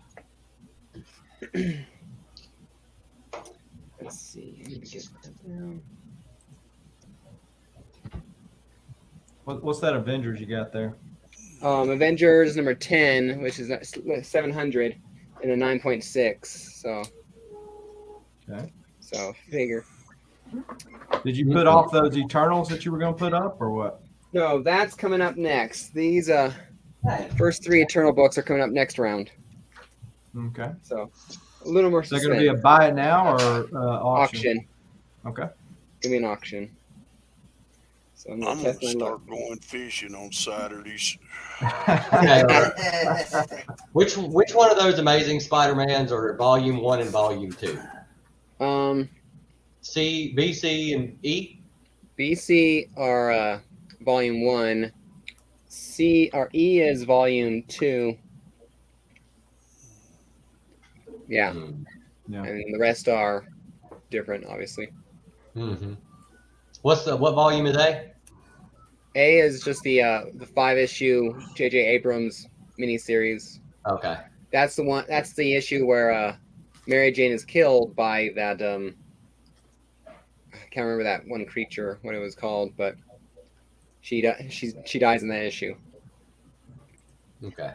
Let's see. Let me get that down. What's that Avengers you got there? Avengers number 10, which is 700, and a 9.6. So. Okay. So figure. Did you put off those Eternals that you were going to put up, or what? No, that's coming up next. These first 3 Eternal books are coming up next round. Okay. So a little more. Is that going to be a buy it now or auction? Okay. Give me an auction. So I'm I'm gonna gonna test my start luck. going fishing on Saturdays. Which one of those Amazing Spider-Mans are Volume 1 and Volume 2? C, B, C, and E? BC are volume 1. C or E is volume 2. Yeah. Yeah. And the rest are different, obviously. Mm-hmm. What volume is A? A is just the 5-issue J.J. Abrams miniseries. Okay. That's the one. That's the issue where Mary Jane is killed by that. I can't remember that one creature, what it was called, but she dies in that issue. Okay.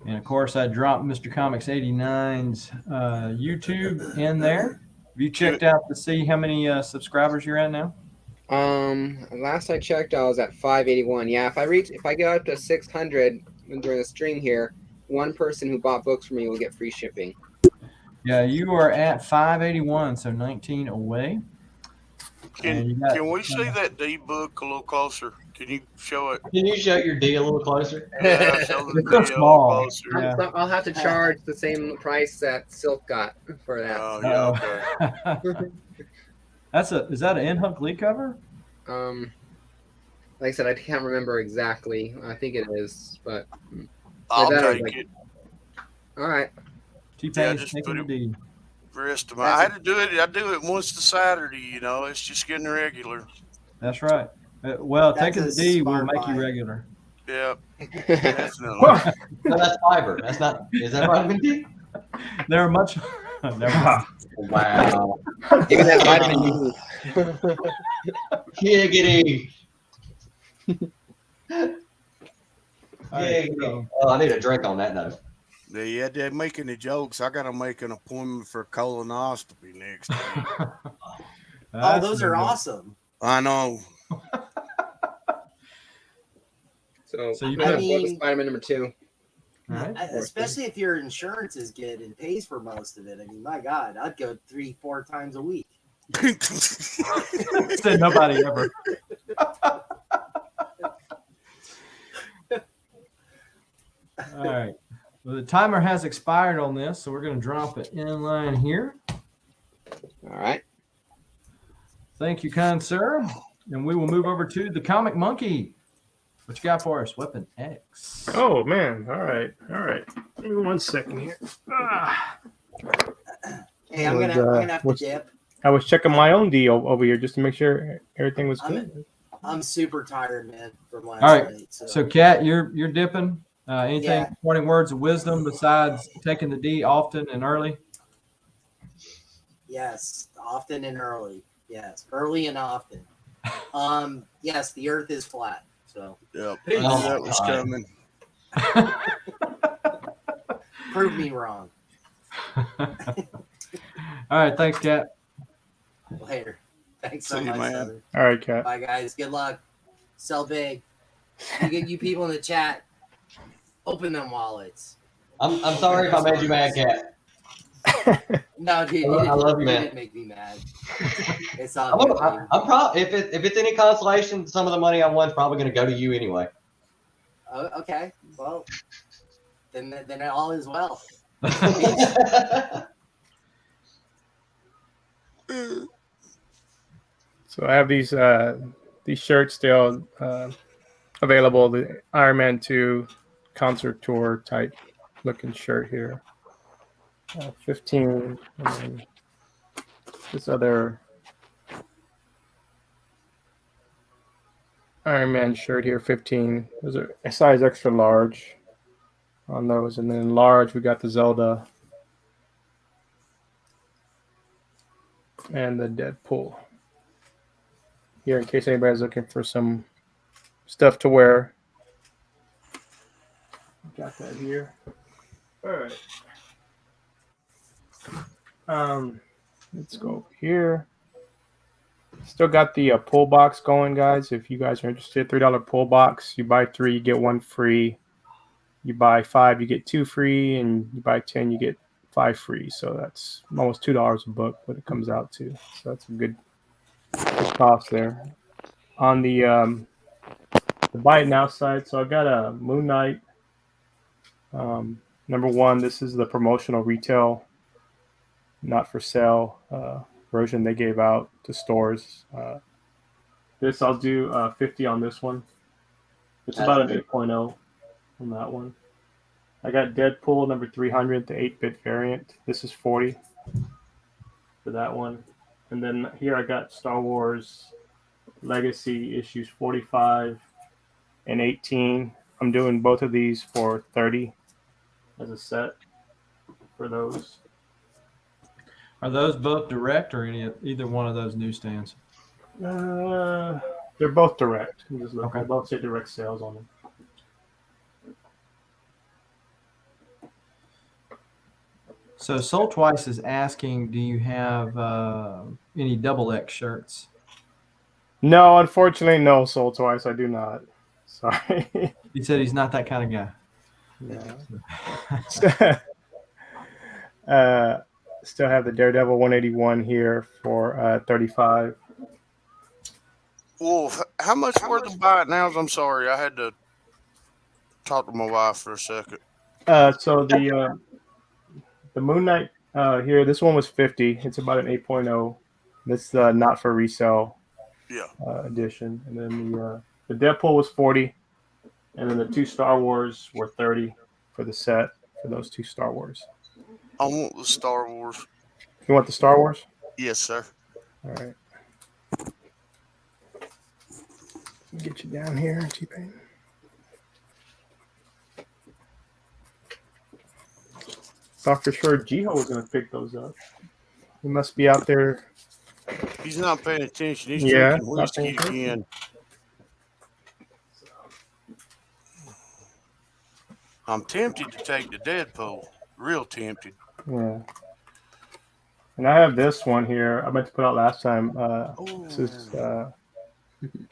And of course, I dropped Mr. Comics 89's YouTube in there. Have you checked out to see how many subscribers you're at now? Last I checked, I was at 581. Yeah, if I get up to 600 during the stream here, one person who bought books from me will get free shipping. Yeah, you are at 581, so 19 away. Can we see that D book a little closer? Can you show it? Can you show your D a little closer? Yeah, show the It's so D a little small. closer. Yeah. I'll have to charge the same price that Silk got for that. Oh, yeah, okay. Is that an Inhook Lee cover? Like I said, I can't remember exactly. I think it is, but I'll that take like- it. all right. Tpayne's just taking put the it- D. Rest of my, I had to do it. I do it once a Saturday. You know, it's just getting regular. That's right. Well, That's taking a the D will smart make you buy. regular. Yeah, definitely. No, that's fiber. That's not. Is that vitamin D? They're much. Never mind. Wow. Give me that vitamin D. Giggity. All right, Giggity. Oh, I need a drink on that note. Yeah, they're making the jokes. I gotta make an appointment for colonoscopy next week. Oh, That's those are good. awesome. I know. So you you have mean- vitamin number 2. All right. Especially if your insurance is good and pays for most of it. I mean, my God, I'd go 3-4 times a week. Said nobody ever. All right. Well, the timer has expired on this, so we're going to drop it in line here. All right. Thank you, kind sir. And we will move over to the Comic Monkey. What you got for us? Weapon X. Oh man! All right. Give me 1 second here. Hey, I'm And, gonna have to what's- dip. I was checking my own deal over here just to make sure everything was good. I'm super tired, man, from last All right. night. So, Kat, you're dipping. Anything Yeah. pointing words of wisdom besides taking the D often and early? Yes, often and early. Yes, early and often. Yes, the Earth is flat. So Yep, I knew that was coming. prove me wrong. All right. Thanks, Kat. Later. Thanks so See you, much, man. Heather. All right, Kat. Bye, guys. Good luck. Sell big. You people in the chat, open them wallets. I'm sorry if I made you mad, Kat. No, dude, I love you, man. didn't make me mad. It's all good. dude. I'm probably if it's any consolation, some of the money I won's probably going to go to you anyway. Oh, okay. Well, then all is well. So I have these shirts still available. The Iron Man 2 concert tour type looking shirt here. 15. And then this other Iron Man shirt here, 15. Those are a size extra large on those. And then large, we got the Zelda and the Deadpool. Here, in case anybody's looking for some stuff to wear. Got that here. All right. Let's go over here. Still got the pull box going, guys. If you guys are interested, $3 pull box. You buy 3, you get 1 free. You buy 5, you get 2 free, and you buy 10, you get 5 free. So that's almost $2 a book what it comes out to. So that's a good cost there. On the buy it now side, so I got a Moon Knight. Number 1, this is the promotional retail, not for sale version they gave out to stores. This I'll do 50 on this one. It's about an 8.0 on that one. I got Deadpool number 300, the 8-bit variant. This is 40 for that one. And then here I got Star Wars Legacy issues 45 and 18. I'm doing both of these for 30 as a set for those. Are those both direct or either one of those newsstands? They're both direct. You just look, Okay. They both say direct sales on them. So Soul Twice is asking, do you have any double X shirts? No, unfortunately, no, Soul Twice. I do not. Sorry. He said he's not that kind of guy. Yeah. Still have the Daredevil 181 here for 35. Well, how much worth of buy it now? I'm sorry, I had to talk to my wife for a second. So the Moon Knight here, this one was 50. It's about an 8.0. This not for resale edition. And then the Deadpool was 40. And then the 2 Star Wars were 30 for the set for those 2 Star Wars. I want the Star Wars. You want the Star Wars? Yes, sir. All right. Get you down here, Tpayne. Thought for sure Jiho was going to pick those up. He must be out there. He's not paying attention. He's Yeah, drinking not paying whiskey again. I'm tempted to take the Deadpool. Real tempted. Yeah. And I have this one here. I meant to put out last time. This is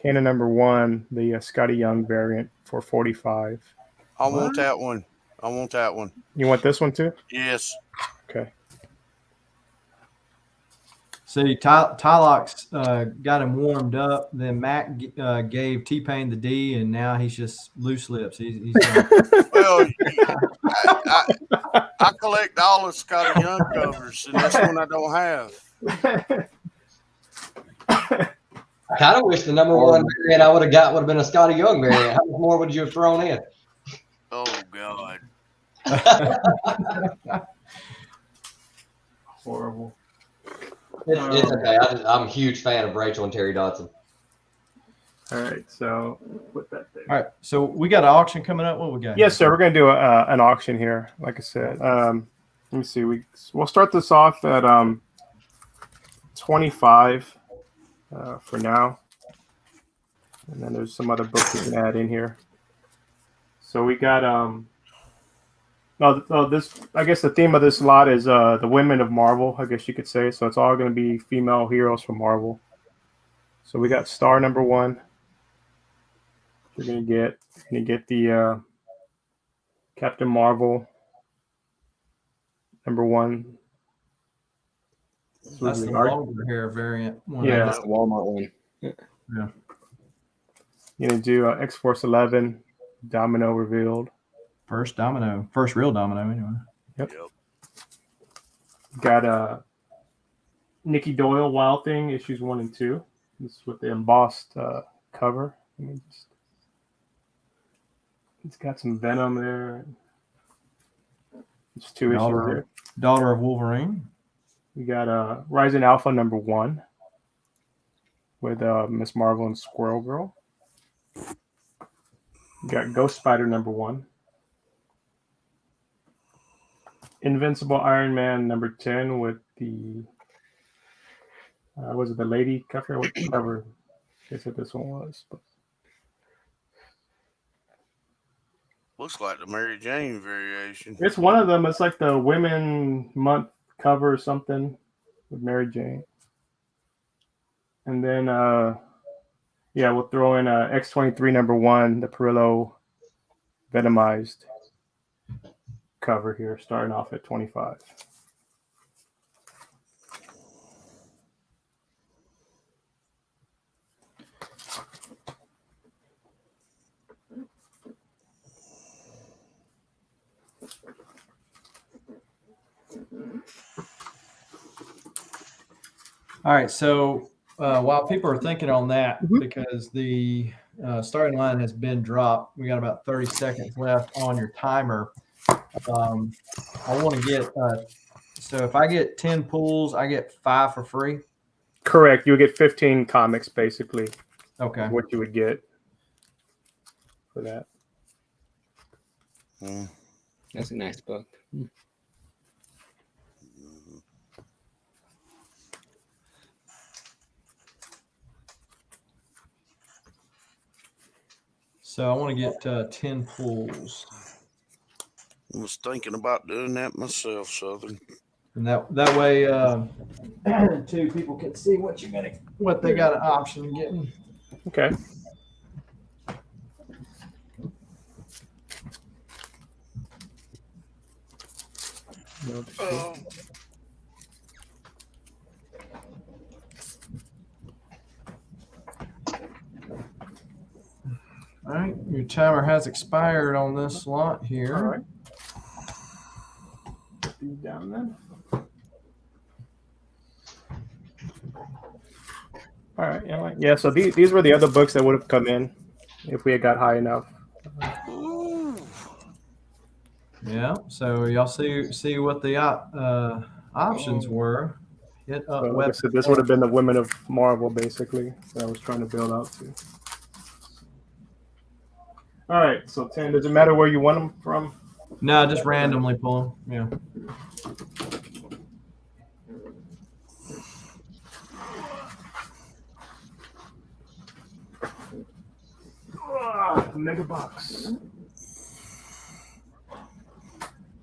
Canon number 1, the Scotty Young variant for 45. I want that one. I want that one. You want this one too? Yes. Okay. See, Tylox got him warmed up. Then Mac gave Tpayne the D, and now he's just loose lips. He's Well, I collect all the Scotty Young covers, and that's one I don't have. I kind of wish the number 1 variant I would have got would have been a Scotty Young variant. How much more would you have thrown in? Oh, God. Horrible. It's okay. I'm a huge fan of Rachel and Terry Dodson. All right, so put that there. all right. So we got an auction coming up. What we got? Yes, sir. We're going to do an auction here. Like I said, let me see. We'll start this off at 25 for now, and then there's some other books we can add in here. So we got this. I guess the theme of this lot is the women of Marvel. I guess you could say. So it's all going to be female heroes from Marvel. So we got Star number 1. You're gonna get the Captain Marvel number 1. That's the longer hair variant one. Yeah. That's the Walmart one. Yeah. You're gonna do X-Force 11, Domino revealed. First real Domino anyway. Yep. Got Nikki Doyle Wild Thing issues 1 and 2. This is with the embossed cover. It's got some Venom there. It's 2 issues there. Daughter of Wolverine. We got Rising Alpha number 1 with Miss Marvel and Squirrel Girl. We got Ghost Spider number 1. Invincible Iron Man number 10 with the Was it the lady cover? Whatever. I guess what this one was. But Looks like the Mary Jane variation. it's one of them. It's like the Women Month cover or something with Mary Jane. And then, we'll throw in X-23 #1, the Perillo Venomized cover here, starting off at 25. All right, so while people are thinking on that, because the starting line has been dropped, we got about 30 seconds left on your timer. I want to get so if I get 10 pulls, I get 5 for free. Correct. You get 15 comics basically. Okay. What you would get for that. That's a nice book. So I want to get 10 pulls. I was thinking about doing that myself, Southern. And that way, two people can see what they got an option of getting. Okay. All right, your timer has expired on this slot here. All right. Put these down then. All right. Yeah. So these were the other books that would have come in if we had got high enough. Yeah. So y'all see what the options were. Hit up So like I said, this would have been the Women of Marvel, basically, that I was trying to build out to. All right, so 10. Does it matter where you want them from? No, just randomly pull them. Yeah. Mega box.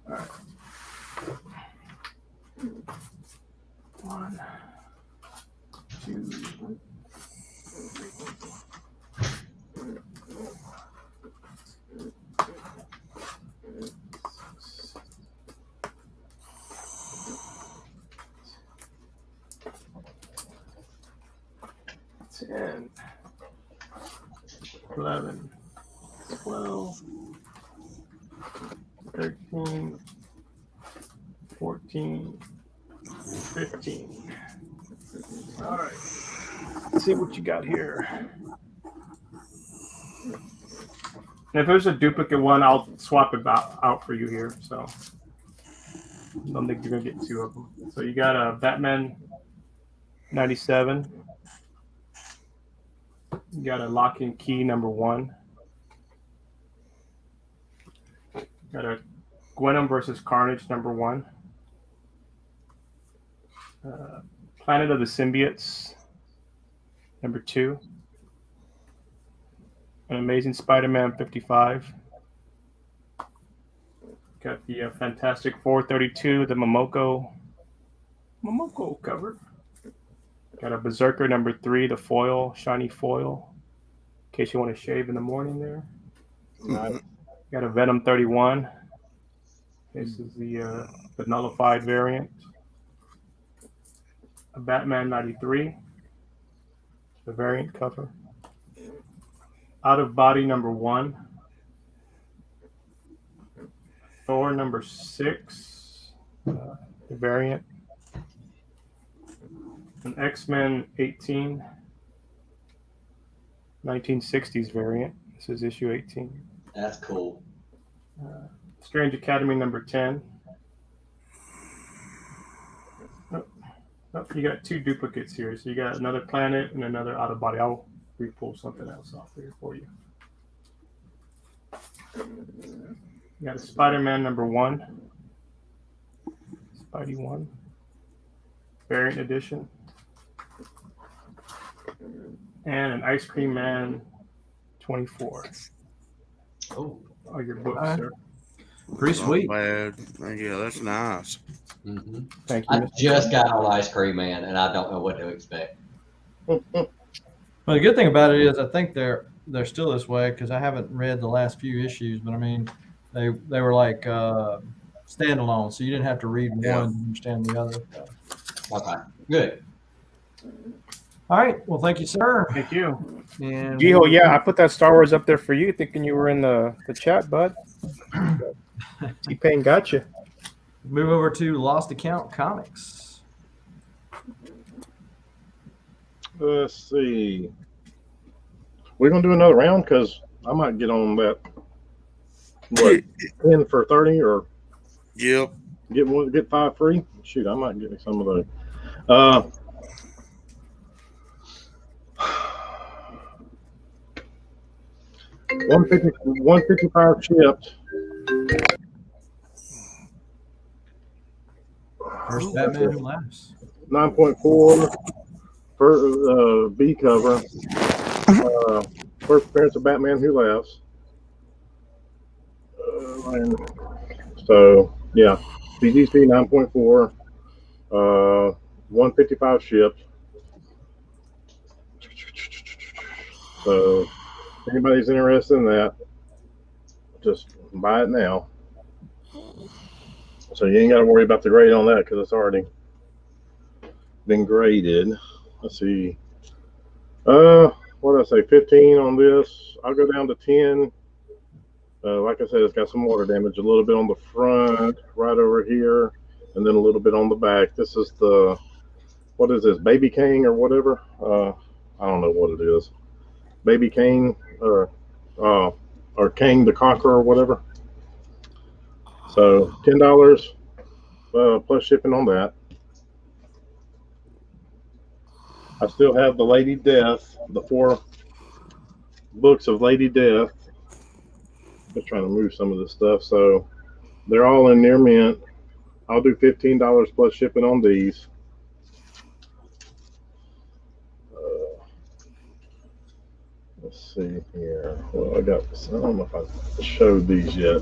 All right. 1, 2, 3. 10, 11, 12, 13, 14, 15. All right. Let's see what you got here. And if there's a duplicate one, I'll swap it out for you here. So I don't think you're going to get 2 of them. So you got a Batman 97. You got a Lock and Key #1. Got a Gwenom versus Carnage #1. Planet of the Symbiotes #2. An Amazing Spider-Man 55. Got the Fantastic Four 32, the Momoko cover. Got a Berserker #3, the foil, shiny foil, in case you want to shave in the morning there. Got a Venom 31. This is the nullified variant. A Batman 93, the variant cover. Out of Body #1. Thor #6, the variant. An X-Men 18, 1960s variant. This is issue 18. That's cool. Strange Academy #10. Oh, you got 2 duplicates here. So you got another Planet and another Out of Body. I'll re-pull something else off here for you. You got a Spider-Man #1. Spidey 1. Variant edition. and an Ice Cream Man 24. Oh. Are your books, Alright. sir? Pretty sweet. Not bad. Yeah, that's nice. Mm-hmm. Thank you, I Mr. just got on Ice Cream Man, and I don't know what to expect. Well, the good thing about it is I think they're still this way because I haven't read the last few issues, but I mean, they were like standalone, so you didn't have to read one to understand the other. So. Okay, good. All right. Well, thank you, sir. Thank you. And Gio, yeah, I put that Star Wars up there for you, thinking you were in the chat, bud. Tpayne got you. move over to Lost Account Comics. Let's see. We're gonna do another round because I might get on that. What 10 for 30 or Yep. get 5 free? Shoot, I might get me some of those. 155 chips. First Batman Who Laughs. 9.4 for B cover. First appearance of Batman Who Laughs. And so yeah, PGC 9.4. 155 shipped. So if anybody's interested in that, just buy it now. So you ain't got to worry about the grade on that because it's already been graded. Let's see. What did I say? 15 on this. I'll go down to 10. Like I said, it's got some water damage. A little bit on the front, right over here, and then a little bit on the back. This is the, what is this? Baby King or whatever? I don't know what it is. Baby King or King the Conqueror or whatever. So $10 plus shipping on that. I still have the Lady Death, the 4 books of Lady Death. Just trying to move some of this stuff. So they're all in near mint. I'll do $15 plus shipping on these. Let's see here. Well, I got this. I don't know if I showed these yet.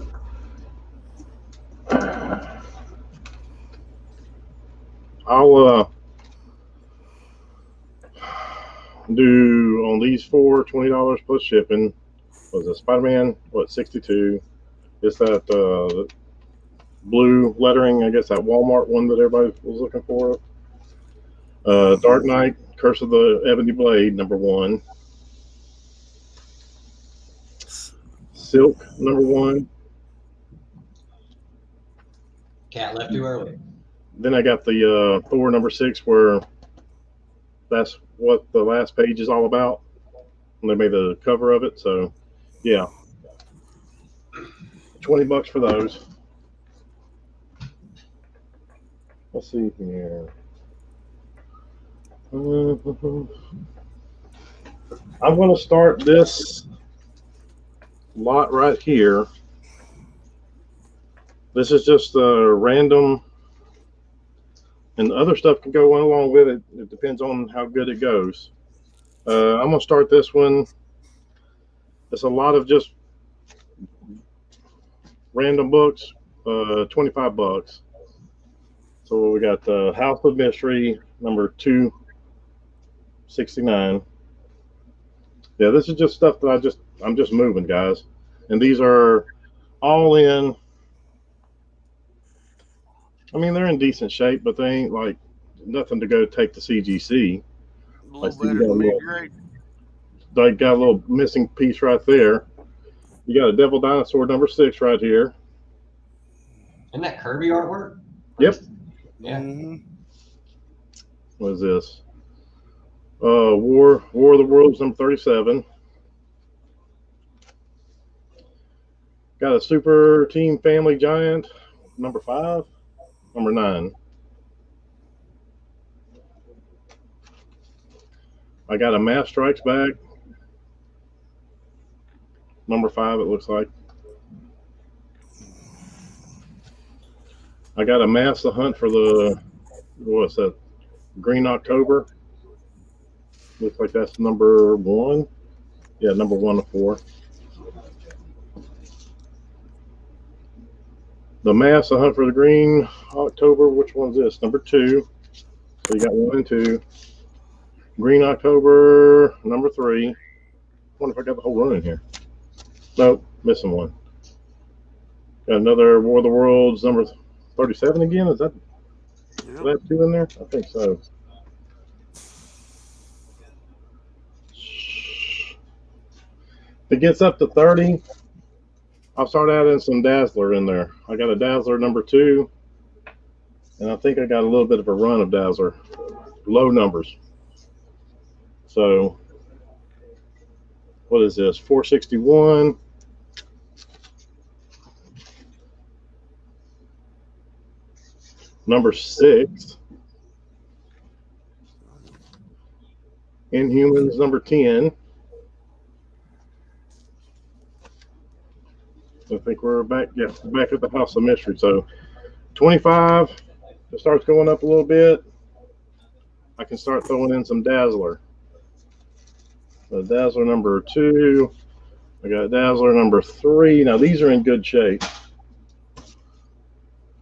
I'll do on these 4 $20 plus shipping. Was it Spider-Man? What, 62? It's that blue lettering, I guess that Walmart one that everybody was looking for. Dark Knight, Curse of the Ebony Blade, #1. Silk, #1. Cat left too early. Then I got the Thor #6, where that's what the last page is all about. And they made the cover of it, so yeah. $20 for those. Let's see here. I'm going to start this lot right here. This is just random, and the other stuff can go along with it. It depends on how good it goes. I'm going to start this one. It's a lot of just random books, $25. So we got the House of Mystery, number 269. Yeah, this is just stuff that I'm just moving, guys. And these are all in. I mean, they're in decent shape, but they ain't like nothing to go take to CGC. A little better than mid-grade. They got a little missing piece right there. You got a Devil Dinosaur #6 right here. Isn't that Kirby artwork? Yep. Yeah. Mm-hmm. What is this? War of the Worlds #37. Got a Super Team Family Giant #5, #9. I got a Mass Strikes Back #5. It looks like. I got a Mass the Hunt for the, what's that? Green October. Looks like that's number 1. Yeah, number 1 of 4. The Mass, A Hunt for the Green, October. Which one's this? Number 2. So you got 1 and 2. Green October, number 3. I wonder if I got the whole run in here. Nope, missing one. Got another War of the Worlds, number 37 again. Is that 2 in there? I think so. If it gets up to 30, I'll start adding some Dazzler in there. I got a Dazzler number 2, and I think I got a little bit of a run of Dazzler. Low numbers. So, what is this? 461. Number 6. Inhumans number 10. I think we're back, back at the House of Mystery. So 25, it starts going up a little bit. I can start throwing in some Dazzler. Dazzler number 2. I got Dazzler number 3. Now these are in good shape.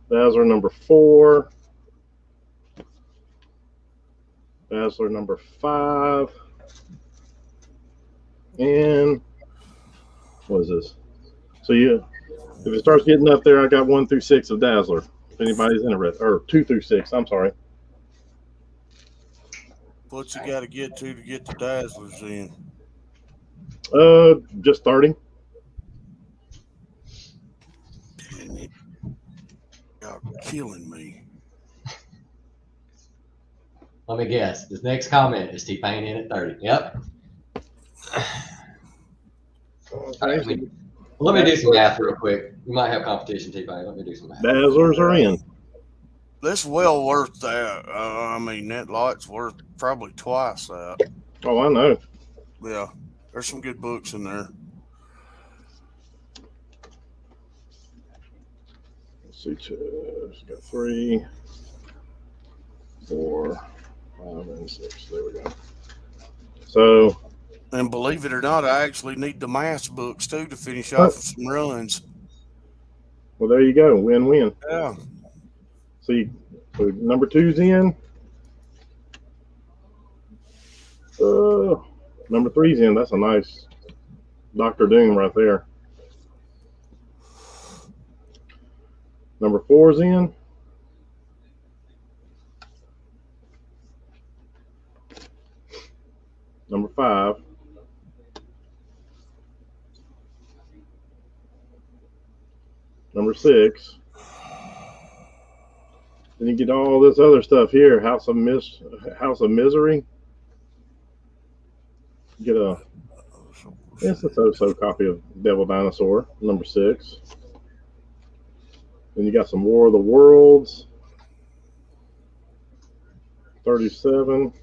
Dazzler number 4. Dazzler number 5. And what is this? So if it starts getting up there, I got 1 through 6 of Dazzler. If anybody's interested, or 2 through 6. I'm sorry. What you got to get the Dazzlers in? Just 30. Damn it. Y'all killing me. Let me guess. This next comment is Tpayne in at 30. Yep. All right, let me do some math real quick. You might have competition, Tpayne. Let me do some math. Dazzlers are in. That's well worth that. I mean, that lot's worth probably twice that. Oh, I know. Yeah, there's some good books in there. Let's see, 2. It's got 3, 4, 5, and 6. There we go. So, and believe it or not, I actually need the math books too to finish off some runs. Well, there you go. Win-win. Yeah. See, so number 2's in. Number 3's in. That's a nice Dr. Doom right there. Number 4's in. Number 5. Number 6. Then you get all this other stuff here. House of Misery. Get it's a so-so copy of Devil Dinosaur, number 6. Then you got some War of the Worlds, 37.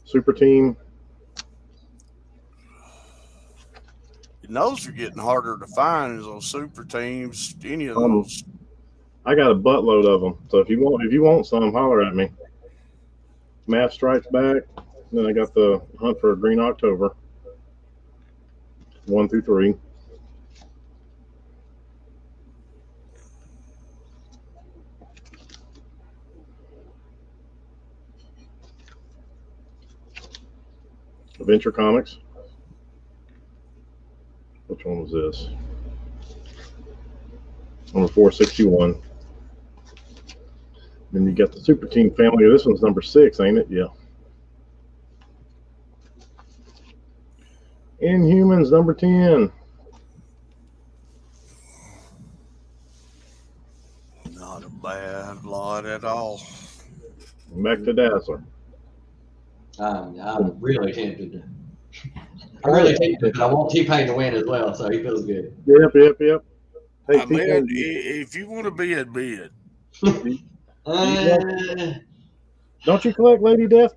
Super Team. And those are getting harder to find, as those super teams. Any of those. I got a buttload of them. So if you want some, holler at me. Math Strikes Back. Then I got the Hunt for Green October, 1 through 3. Adventure Comics. Which one was this? Number 461. Then you got the Super Team family. This one's number 6, ain't it? Yeah. Inhumans number 10. Not a bad lot at all. Back to Dazzler. I'm really tempted. But I want Tpayne to win as well, so he feels good. Yep. Hey, I mean, if you want to be a bid. Don't you collect Lady Death?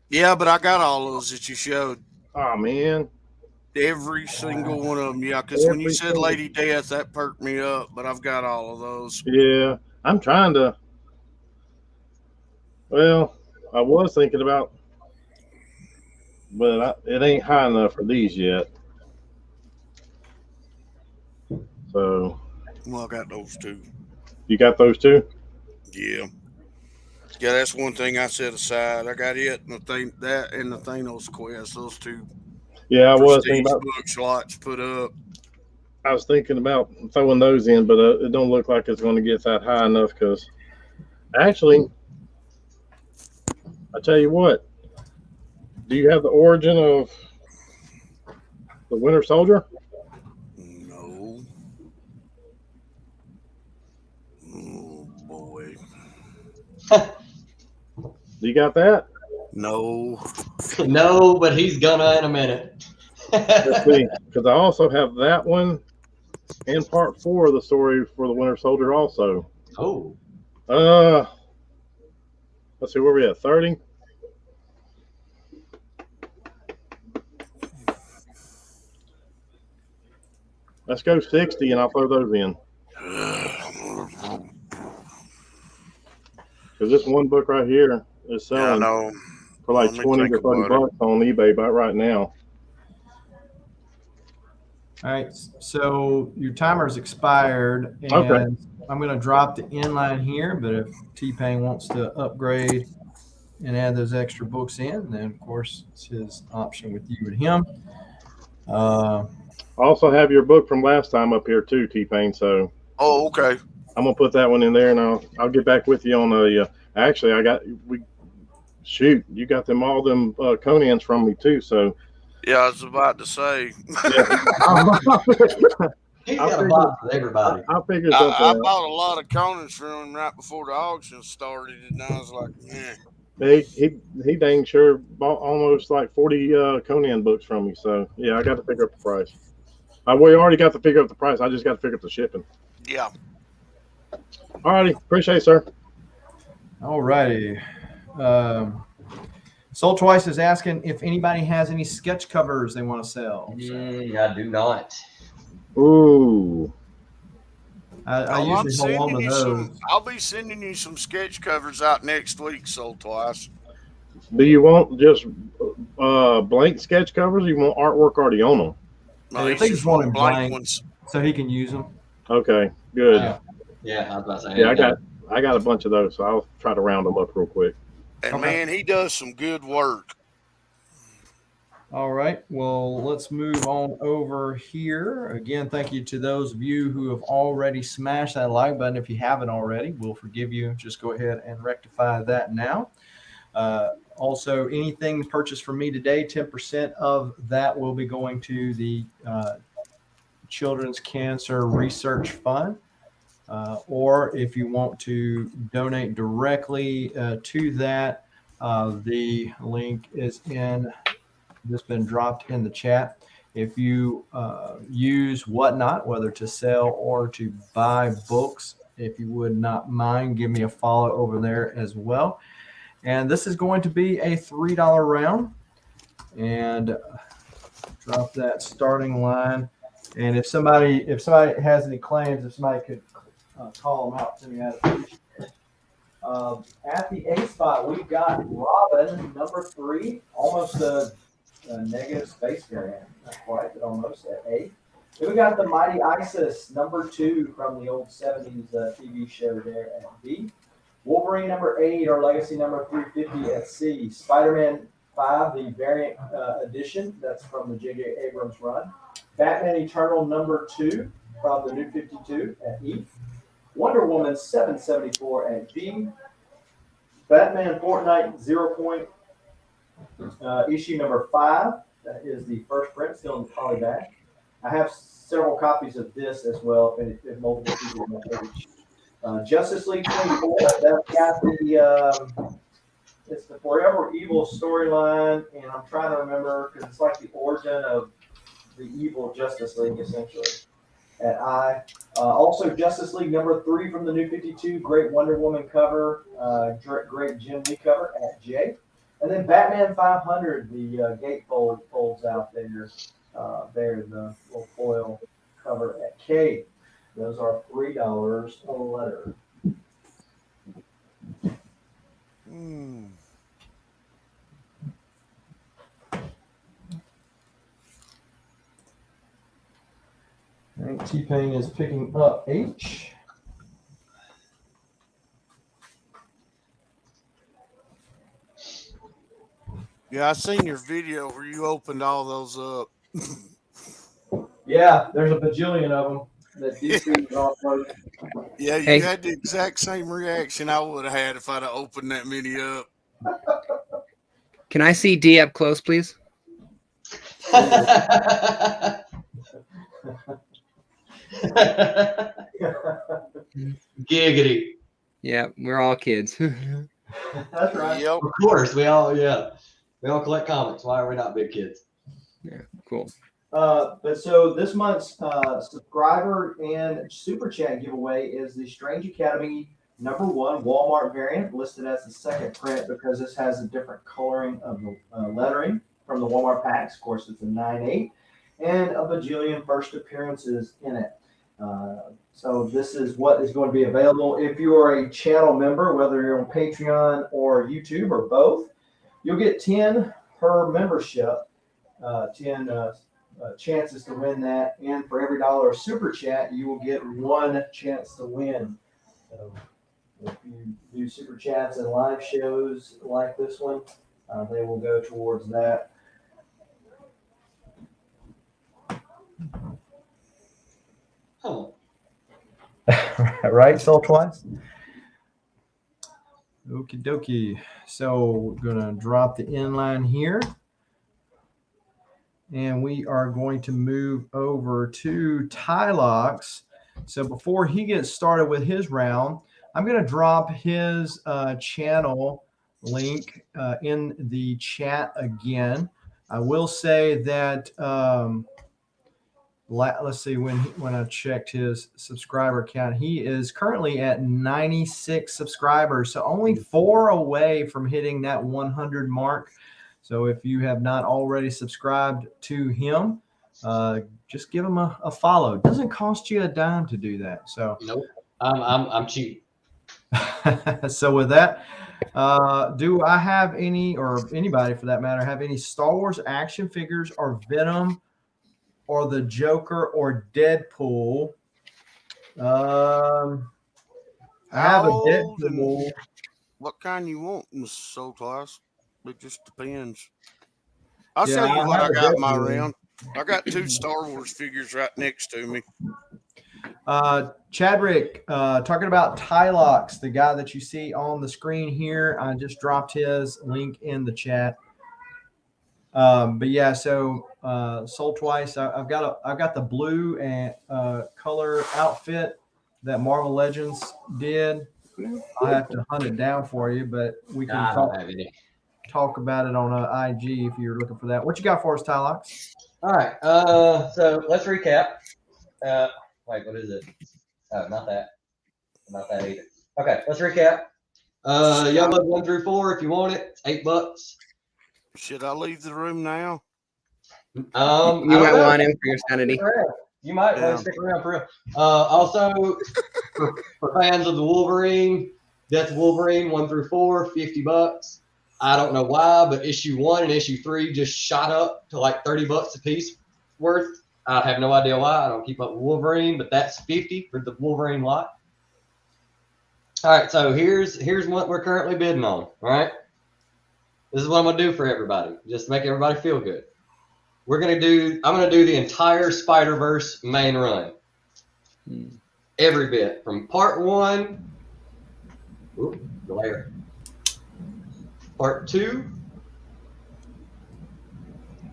Yeah, but I got all those that you showed. Oh, man. Every single one of them, yeah. Because when you said Lady Death, that perked me up, but I've got all of those. Yeah, I'm trying to. Well, I was thinking about, but it ain't high enough for these yet. So Well, I got those two. you got those two? Yeah. Yeah, that's one thing I set aside. I got it and the Thanos quest. Those two Yeah, prestige book slots put up. I was thinking about throwing those in, but it don't look like it's going to get that high enough. Because actually, I tell you what, do you have the origin of the Winter Soldier? No. Oh boy. Do you got that? No. No, but he's gonna in a minute. Let's see, because I also have that one and part 4 of the story for the Winter Soldier also. Oh, Let's see, where we at? 30. Let's go 60, and I'll throw those in. Because this one book right here is selling for like 20 to 30 bucks on eBay right now. All right, so your timer's expired, and Okay. I'm going to drop the inline here, but if Tpayne wants to upgrade and add those extra books in, then of course it's his option with you and him. I also have your book from last time up here too, Tpayne. So okay. I'm gonna put that one in there, and I'll get back with you on the. Actually, you got all them Conans from me too. So yeah, I was about to say. he's got a box with everybody. I figured I bought a lot of Conans from him right before the auction started, and I was like, He dang sure bought almost like 40 Conan books from me. So yeah, I got to figure up the price. We already got to figure up the price. I just got to figure up the shipping. Yeah. All righty, appreciate it, sir. All righty. Soul Twice is asking if anybody has any sketch covers they want to sell. I do not. Ooh. I usually hold on to those. I'll be sending you some sketch covers out next week, Soul Twice. Do you want just blank sketch covers, or you want artwork already on them? I think he's wanting blank ones, so he can use them. Okay, good. Yeah, I was about to say. Yeah, I got a bunch of those, so I'll try to round them up real quick. And man, he does some good work. All right. Well, let's move on over here. Again, thank you to those of you who have already smashed that like button. If you haven't already, we'll forgive you. Just go ahead and rectify that now. Also, anything purchased from me today, 10% of that will be going to the Children's Cancer Research Fund. Or if you want to donate directly to that, the link is just been dropped in the chat. If you use Whatnot, whether to sell or to buy books, if you would not mind, give me a follow over there as well. And this is going to be a $3 round. And drop that starting line. And if somebody has any claims, if somebody could call them out to me, I'd appreciate it. At the A spot, we've got Robin, number 3, almost a negative space variant. Not quite, but almost at A. Then we got the Mighty Isis, number 2 from the old 70s TV show there at B. Wolverine, number 8, our legacy number 350 at C. Spider-Man 5, the variant edition, that's from the J.J. Abrams run. Batman Eternal, number 2 from the New 52 at E. Wonder Woman 774 at B. Batman Fortnite 0 Point issue number 5. That is the first print, still in the polyback. I have several copies of this as well, if multiple people in my page. Justice League 24. That's got it's the Forever Evil storyline, and I'm trying to remember because it's like the origin of the evil Justice League essentially. At I. Also, Justice League number 3 from the New 52, great Wonder Woman cover, great Jim Lee cover at J. And then Batman 500, the gatefold folds out there. There, the little foil cover at K. Those are $3 a letter. All right, Tpayne is picking up H. Yeah, I seen your video where you opened all those up. Yeah, there's a bajillion of them that DC was offloading. Yeah, you Hey. had the exact same reaction I would have had if I'd have opened that many up. Can I see D up close, please? Giggity. Yeah, we're all kids. That's right. Yep. Of course, we all collect comics. Why are we not big kids? Yeah, cool. But so this month's subscriber and super chat giveaway is the Strange Academy #1 Walmart variant, listed as the second print because this has a different coloring of the lettering from the Walmart packs. Of course, it's a 9/8 and a bajillion first appearances in it. So this is what is going to be available. If you are a channel member, whether you're on Patreon or YouTube or both, you'll get 10 per membership, 10 chances to win that. And for every $1 of super chat, you will get 1 chance to win. So if you do super chats and live shows like this one, they will go towards that. Oh. Right, Soul Twice? Okie dokie. So we're going to drop the inline here. And we are going to move over to Tylox. So before he gets started with his round, I'm going to drop his channel link in the chat again. I will say that let's see, when I checked his subscriber count, he is currently at 96 subscribers, so only 4 away from hitting that 100 mark. So if you have not already subscribed to him, just give him a follow. It doesn't cost you a dime to do that. So Nope, I'm cheap. So with that, do I have any, or anybody for that matter, have any Star Wars action figures or Venom or the Joker or Deadpool? I have a Deadpool. What kind you want, Miss Soul Class? It just depends. I'll Yeah, show you what I got in my Deadpool. round. I got 2 Star Wars figures right next to me. Chadrick, talking about Tylox, the guy that you see on the screen here. I just dropped his link in the chat. But yeah, so Soul Twice, I've got the blue and color outfit that Marvel Legends did. I'll have to hunt it down for you, but we can I don't have any. talk about it on IG if you're looking for that. What you got for us, Tylox? All right. So let's recap. Wait, what is it? Oh, not that. Not that either. Okay, let's recap. Youngblood 1 through 4, if you want it, $8. Should I leave the room now? You might want him for your sanity. You might want to stick around for real. Also, for fans of the Wolverine, Death of Wolverine 1 through 4, $50. I don't know why, but issue 1 and issue 3 just shot up to like $30 a piece worth. I have no idea why. I don't keep up with Wolverine, but that's $50 for the Wolverine lot. All right, so here's what we're currently bidding on. All right, this is what I'm gonna do for everybody, just to make everybody feel good. I'm gonna do the entire Spider-Verse main run, every bit from part 1. Glare. Part 2.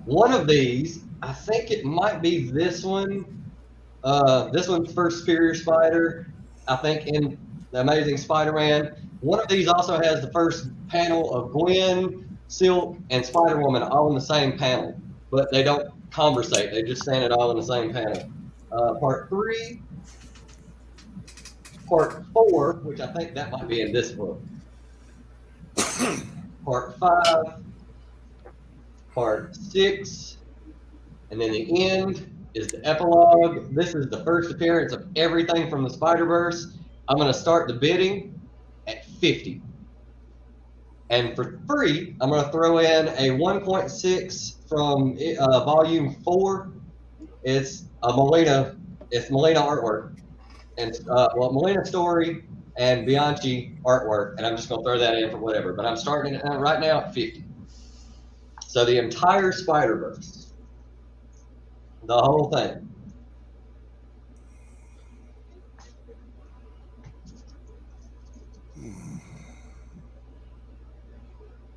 One of these, I think it might be this one. This one's First Superior Spider, I think, in the Amazing Spider-Man. One of these also has the first panel of Gwen, Silk, and Spider-Woman all in the same panel, but they don't conversate. They just stand it all in the same panel. Part 3. Part 4, which I think that might be in this book. Part 5. Part 6. And then the end is the epilogue. This is the first appearance of everything from the Spider-Verse. I'm going to start the bidding at $50. And for free, I'm going to throw in a 1.6 from Volume 4. It's a Molina. It's Molina artwork, and Molina story and Bianchi artwork. And I'm just going to throw that in for whatever. But I'm starting it right now at 50. So the entire Spider-Verse, the whole thing.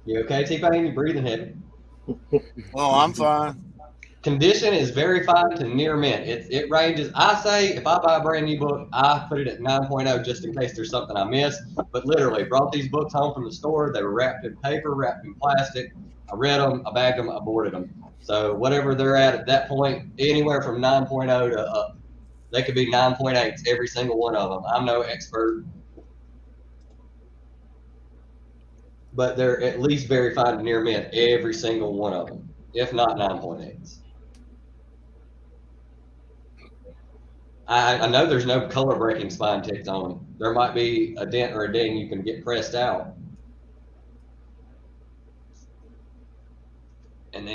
You okay, Tpayne? You breathing heavy? Oh, I'm fine. Condition is very fine to near mint. It ranges. I say if I buy a brand new book, I put it at 9.0 just in case there's something I missed. But literally, brought these books home from the store. They were wrapped in paper, wrapped in plastic. I read them, I bagged them, I boarded them. So whatever they're at that point, anywhere from 9.0 to up. They could be 9.8s, every single one of them. I'm no expert, but they're at least very fine to near mint, every single one of them, if not 9.8s. I know there's no color breaking spine ticks on them. There might be a dent or a ding you can get pressed out. And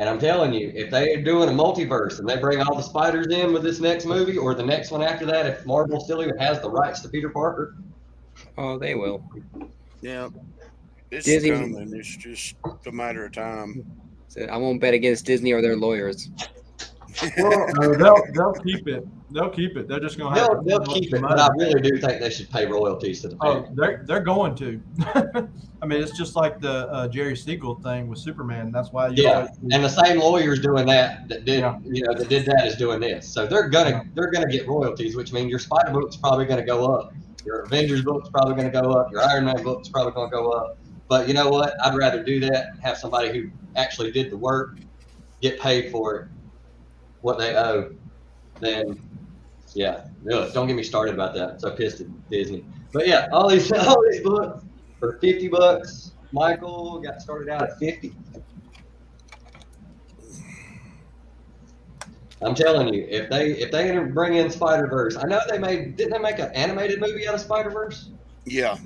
I'm telling you, if they're doing a multiverse and they bring all the spiders in with this next movie or the next one after that, if Marvel still even has the rights to Peter Parker. Oh, they will. Yeah. It's Disney- coming. It's just a matter of time. So I won't bet against Disney or their lawyers. Well, they'll keep it. They'll keep it. They're just going to have They'll keep it, but I really do think they should pay royalties to the Oh, parent. they're going to. I mean, it's just like the Jerry Siegel thing with Superman. That's why Yeah, and the same lawyers doing that did Yeah. that did that is doing this. So they're gonna get royalties, which means your Spider book's probably gonna go up. Your Avengers book's probably gonna go up. Your Iron Man book's probably gonna go up. But you know what? I'd rather do that and have somebody who actually did the work get paid for it, what they owe, than really. Don't get me started about that. I'm so pissed at Disney. But yeah, all these books for $50. Michael got started out at 50. I'm telling you, if they bring in Spider-Verse, I know didn't they make an animated movie out of Spider-Verse? Yeah.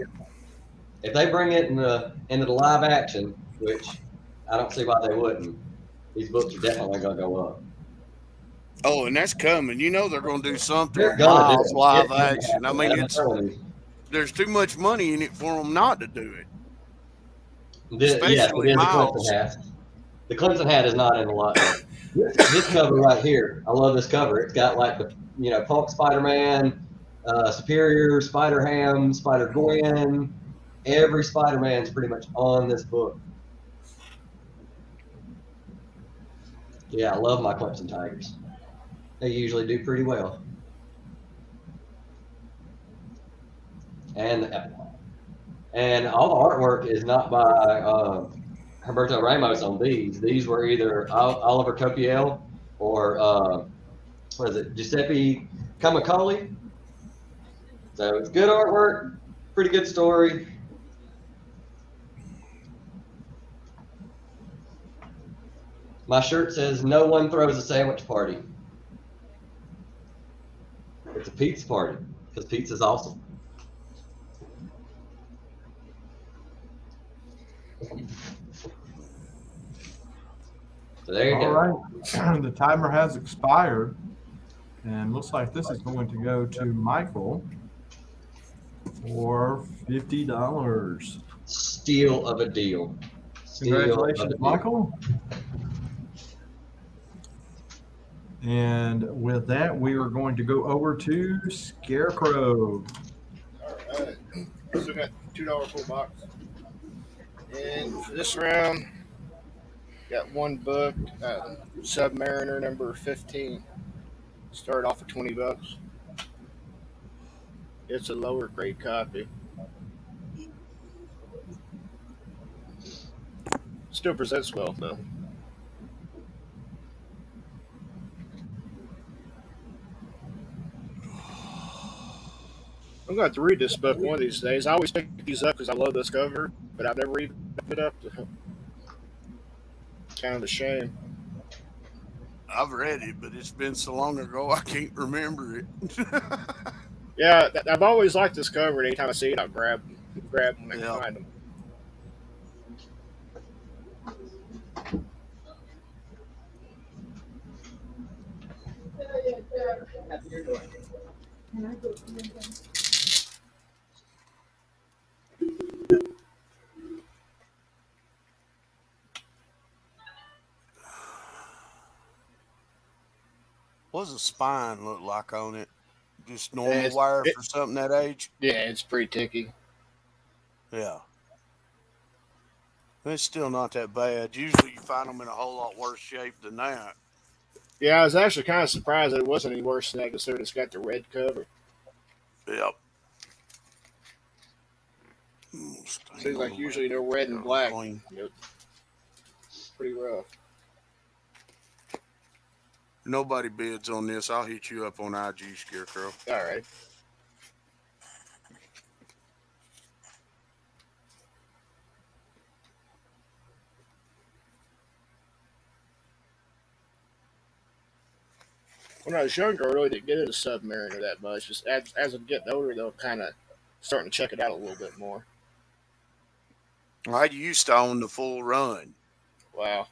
If they bring it into the live action, which I don't see why they wouldn't, these books are definitely gonna go up. Oh, and that's coming. You know they're going to do something They're gonna do it. live It's gonna action. I mean, happen. I'm telling you. there's too much money in it for them not to do it. The Clemson hat. The Clemson hat is not in the lot. This cover right here, I love this cover. It's got like the Punk Spider-Man, Superior, Spider-Ham, Spider-Gwen. Every Spider-Man's pretty much on this book. Yeah, I love my Clemson Tigers. They usually do pretty well. And all the artwork is not by Humberto Ramos on these. These were either Oliver Copiel or Giuseppe Camicoli. So it's good artwork, pretty good story. My shirt says, "No one throws a sandwich party." It's a pizza party because pizza's awesome. So there you All go. right. The timer has expired, and looks like this is going to go to Michael for $50. Steal of a deal. Congratulations, Michael. And with that, we are going to go over to Scarecrow. All right. Still got $2 full box. And for this round, got one book, Submariner number 15. Started off at $20. It's a lower grade copy. Still presents well, though. I'm going to have to read this book one of these days. I always pick these up because I love this cover, but I've never even picked it up. Kind of a shame. I've read it, but it's been so long ago I can't remember it. Yeah, I've always liked this cover, and anytime I see it, I'll grab it. grab them when I Yeah. can find them. What does a spine look like on it? Just normal It's- wire it- for something that age? Yeah, it's pretty ticky. Yeah. It's still not that bad. Usually you find them in a whole lot worse shape than that. Yeah, I was actually kind of surprised that it wasn't any worse than that, considering it's got the red cover. Yep. Seems like usually they're red and black. Yep. Pretty rough. Nobody bids on this. I'll hit you up on IG, Scarecrow. All right. When I was younger, I really didn't get into Submariner that much. Just as I'm getting older, though, kind of starting to check it out a little bit more. I used to own the full run, Wow.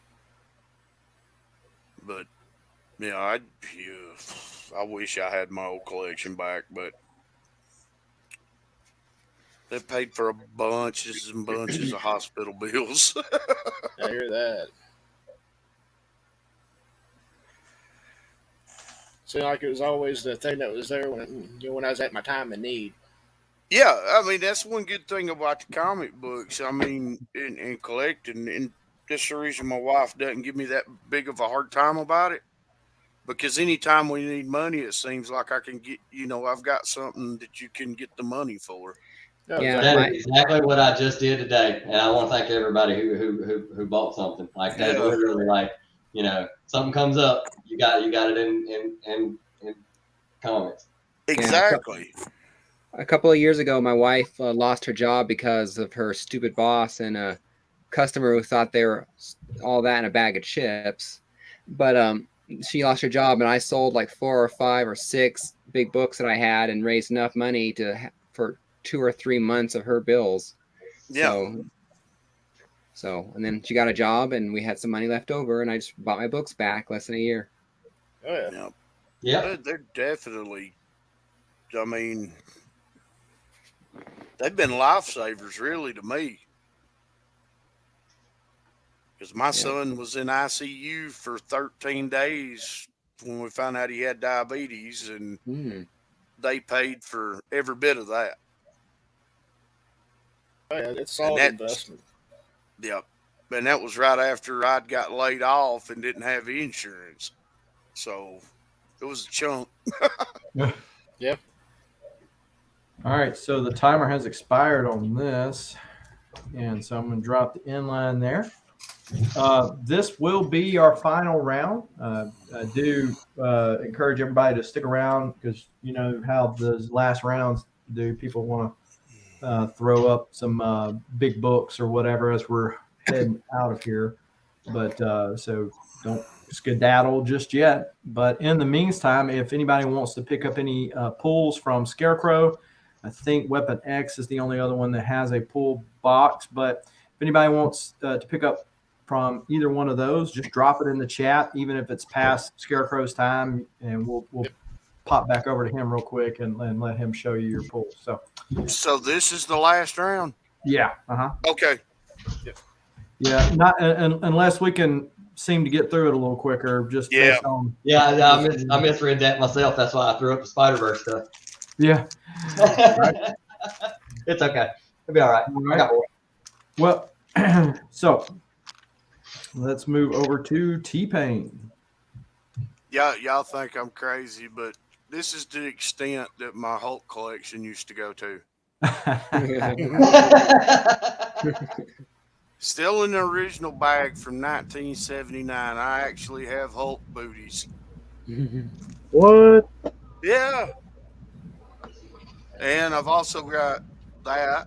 but yeah, I wish I had my old collection back, but they paid for bunches and bunches of hospital bills. I hear that. Seemed like it was always the thing that was there when I was at my time of need. Yeah, I mean, that's one good thing about the comic books. I mean, in collecting, and that's the reason my wife doesn't give me that big of a hard time about it. Because anytime we need money, it seems like I can get, I've got something that you can get the money for. Oh, Yeah. That is exactly what I just did today, and I want to thank everybody who bought something. Like that's Yeah. literally like, something comes up, you got it in comments. Exactly. A couple of years ago, my wife lost her job because of her stupid boss and a customer who thought they were all that in a bag of chips. But she lost her job, and I sold like 4 or 5 or 6 big books that I had and raised enough money for 2 or 3 months of her bills. Yeah. So, and then she got a job, and we had some money left over, and I just bought my books back less than a year. Oh, yeah. Yeah. Yeah. They're definitely, I mean, they've been lifesavers really to me. Because my son was in ICU for 13 days when we found out he had diabetes, and they paid for every bit of that. Oh, yeah, it's a solid investment. Yep. And that was right after I'd got laid off and didn't have insurance. So it was a chunk. Yep. All right, so the timer has expired on this, and so I'm going to drop the inline there. This will be our final round. I do encourage everybody to stick around because you know how the last rounds do. People want to throw up some big books or whatever as we're heading out of here. But so don't skedaddle just yet. But in the meantime, if anybody wants to pick up any pulls from Scarecrow, I think Weapon X is the only other one that has a pull box. But if anybody wants to pick up from either one of those, just drop it in the chat, even if it's past Scarecrow's time, and we'll pop back over to him real quick and let him show you your pull. So this is the last round? Yeah. Okay. Yeah. Not unless we can seem to get through it a little quicker. Just based on. Yeah, I misread that myself. That's why I threw up the Spider-Verse stuff. Yeah. It's okay. It'll be all right. I got more. Well, so let's move over to Tpayne. Yeah, y'all think I'm crazy, but this is the extent that my Hulk collection used to go to. Still in the original bag from 1979. I actually have Hulk booties. What? Yeah. And I've also got that,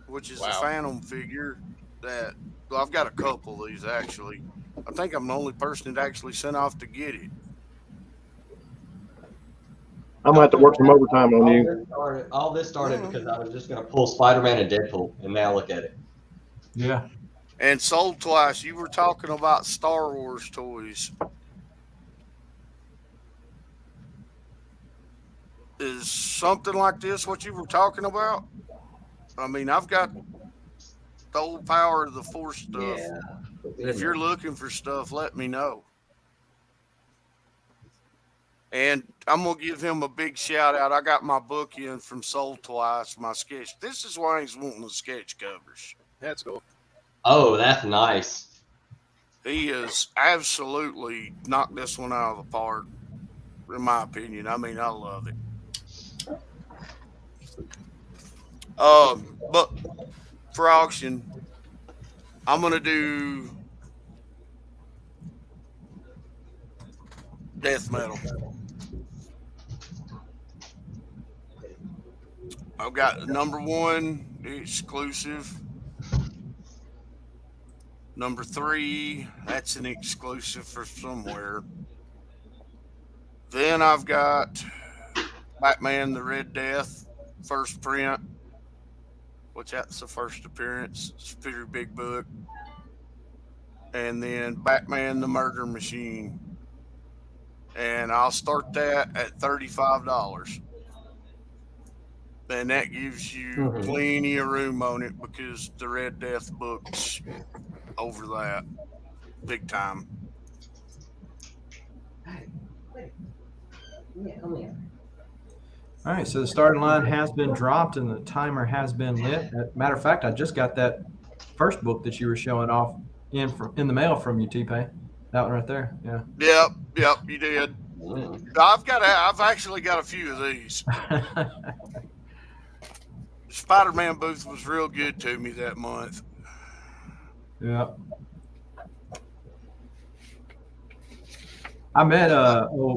which is a Phantom figure that, well, I've got a couple of these actually. I think I'm the only person that actually sent off to get it. I'm gonna have to work some overtime on you. All this started because I was just going to pull Spider-Man and Deadpool, and now look at it. Yeah. And Sold Twice, you were talking about Star Wars toys. Is something like this what you were talking about? I mean, I've got the old Power of the Force stuff. Yeah. If you're looking for stuff, let me know. And I'm going to give him a big shout out. I got my book in from Sold Twice, my sketch. This is why he's wanting the sketch covers. That's cool. Oh, that's nice. He has absolutely knocked this one out of the park, in my opinion. I mean, I love it. But for auction, I'm going to do death metal. I've got number 1, exclusive. Number 3, that's an exclusive for somewhere. Then I've got Batman the Red Death, first print, which that's the first appearance. It's a pretty big book. And then Batman the Murder Machine. And I'll start that at $35. And that gives you plenty of room on it because the Red Death book's over that big time. All right, so the starting line has been dropped and the timer has been lit. Matter of fact, I just got that first book that you were showing off in the mail from you, Tpayne. That one right there. Yeah. Yep, you did. I've actually got a few of these. Spider-Man booth was real good to me that month. Yeah. I met JP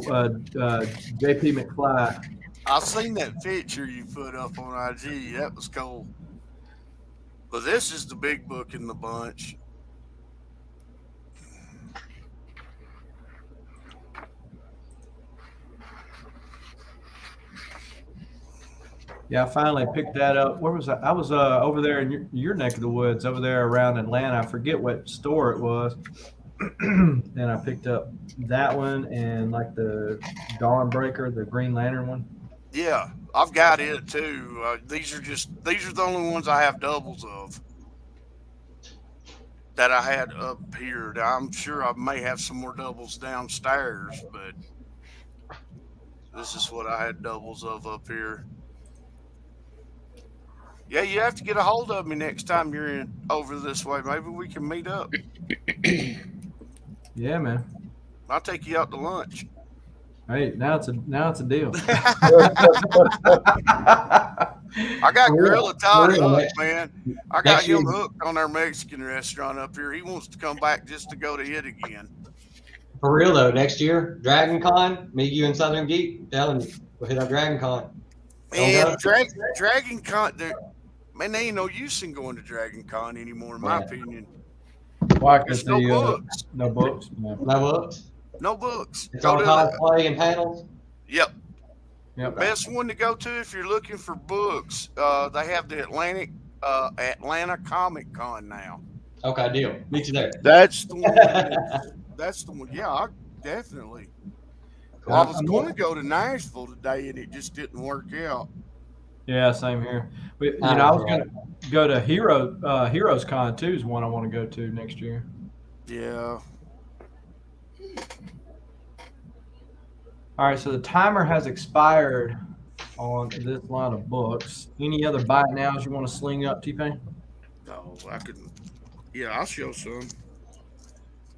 McFly. I seen that picture you put up on IG. That was cool. But this is the big book in the bunch. Yeah, I finally picked that up. Where was I? I was over there in your neck of the woods, over there around Atlanta. I forget what store it was. And I picked up that one and like the Dawnbreaker, the Green Lantern one. Yeah, I've got it too. These are the only ones I have doubles of that I had up here. I'm sure I may have some more doubles downstairs, but this is what I had doubles of up here. Yeah, you have to get a hold of me next time you're over this way. Maybe we can meet up. Yeah, man. I'll take you out to lunch. Hey, now it's a deal. I got Gorilla Todd hooked, man. I got him hooked on our Mexican restaurant up here. He wants to come back just to go to it again. For real though, next year, Dragon Con, me, you, and Southern Geek, telling you, we'll hit up Dragon Con. Man, Dragon Con, man, they ain't no use in going to Dragon Con anymore, in my opinion. Why? There's no books. No books. No books. No books. It's all cosplay and panels. Yep. Yep. Best one to go to if you're looking for books. They have the Atlanta Comic Con now. Okay, deal. Meet you there. That's the one. That's the one. Yeah, definitely. Cool. I was going to go to Nashville today, and it just didn't work out. Yeah, same here. But, I was going to go to Heroes Con too. Is one I want to go to next year. Yeah. All right, so the timer has expired on this line of books. Any other buy it nows you want to sling up, Tpayne? No, I couldn't. Yeah, I'll show some.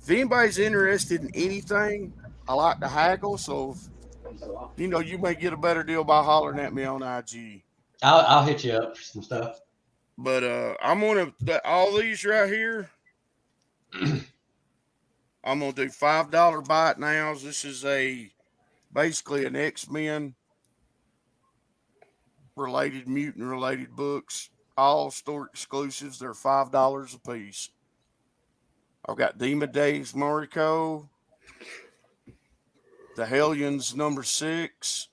If anybody's interested in anything, I like to haggle. So, you may get a better deal by hollering at me on IG. I'll hit you up for some stuff. But I'm gonna all these right here. I'm gonna do $5 buy it nows. This is basically an X-Men related, mutant related books. All store exclusives. They're $5 a piece. I've got Demon Days Mariko, The Hellions #6,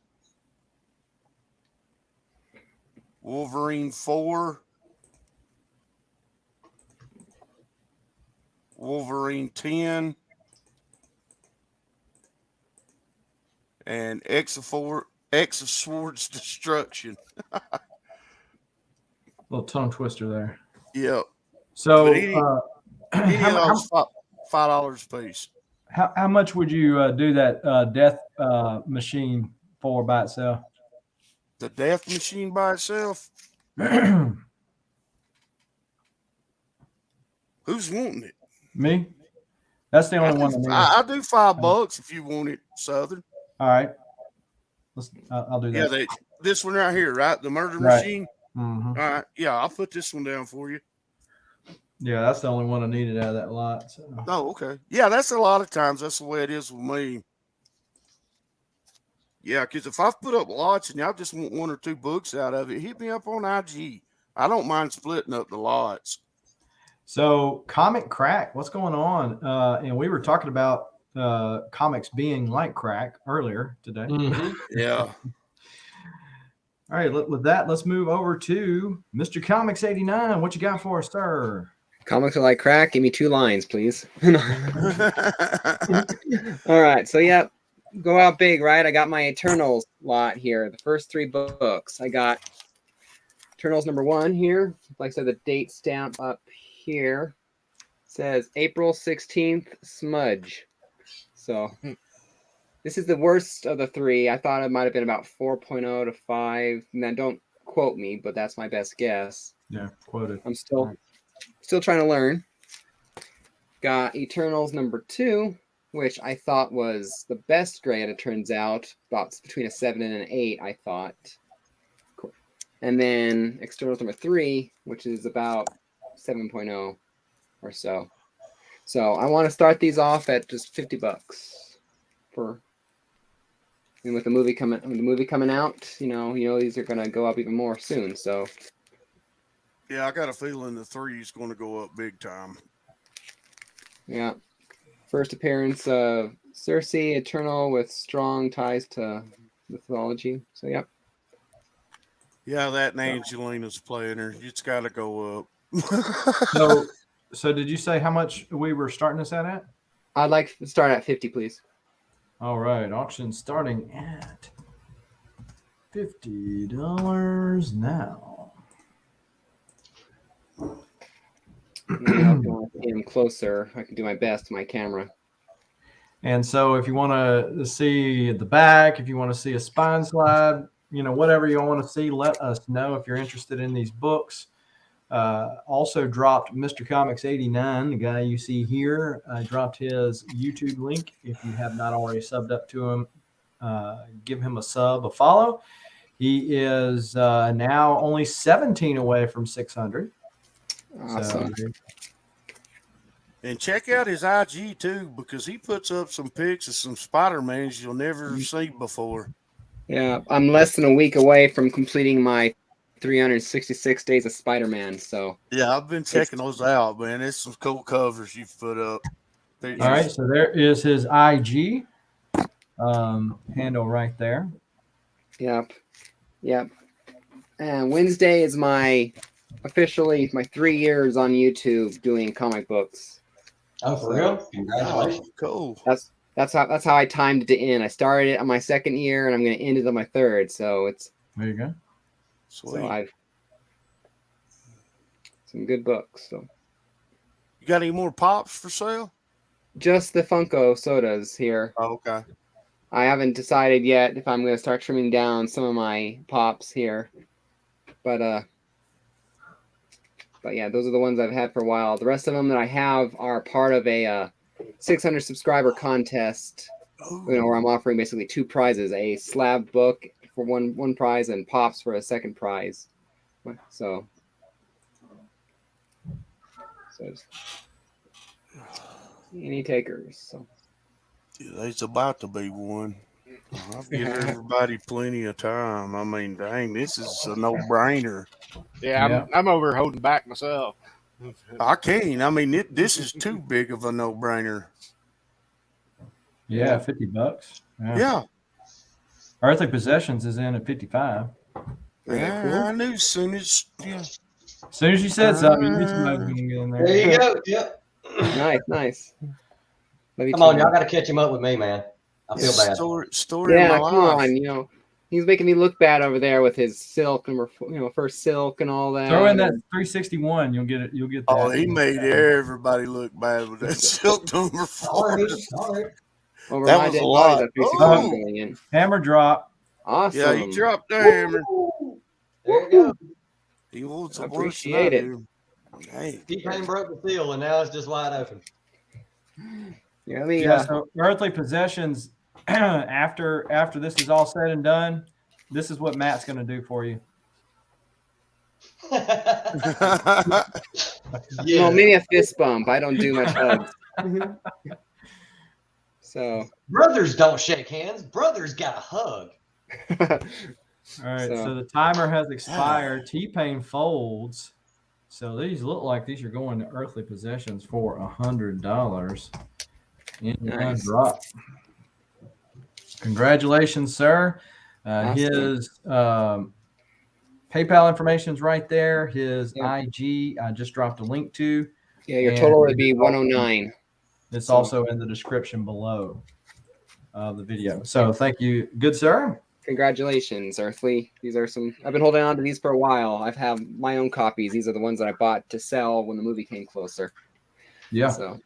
Wolverine 4, Wolverine 10, and X of Sword's Destruction. Little tongue twister there. Yep. So, But any of those $5 a piece. how much would you do that death machine for by itself? The Death Machine by itself. Who's wanting it? Me? That's the only one I need. I do $5 if you want it, Southern. All right. I'll do that. Yeah, this one right here, right? The Murder Right. Machine. Mm-hmm. All right. Yeah, I'll put this one down for you. Yeah, that's the only one I needed out of that lot. So. Oh, okay. Yeah, that's a lot of times. That's the way it is with me. Yeah, because if I put up lots and y'all just want 1 or 2 books out of it, hit me up on IG. I don't mind splitting up the lots. So, comic crack, what's going on? And we were talking about comics being like crack earlier today. Mhm. Yeah. All right, with that, let's move over to Mr. Comics 89. What you got for us, sir? Comics are like crack. Give me 2 lines, please. All right. So, yeah, go out big, right? I got my Eternals lot here. The first 3 books. I got Eternals #1 here. Like I said, the date stamp up here says April 16th smudge. So this is the worst of the 3. I thought it might have been about 4.0 to 5. Now, don't quote me, but that's my best guess. Yeah, quoted. I'm still trying to learn. Got Eternals #2, which I thought was the best grade. It turns out about between a 7 and an 8. I thought. Cool. And then Externals #3, which is about 7.0 or so. So I want to start these off at just $50 for. And with the movie coming out, you know these are gonna go up even more soon. So. Yeah, I got a feeling the 3 is going to go up big time. Yeah. First appearance of Cersei, Eternal with strong ties to mythology. So, yep. Yeah, that and Angelina's playing her. It's got to go up. So did you say how much we were starting this at? I'd like to start at 50, please. All right, auction starting at $50 now. Now, if you want to see him closer, I can do my best to my camera. And so if you want to see the back, if you want to see a spine slide, whatever you want to see, let us know if you're interested in these books. Also dropped Mr. Comics 89, the guy you see here, dropped his YouTube link. If you have not already subbed up to him, give him a follow. He is now only 17 away from 600. Awesome. So, And check out his IG too, because he puts up some pics of some Spider-Mans you'll never see before. Yeah, I'm less than a week away from completing my 366 days of Spider-Man. So Yeah, I've been checking those out, man. It's some cool covers you've put up. all right, so there is his IG handle right there. Yep. And Wednesday is officially my 3 years on YouTube doing comic books. Oh, for real? Congratulations. Cool. That's how I timed it to end. I started it on my 2nd year, and I'm going to end it on my 3rd. So it's There you go. Sweet. so I've some good books. So You got any more pops for sale? just the Funko sodas here. Oh, okay. I haven't decided yet if I'm going to start trimming down some of my pops here, but yeah, those are the ones I've had for a while. The rest of them that I have are part of a 600 subscriber contest, where I'm offering basically 2 prizes: a slab book for one prize and pops for a 2nd prize. So any takers? So. Yeah, it's about to be one. I've given everybody plenty of time. I mean, dang, this is a no-brainer. Yeah, I'm over holding back myself. I can't. I mean, this is too big of a no-brainer. Yeah, $50. Yeah. Earthly Possessions is in at 55. Very cool. I knew as soon as As soon as you said something, you knew somebody was gonna get in there. There you go. Yep. Nice. Love you Come too, on, man. y'all got to catch him up with me, man. I feel bad. story Yeah, of my come life. on. He's making me look bad over there with his silk number, first silk and all that. Throw in that 361. You'll get it. You'll get that. Oh, he made everybody look bad with that silk number 4. All right. Over that my was dead a body, lot. that 361 Oh. going in. Hammer drop. Awesome. Yeah, he dropped the hammer. There you go. He wants the Appreciate it. Hey. Tpayne broke the seal, and now it's just wide open. Yeah, let me, Yeah. So earthly possessions. After this is all said and done, this is what Matt's going to do for you. Yeah. Well, maybe a fist bump. I don't do much hugs. So. Brothers don't shake hands. Brothers got a hug. All right. So the timer has expired. Tpayne folds. So these look like these are going to earthly possessions for $100 in one drop. Congratulations, sir. Awesome. His PayPal information is right there. His IG, I just dropped a link to. Yeah, your total would be 109. It's also in the description below the video. So thank you, good sir. Congratulations, Earthly. These are some. I've been holding on to these for a while. I've had my own copies. These are the ones that I bought to sell when the movie came closer. Yeah. So.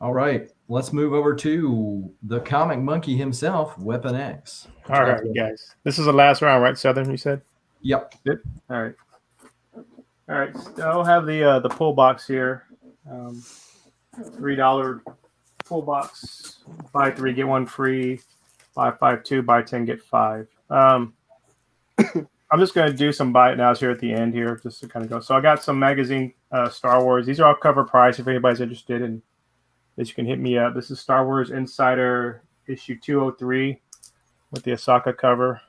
All right, let's move over to the comic monkey himself, Weapon X. All right, guys. This is the last round, right, Southern? You said. Yep. Good. All right. All right. So I'll have the pull box here. $3 pull box. Buy 3 get 1 free. Buy 5 2. Buy 10 get 5. I'm just going to do some buy it nows here at the end here, just to kind of go. So I got some magazine Star Wars. These are all cover price. If anybody's interested in this, you can hit me up. This is Star Wars Insider issue 203 with the Ahsoka cover.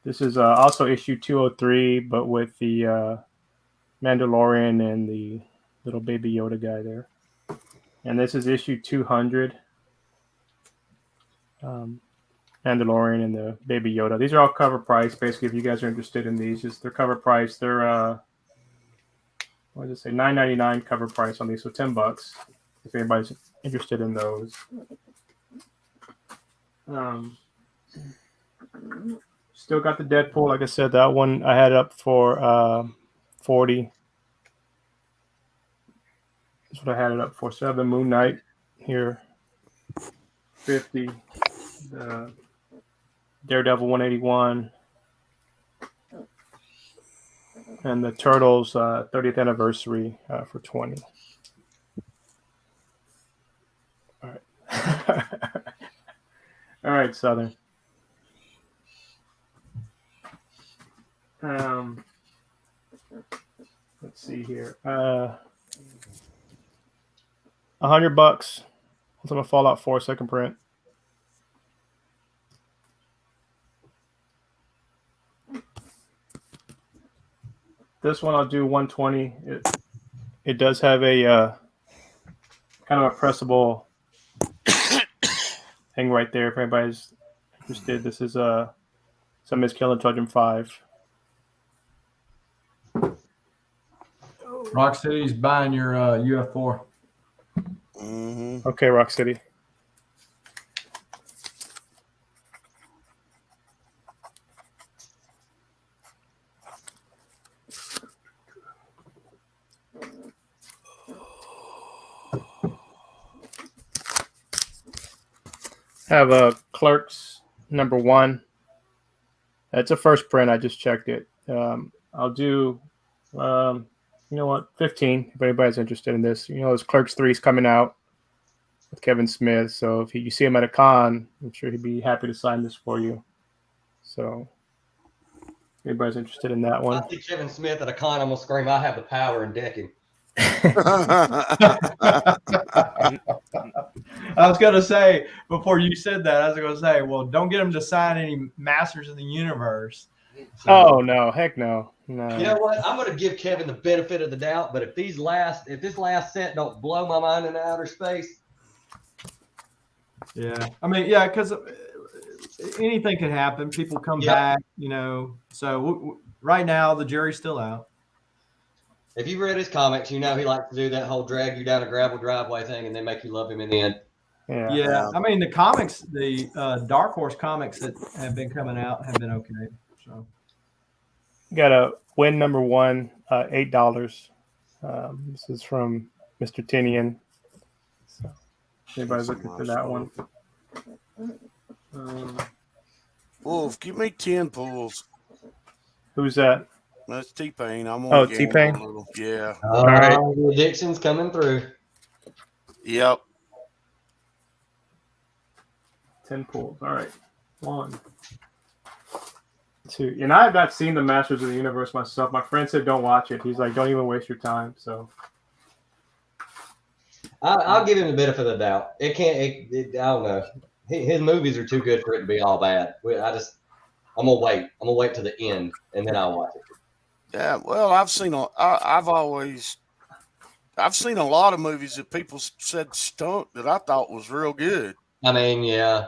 This is also issue 203, but with the Mandalorian and the little baby Yoda guy there. And this is issue 200. Mandalorian and the baby Yoda. These are all cover price. Basically, if you guys are interested in these, just their cover price. They're what does it say? $9.99 cover price on these, so $10. If anybody's interested in those. Still got the Deadpool. Like I said, that one I had up for 40. That's what I had it up for. So I have the Moon Knight here, 50. The Daredevil 181. And the Turtles 30th anniversary for 20. All right. All right, Southern. Let's see here. $100. That's on a Fallout 4 second print. This one I'll do 120. It does have a kind of a pressable thing right there. If anybody's interested, this is some Miss Killing Children 5. Rock City's buying your UF4. Mm-hmm. Okay, Rock City. Have a Clerks #1. It's a first print. I just checked it. I'll do, you know what, 15 if anybody's interested in this. You know, this Clerks 3 is coming out with Kevin Smith. So if you see him at a con, I'm sure he'd be happy to sign this for you. So if anybody's interested in that one. I see Kevin Smith at a con, I'm going to scream, I have the power and deck him. I was going to say, before you said that, I was going to say, well, don't get him to sign any Masters of the Universe. So, Oh, no. Heck no. No. You know what? I'm going to give Kevin the benefit of the doubt, but if this last set don't blow my mind into outer space. yeah. I mean, yeah, because anything can happen. People come Yep. back, So right now, the jury's still out. If you've read his comics, you know he likes to do that whole drag you down a gravel driveway thing and then make you love him in the end. Yeah. Yeah, I mean the comics, the Dark Horse comics that have been coming out have been okay. So Got a win number one, $8. This is from Mr. Tinian. So anybody's looking for that one? Wolf, give me 10 pulls. Who's that? That's Tpayne. I'm Oh, on gamble Tpayne? a little. Yeah. All right. The addiction's coming through. Yep. 10 pulls. All right. 1, 2. And I have not seen the Masters of the Universe myself. My friend said don't watch it. He's like, don't even waste your time. So I'll give him the benefit of the doubt. It can't. I don't know. His movies are too good for it to be all bad. I'm gonna wait. I'm gonna wait to the end and then I'll watch it. Yeah. Well, I've seen a lot of movies that people said stunk that I thought was real good. I mean, yeah.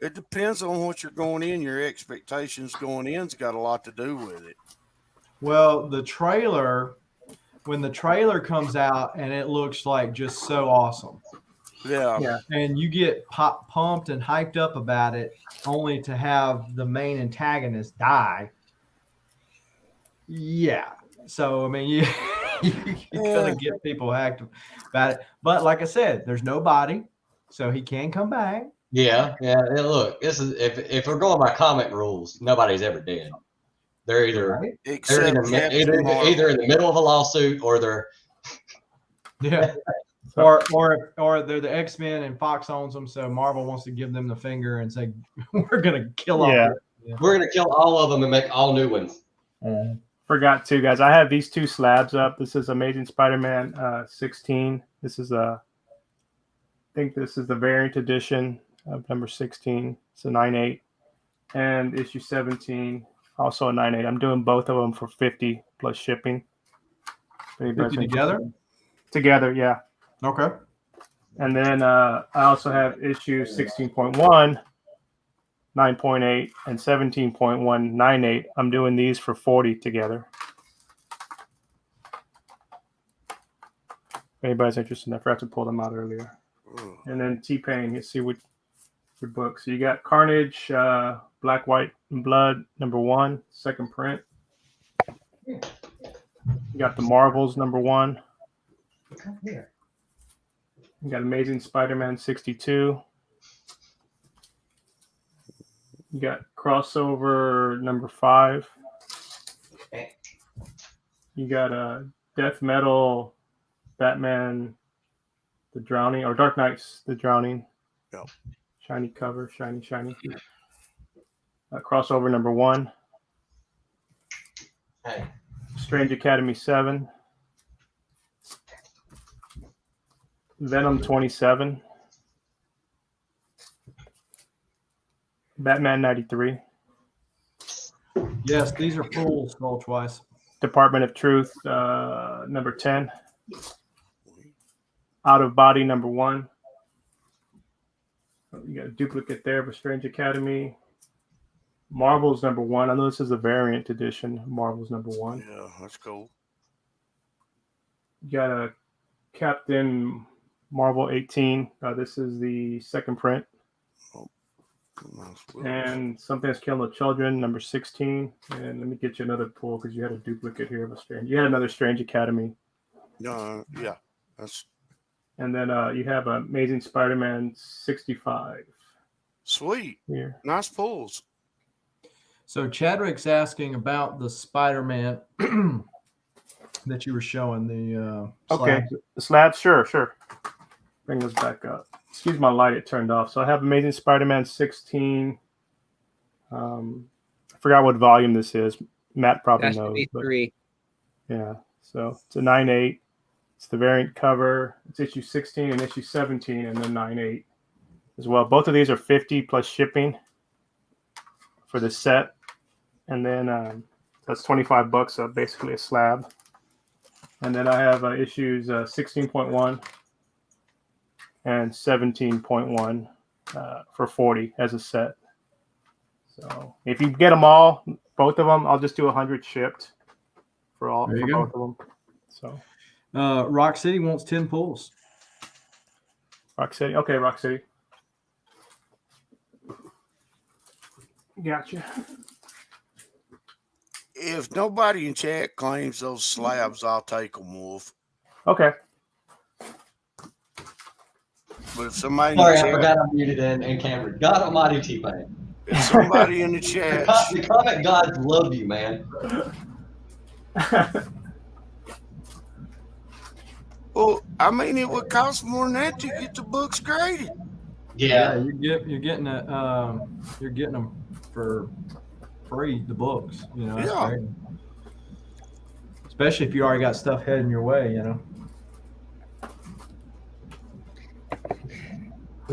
It depends on what you're going in. Your expectations going in's got a lot to do with it. well, when the trailer comes out and it looks like just so awesome. Yeah. And you get pumped and hyped up about it only to have the main antagonist die. Yeah. So, I mean, you're going to get people hyped about it. But like I said, there's no body, so he can come back. Yeah. Look, this is if we're going by comic rules, nobody's ever dead. They're either Right? Except either in the middle of a lawsuit or they're Yeah. Or they're the X-Men and Fox owns them, so Marvel wants to give them the finger and say, we're going to kill all Yeah. we're gonna kill all of them and make all new ones. forgot to, guys. I have these 2 slabs up. This is Amazing Spider-Man 16. This is I think this is the variant edition of number 16. It's a 9.8, and issue 17, also a 9.8. I'm doing both of them for $50 plus shipping. 50 together? Together, yeah. Okay. And then I also have issue 16.1, 9.8, and 17.1, 9.8. I'm doing these for $40 together. If anybody's interested, I forgot to pull them out earlier. And then Tpayne, you see what your book. So you got Carnage, Black, White, and Blood, number 1, second print. You got the Marvels, number 1. You got Amazing Spider-Man 62. You got Crossover number 5. You got Death Metal, Batman, The Drowning, or Dark Knight's The Drowning. Yep. Shiny cover, shiny. Crossover number 1. Hey. Strange Academy 7. Venom 27. Batman 93. Yes, these are full Skull Twice. Department of Truth number 10. Out of Body number 1. You got a duplicate there of a Strange Academy. Marvel's number 1. I know this is a variant edition. Marvel's number 1. Yeah, that's cool. You got a Captain Marvel 18. This is the second print. And Something That's Killing the Children, number 16. And let me get you another pull because you had a duplicate here of a Strange. You had another Strange Academy. Yeah, that's. And then you have Amazing Spider-Man 65. Sweet. Here. Nice pulls. So Chadwick's asking about the Spider-Man that you were showing the Okay, the slab. Sure. Bring this back up. Excuse my light; it turned off. So I have Amazing Spider-Man 16. I forgot what volume this is. Matt probably That should knows. be but 3. yeah, so it's a 9.8. It's the variant cover. It's issue 16 and issue 17, and then 9.8 as well. Both of these are 50 plus shipping for the set, and then that's $25. So basically a slab. And then I have issues 16.1 and 17.1 for $40 as a set. So if you get them all, both of them, I'll just do 100 shipped for There you both go. of them. So Rock City wants 10 pulls. Rock City, okay, Rock City. Gotcha. If nobody in chat claims those slabs, I'll take them, Wolf. Okay. But if somebody Sorry, in I the chat, forgot I'm muted and Cameron. God Almighty, Tpayne. if somebody in the The, chat, the comment gods love you, man. well, I mean, it would cost more than that to get the books graded. Yeah. you're getting them for free, the books, you know. That's Yeah. great. Especially if you already got stuff heading your way, you know.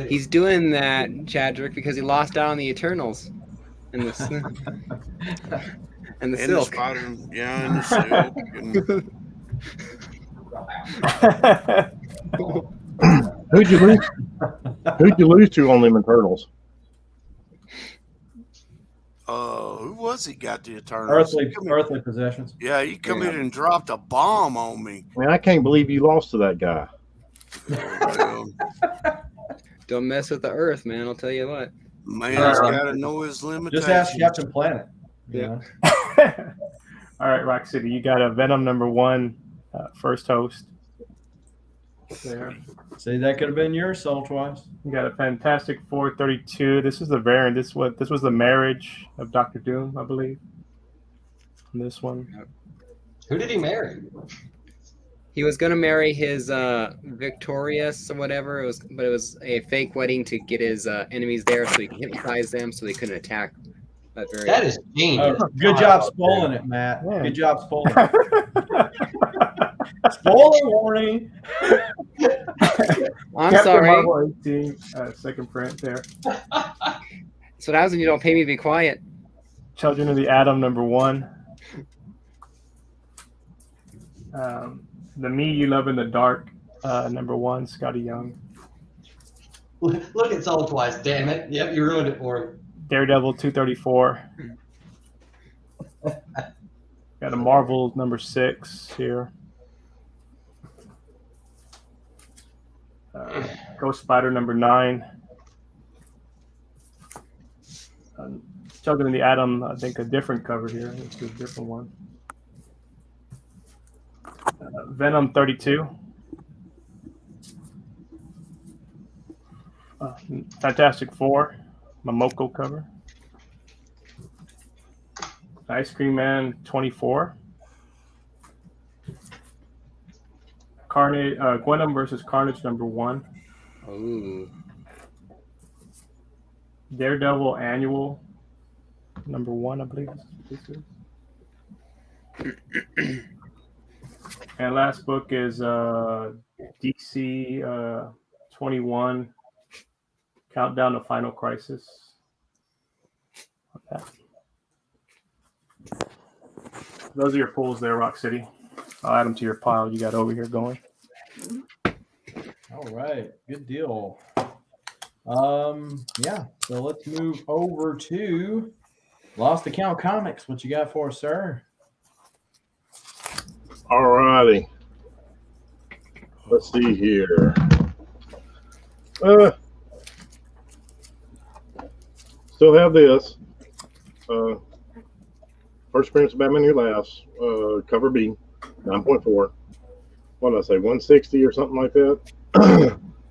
He's doing that, Chadrick, because he lost out on the Eternals and the and the And the Silk. spider, yeah, and the silk. And Who'd you lose? Who'd you lose to on them Eternals? who was it got the Eternals? Earthly possessions. Yeah, he come in and dropped a bomb on me. Man, I can't believe you lost to that guy. Well, Don't mess with the Earth, man. I'll tell you what. man's got to know his limitations. Just ask Captain Planet. Yeah. All right, Rock City, you got a Venom #1 first host. There. See, that could have been yours, Soul Twice. You got a Fantastic Four 32. This is the variant. This was the marriage of Doctor Doom, I believe. And this one. Who did he marry? He was gonna marry his Victorious or whatever. But it was a fake wedding to get his enemies there, so he could hypnotize them, so they couldn't attack. That is genius. Good job spoiling it, Matt. Yeah. Good job spoiling it. Spoiler warning. I'm Captain sorry. Marvel 18, second print there. That's what happens when you don't pay me to be quiet. Children of the Atom #1. The Me You Love in the Dark #1, Scotty Young. Look at Soul Twice, damn it. Yep, you ruined it for him. Daredevil 234. Got a Marvel #6 here. Ghost Spider #9. Children of the Atom, I think a different cover here. It's a different one. Venom 32. Fantastic Four, Momoko cover. Ice Cream Man 24. Carnage, Gwenom versus Carnage #1. Ooh. Daredevil Annual #1, I believe this is. And last book is DC 21, Countdown to Final Crisis. Okay. Those are your pulls there, Rock City. I'll add them to your pile you got over here going. All right, good deal. Yeah, so let's move over to Lost Account Comics. What you got for us, sir? All righty. Let's see here. Still have this. First appearance of Batman Who Laughs, cover B, 9.4. What did I say, 160 or something like that?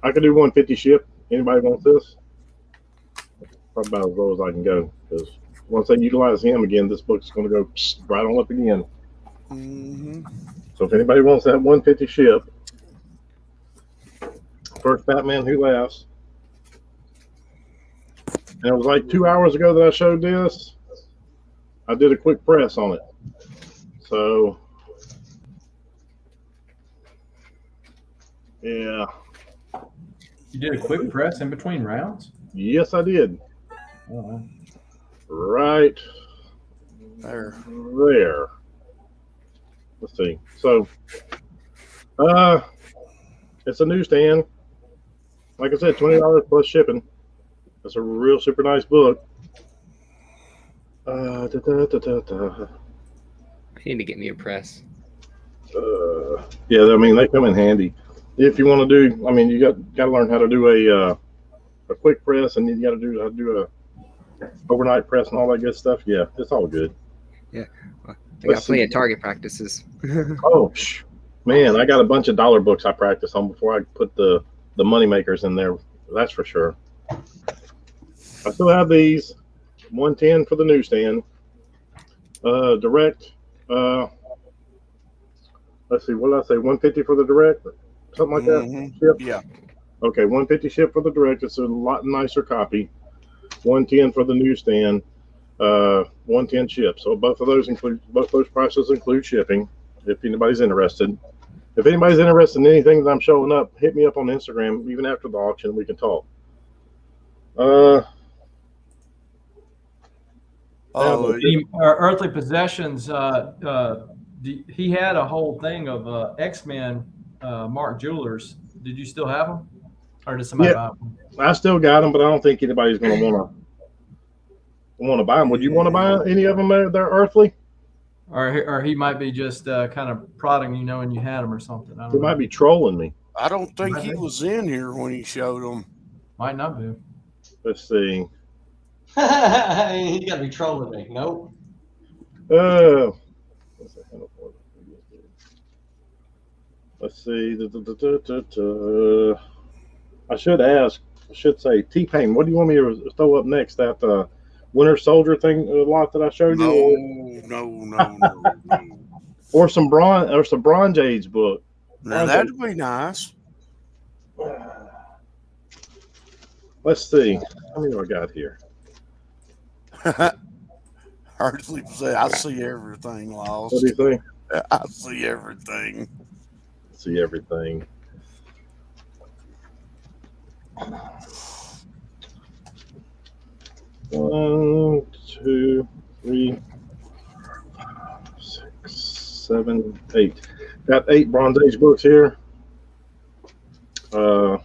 I could do 150 ship. Anybody wants this? Probably about as low as I can go, because once they utilize him again, this book's going to go right on up again. Mm-hmm. So if anybody wants that 150 ship, first Batman Who Laughs. And it was like 2 hours ago that I showed this. I did a quick press on it. So, yeah. You did a quick press in between rounds? Yes, I did. Oh, Right There. there. Let's see. So, it's a newsstand. Like I said, $20 plus shipping. It's a real super nice book. Da. I need to get me a press. Yeah, I mean they come in handy. If you want to do, I mean, you got to learn how to do a quick press, and you got to do how to do a overnight press and all that good stuff. Yeah, it's all good. I got plenty of target practices. Oh, man, I got a bunch of dollar books I practice on before I put the money makers in there. That's for sure. I still have these 110 for the newsstand. Direct. Let's see, what did I say? 150 for the direct, something like that. Ship? Yeah. Okay, 150 ship for the direct. It's a lot nicer copy. 110 for the newsstand. 110 ship. So both those prices include shipping. If anybody's interested. If anybody's interested in anything that I'm showing up, hit me up on Instagram. Even after the auction, we can talk. Earthly Possessions. He had a whole thing of X-Men Mark Jewelers. Did you still have them, or did somebody buy them? I still got them, but I don't think anybody's going to want to buy them. Would you want to buy any of them? They're Earthly. Or he might be just kind of prodding you, knowing you had them or something. He might be trolling me. I don't think he was in here when he showed them. Might not be. Let's see. He got to be trolling me. Nope. Let's see. I should ask. I should say, Tpayne, what do you want me to throw up next? That Winter Soldier thing, lot that I showed you? No. Or some Bronze Age book. Now that'd be nice. Let's see. How many do I got here? Hardly say I see everything, Lost. What do you think? I see everything. See everything. One, two, three, 6, 7, 8. Got 8 Bronze Age books here. I'll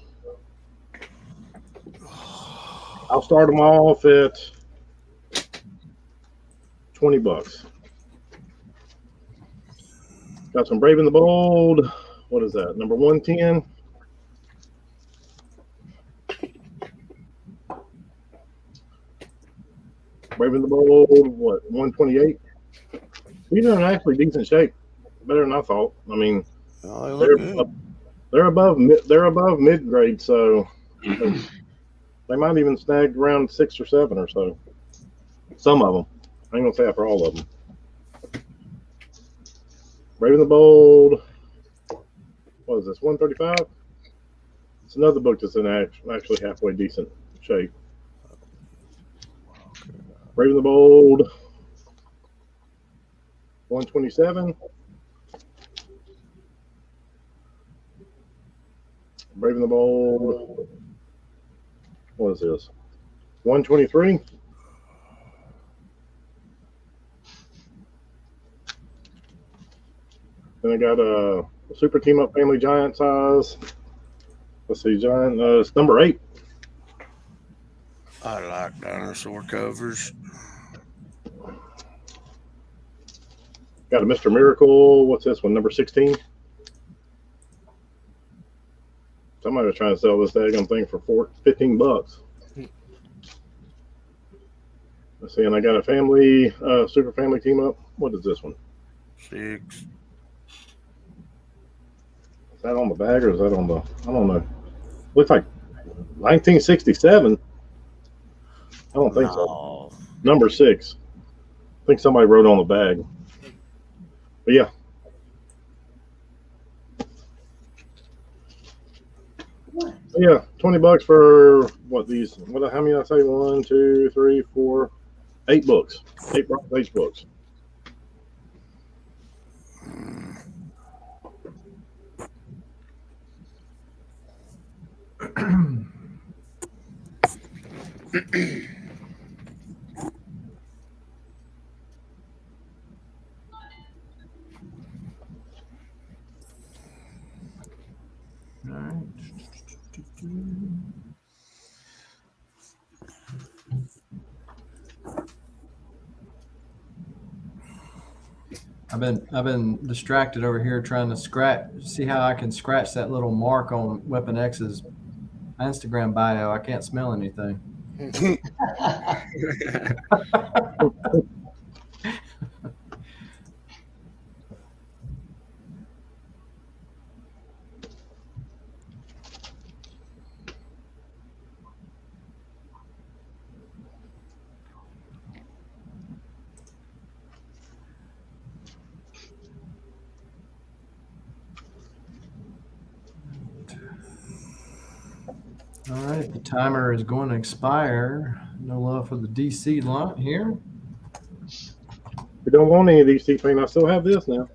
start them off at $20. Got some Brave and the Bold. What is that? Number 110. Brave and the Bold, what, 128? These are in actually decent shape. Better than I thought. I mean, they're above mid grade, so they might even snag around 6 or 7 or so. Some of them. I ain't gonna say that for all of them. Brave and the Bold. What is this? 135. It's another book that's in actually halfway decent shape. Brave and the Bold. 127. Brave and the Bold. What is this? 123. Then I got a Super Team Up Family Giant size. Let's see, Giant. It's number 8. I like dinosaur covers. Got a Mr. Miracle. What's this one? Number 16. Somebody was trying to sell this daggone thing for $15. Let's see, and I got a family, Super Family Team Up. What is this one? 6. Is that on the bag or is that on the? I don't know. Looks like 1967. I don't think so. Number 6. I think somebody wrote on the bag. But yeah. Yeah, $20 for what these? What? How many did I say? 1, 2, 3, 4, 8 books. 8 Bronze Age books. All right. I've been distracted over here trying to see how I can scratch that little mark on Weapon X's Instagram bio. I can't smell anything. All right, the timer is going to expire. No love for the DC lot here. We don't want any of these Tpayne. I still have this now.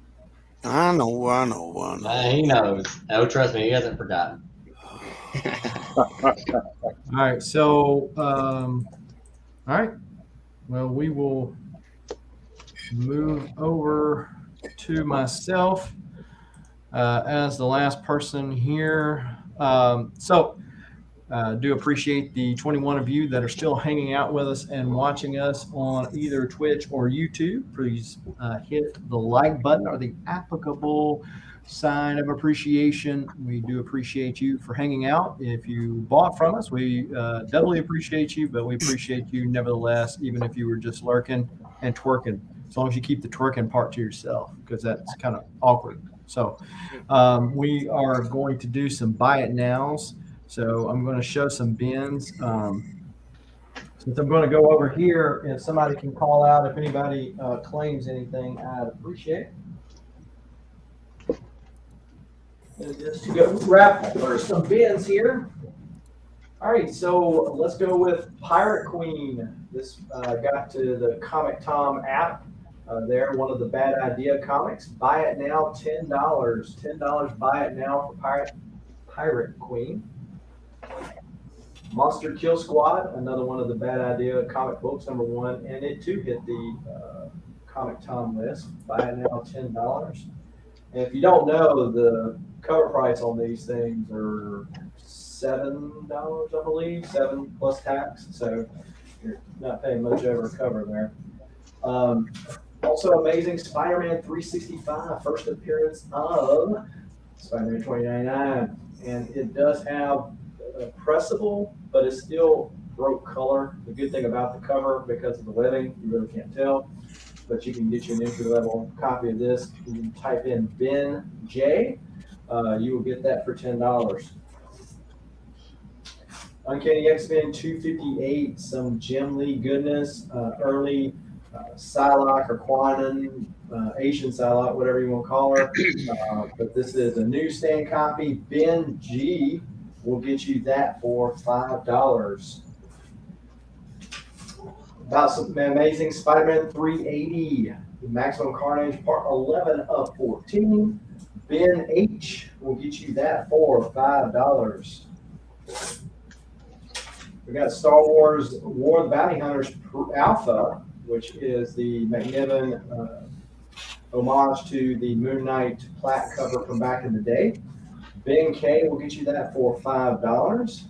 I know. He knows. Oh, trust me, he hasn't forgotten. All right, so all right. Well, we will move over to myself as the last person here. Do appreciate the 21 of you that are still hanging out with us and watching us on either Twitch or YouTube. Please hit the like button or the applicable sign of appreciation. We do appreciate you for hanging out. If you bought from us, we doubly appreciate you, but we appreciate you nevertheless, even if you were just lurking and twerking, as long as you keep the twerking part to yourself, because that's kind of awkward. So we are going to do some buy it nows. So I'm going to show some bins. Since I'm going to go over here, if somebody can call out, if anybody claims anything, I'd appreciate it. And just to go wrap for some bins here. All right, so let's go with Pirate Queen. This got to the Comic Tom app. They're one of the Bad Idea comics. Buy it now, $10. $10, buy it now for Pirate Queen. Monster Kill Squad, another one of the Bad Idea comic books, #1, and it too hit the Comic Tom list. Buy it now, $10. And if you don't know, the cover price on these things are $7, I believe, $7 plus tax. So you're not paying much over cover there. Also, Amazing Spider-Man 365, first appearance of Spider-Man 2099, and it does have pressable, but it's still broke color. The good thing about the cover, because of the webbing, you really can't tell, but you can get you an entry-level copy of this. You can type in Ben J. You will get that for $10. Uncanny X-Men 258, some Jim Lee goodness, early Psylocke or Quanon, Asian Psylocke, whatever you want to call her. But this is a newsstand copy. Ben G will get you that for $5. About some Amazing Spider-Man 380, Maximum Carnage Part 11 of 14. Ben H will get you that for $5. We got Star Wars War of the Bounty Hunters Alpha, which is the McNiven homage to the Moon Knight plaque cover from back in the day. Ben K will get you that for $5.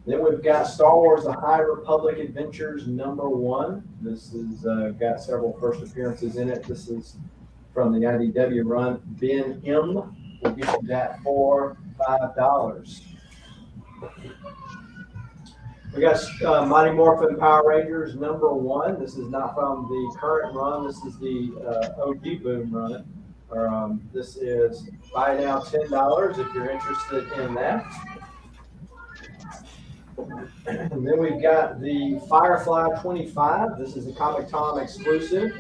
Then we've got Star Wars The High Republic Adventures #1. This has got several first appearances in it. This is from the IDW run. Ben M will get you that for $5. We got Mighty Morphin Power Rangers #1. This is not from the current run. This is the OG Boom run. This is buy now $10 if you're interested in that. And then we've got the Firefly 25. This is a Comic Tom exclusive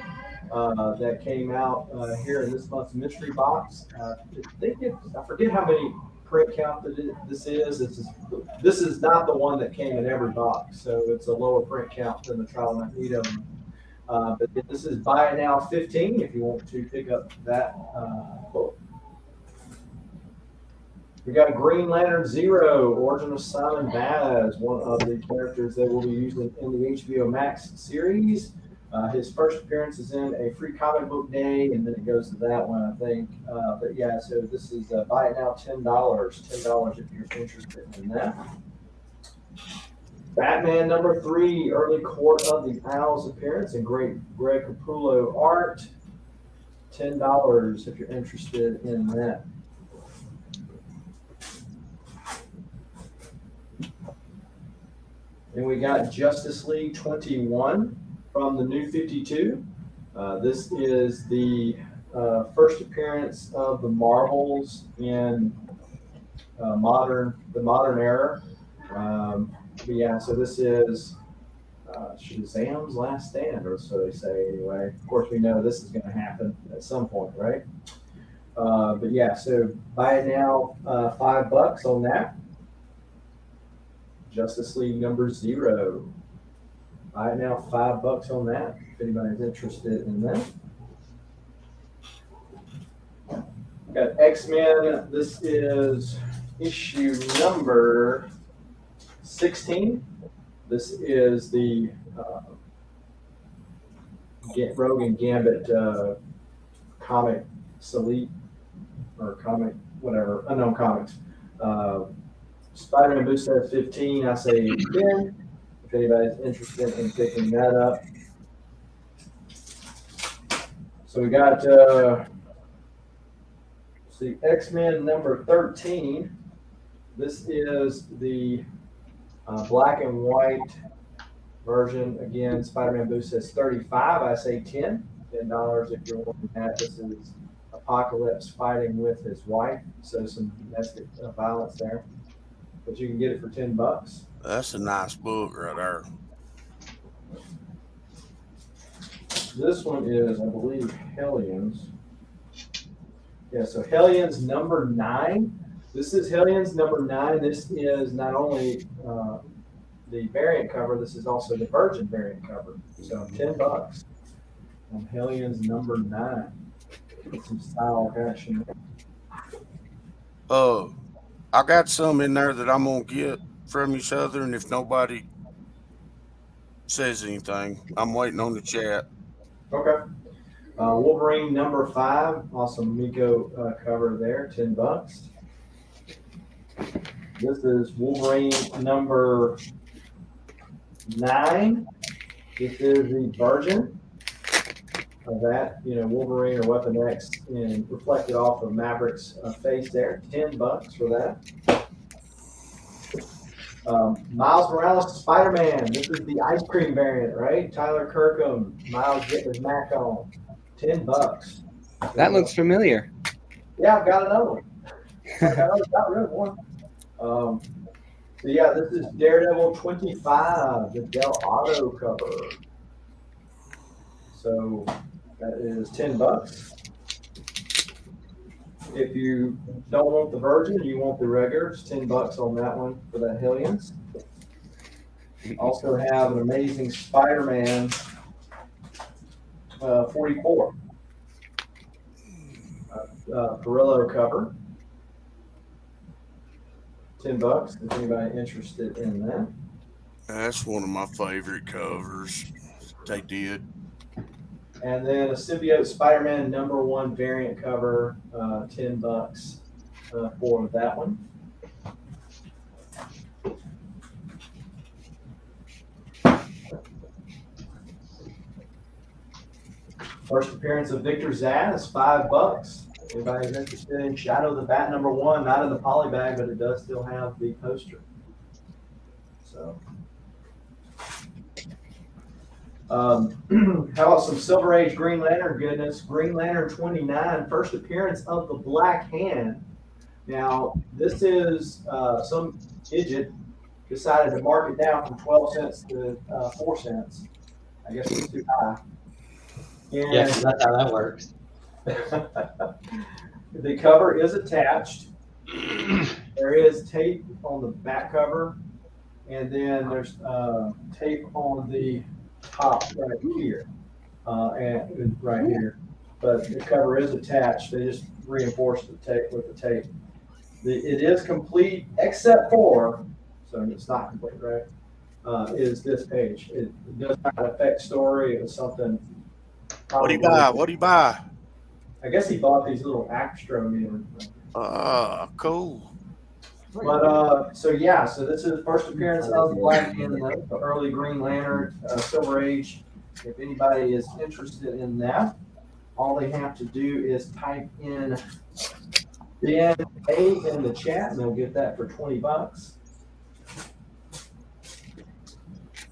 that came out here in this month's mystery box. I forget how many print count that this is. This is not the one that came in every box, so it's a lower print count than the Trial Magneto. But this is buy it now $15 if you want to pick up that book. We got Green Lantern Zero, Origin of Simon Baz, one of the characters that we'll be using in the HBO Max series. His first appearance is in a free comic book day, and then it goes to that one, I think. But yeah, so this is buy it now $10. $10 if you're interested in that. Batman number 3, early Court of the Owls appearance, and great Greg Capullo art. $10 if you're interested in that. And we got Justice League 21 from the New 52. This is the first appearance of the Marvels in the modern era. But yeah, so this is Shazam's last stand, or so they say anyway. Of course, we know this is going to happen at some point, right? But yeah, so buy it now, $5 on that. Justice League number 0. Buy it now, $5 on that. If anybody's interested in that. Got X-Men. This is issue number 16. This is the Rogue and Gambit comic Selite, or comic, whatever, Unknown Comics. Spider-Man Boost says 15. I say 10. If anybody's interested in picking that up. So we got see X-Men number 13. This is the black and white version. Again, Spider-Man Boost says 35. I say 10. $10 if you're wanting that. This is Apocalypse fighting with his wife. So some domestic violence there. But you can get it for $10. That's a nice book right there. This one is, I believe, Hellions. Yeah, so Hellions number 9. This is Hellions number 9. This is not only the variant cover, this is also the Virgin variant cover. So $10 on Hellions number 9. Get some style action. I got some in there that I'm gonna get from each other, and if nobody says anything, I'm waiting on the chat. Okay. Wolverine number 5. Awesome Miko cover there. $10. This is Wolverine number 9. This is the Virgin of that, Wolverine or Weapon X, and reflected off of Maverick's face there. $10 for that. Miles Morales Spider-Man. This is the ice cream variant, right? Tyler Kirkham. Miles getting his Mac on. $10. That looks familiar. Yeah, I've got another one. I got rid of one. So yeah, this is Daredevil 25, the Del Auto cover. So that is $10. If you don't want the Virgin, you want the regular, it's $10 on that one for that Hellions. Also have an amazing Spider-Man 44. Perillo cover. $10 if anybody interested in that. That's one of my favorite covers they did. And then a Symbiote Spider-Man number 1 variant cover, $10 for that one. First appearance of Victor Zsasz, $5. Anybody's interested in Shadow the Bat number 1, not in the poly bag, but it does still have the poster. So, how about some Silver Age Green Lantern goodness? Green Lantern 29, first appearance of the Black Hand. Now, this is some idiot decided to mark it down from 12 cents to 4 cents. I guess it's too high. And Yes, that's how that works. the cover is attached. There is tape on the back cover, and then there's tape on the top right here, and right here. But the cover is attached. They just reinforced the tape with the tape. It is complete except for, so it's not complete, right? Is this page? It does not affect story. It was something. What do you buy? What do you buy? I guess he bought these little extra mirrors. Cool. But so yeah, so this is the first appearance of the Black and the early Green Lantern Silver Age. If anybody is interested in that, all they have to do is type in DNA in the chat, and they'll get that for $20.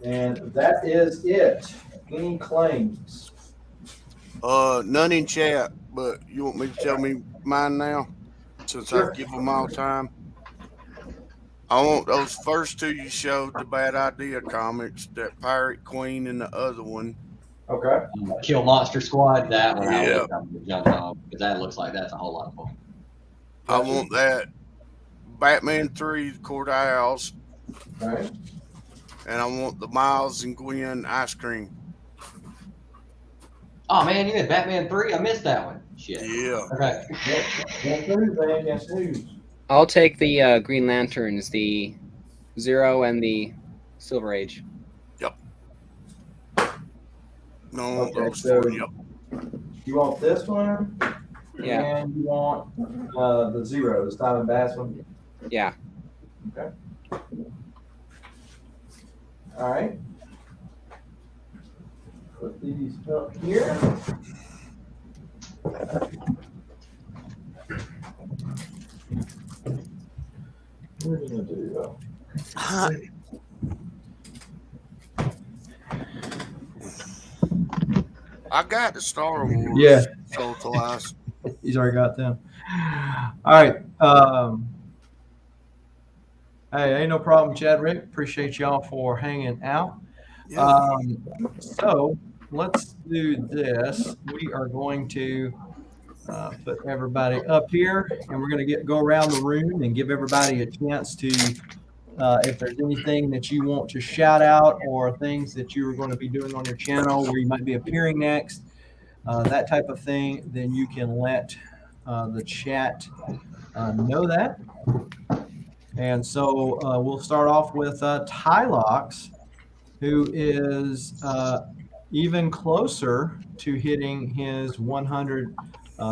And that is it. Any claims? None in chat, but you want me to tell me mine now? Since Sure. I give them all time. I want those first two you showed, the Bad Idea comics, that Pirate Queen and the other one. Okay. Kill Monster Squad. That one I Yeah. looked up the junk on because that looks like that's a whole lot of fun. I want that Batman 3, the Court Owls, All right. and I want the Miles and Gwen ice cream. Oh man, you had Batman 3. I missed that one. Shit. Yeah. Okay. Yes, news. I'll take the Green Lanterns, the Zero and the Silver Age. No, I want Okay, those so- four. Yep. You want this one? Yeah. And you want the Zero, the Style and Bass one? Yeah. Okay. All right. Put these up here. What are you gonna do though? I got the Star Wars. Yeah. Socialized. He's already got them. All right. Hey, ain't no problem, Chadwick. Appreciate y'all for hanging out. Yeah. So let's do this. We are going to put everybody up here, and we're going to go around the room and give everybody a chance to, if there's anything that you want to shout out or things that you are going to be doing on your channel where you might be appearing next, that type of thing, then you can let the chat know that. And so we'll start off with Tylox, who is even closer to hitting his 100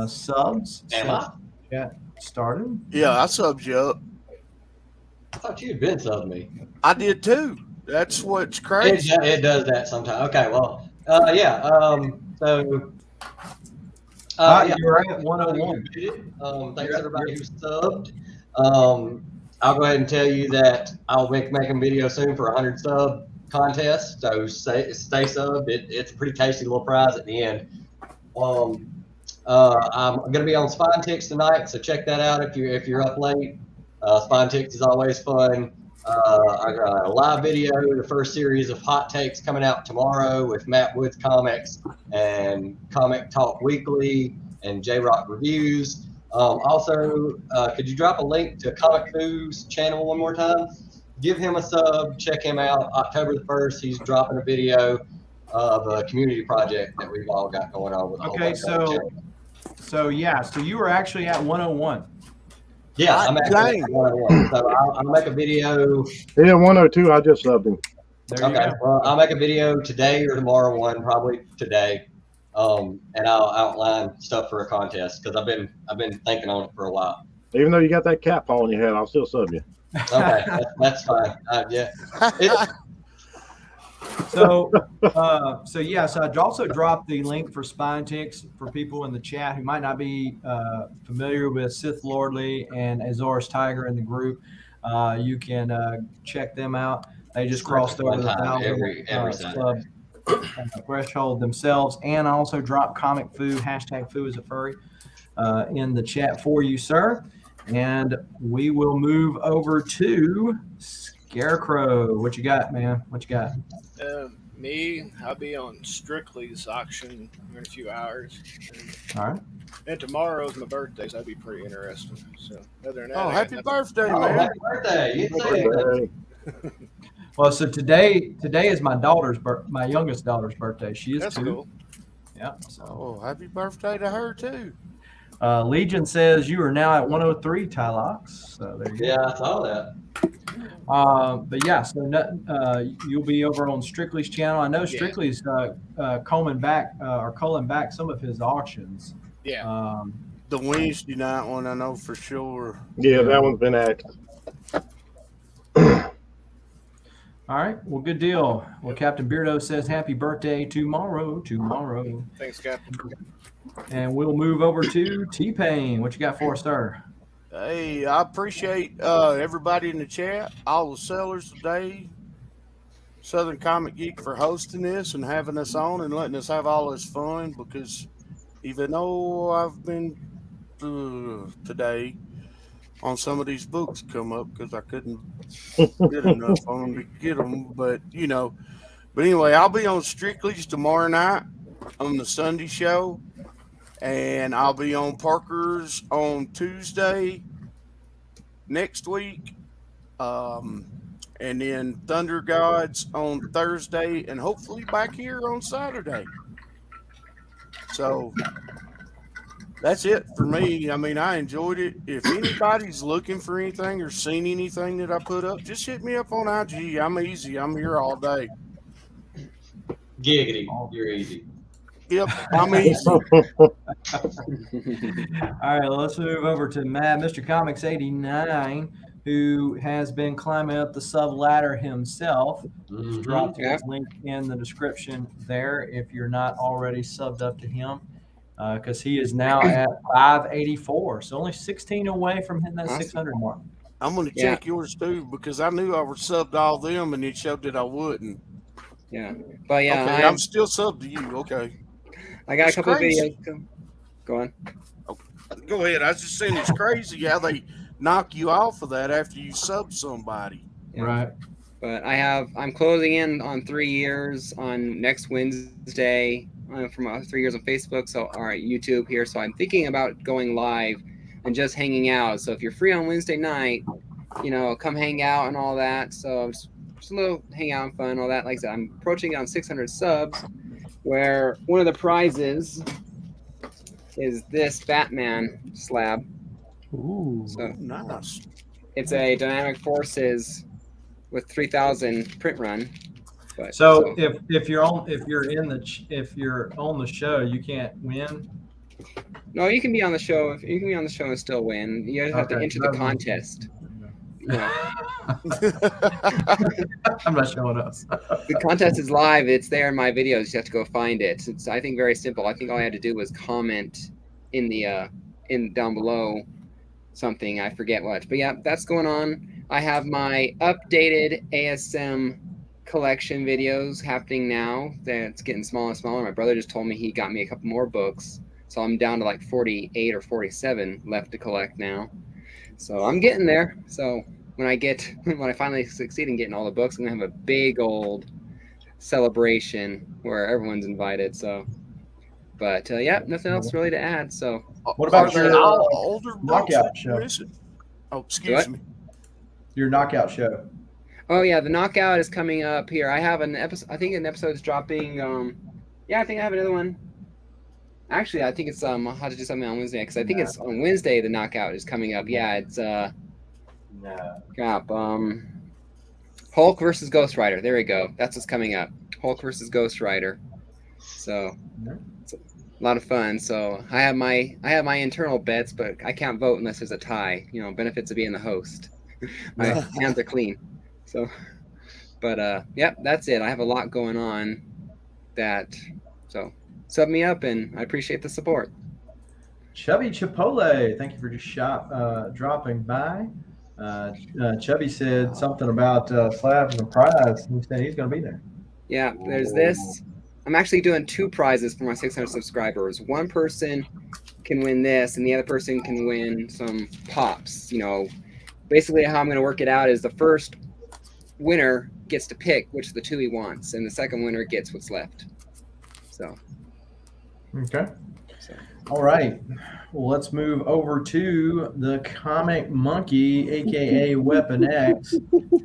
subs. Am I? Chat started. Yeah, I subbed you up. I thought you'd been subbed me. I did too. That's what's crazy. It does that sometimes. Okay, well, yeah. So, yeah. You're at 101. Thanks everybody who subbed. I'll go ahead and tell you that I'll make a video soon for 100 sub contest. So stay subbed. It's a pretty tasty little prize at the end. I'm going to be on Spine Ticks tonight, so check that out if you're up late. Spine Ticks is always fun. I got a live video, the first series of hot takes coming out tomorrow with Matt Woods Comics and Comic Talk Weekly and J-Rock Reviews. Also, could you drop a link to Comic Foo's channel one more time? Give him a sub, check him out. October the 1st, he's dropping a video of a community project that we've all got going on with a whole Okay, bunch of other channels. so you were actually at 101. Yeah, I'm actually at 101. So I'll make a video. Yeah, 102. I just subbed him. There you Okay, go. well, I'll make a video today or tomorrow one, probably today, and I'll outline stuff for a contest because I've been thinking on it for a while. Even though you got that cat paw on your head, I'll still sub you. Okay, that's fine. Yeah. So yeah, so I also dropped the link for Spine Ticks for people in the chat who might not be familiar with Sith Lordly and Azorus Tiger in the group. You can check them out. They just crossed over the 1,000 sub threshold themselves, and I also dropped Comic Foo, hashtag Foo is a furry, in the chat for you, sir. And we will move over to Scarecrow. What you got, man? What you got? Me, I'll be on Strictly's auction in a few hours. All right. And tomorrow's my birthday, so that'd be pretty interesting. So, other than that, Oh, I got happy nothing. birthday, Oh, man. happy birthday! You didn't say anything. Well, so today is my my youngest daughter's birthday. She is That's 2. cool. Yeah. So Oh, happy birthday to her too. Legion says you are now at 103, Tylox. So there you go. Yeah, I saw that. But yeah, so you'll be over on Strictly's channel. I know Strictly's culling back some of his auctions. Yeah. The Wednesday night one, I know for sure. Yeah, that one's been active. All right. Well, good deal. Well, Captain Beardo says happy birthday tomorrow. Thanks, Captain. And we'll move over to Tpayne. What you got for us, sir? Hey, I appreciate everybody in the chat, all the sellers today, Southern Comic Geek for hosting this and having us on and letting us have all this fun, because even though I've been today on some of these books come up because I couldn't get enough on them to get them, but anyway, I'll be on Strictly's tomorrow night on the Sunday show, and I'll be on Parker's on Tuesday next week, and then Thunder Gods on Thursday, and hopefully back here on Saturday. So that's it for me. I mean, I enjoyed it. If anybody's looking for anything or seen anything that I put up, just hit me up on IG. I'm easy. I'm here all day. Giggity, you're easy. Yep, I'm easy. All right, let's move over to Mr. Comics 89, who has been climbing up the sub ladder himself. Mhm. Dropped his link in the description there if you're not already subbed up to him, because he is now at 584, so only 16 away from hitting that 600 mark. I'm going to check yours too, because I knew I was subbed to all them, and it showed that I wouldn't. Yeah, but yeah, Okay, I'm still subbed to you. Okay. I got It's a couple crazy. of videos. Go on. Go ahead. I was just saying it's crazy how they knock you off of that after you sub somebody. Yeah. Right. But I'm closing in on 3 years on next Wednesday from 3 years on Facebook. So, all right, YouTube here. So I'm thinking about going live and just hanging out. So if you're free on Wednesday night, come hang out and all that. So just a little hangout and fun and all that. Like I said, I'm approaching it on 600 subs, where one of the prizes is this Batman slab. Ooh. So Nice. it's a Dynamic Forces with 3,000 print run. But, So if you're on the show, you can't win. no, you can be on the show. You can be on the show and still win. You just have to enter the contest. I'm not showing us. The contest is live. It's there in my videos. You have to go find it. It's, I think, very simple. I think all I had to do was comment in the down below something. I forget what. But yeah, that's going on. I have my updated ASM collection videos happening now. That's getting smaller and smaller. My brother just told me he got me a couple more books, so I'm down to like 48 or 47 left to collect now. So I'm getting there. So when I finally succeed in getting all the books, I'm gonna have a big old celebration where everyone's invited. So, but yeah, nothing else really to add. So What about Are they your all older books knockout that you're show? missing? Oh, excuse me. Your knockout show? oh yeah, the knockout is coming up here. I have an episode. I think an episode is dropping. Yeah, I think I have another one. Actually, I think it's I'll have to do something on Wednesday, because I think it's on Wednesday the knockout is coming up. Yeah, it's crap. Hulk versus Ghost Rider. There we go. That's what's coming up. Hulk versus Ghost Rider. So it's a lot of fun. So I have my internal bets, but I can't vote unless there's a tie. Benefits of being the host. My hands are clean. So, but yeah, that's it. I have a lot going on. So sub me up, and I appreciate the support. Chubby Chipotle, thank you for just dropping by. Chubby said something about slabs and a prize. He said he's going to be there. Yeah, there's this. I'm actually doing 2 prizes for my 600 subscribers. One person can win this, and the other person can win some pops. Basically how I'm going to work it out is the first winner gets to pick which of the 2 he wants, and the second winner gets what's left. So. Okay. All right. Well, let's move over to the Comic Monkey, aka Weapon X,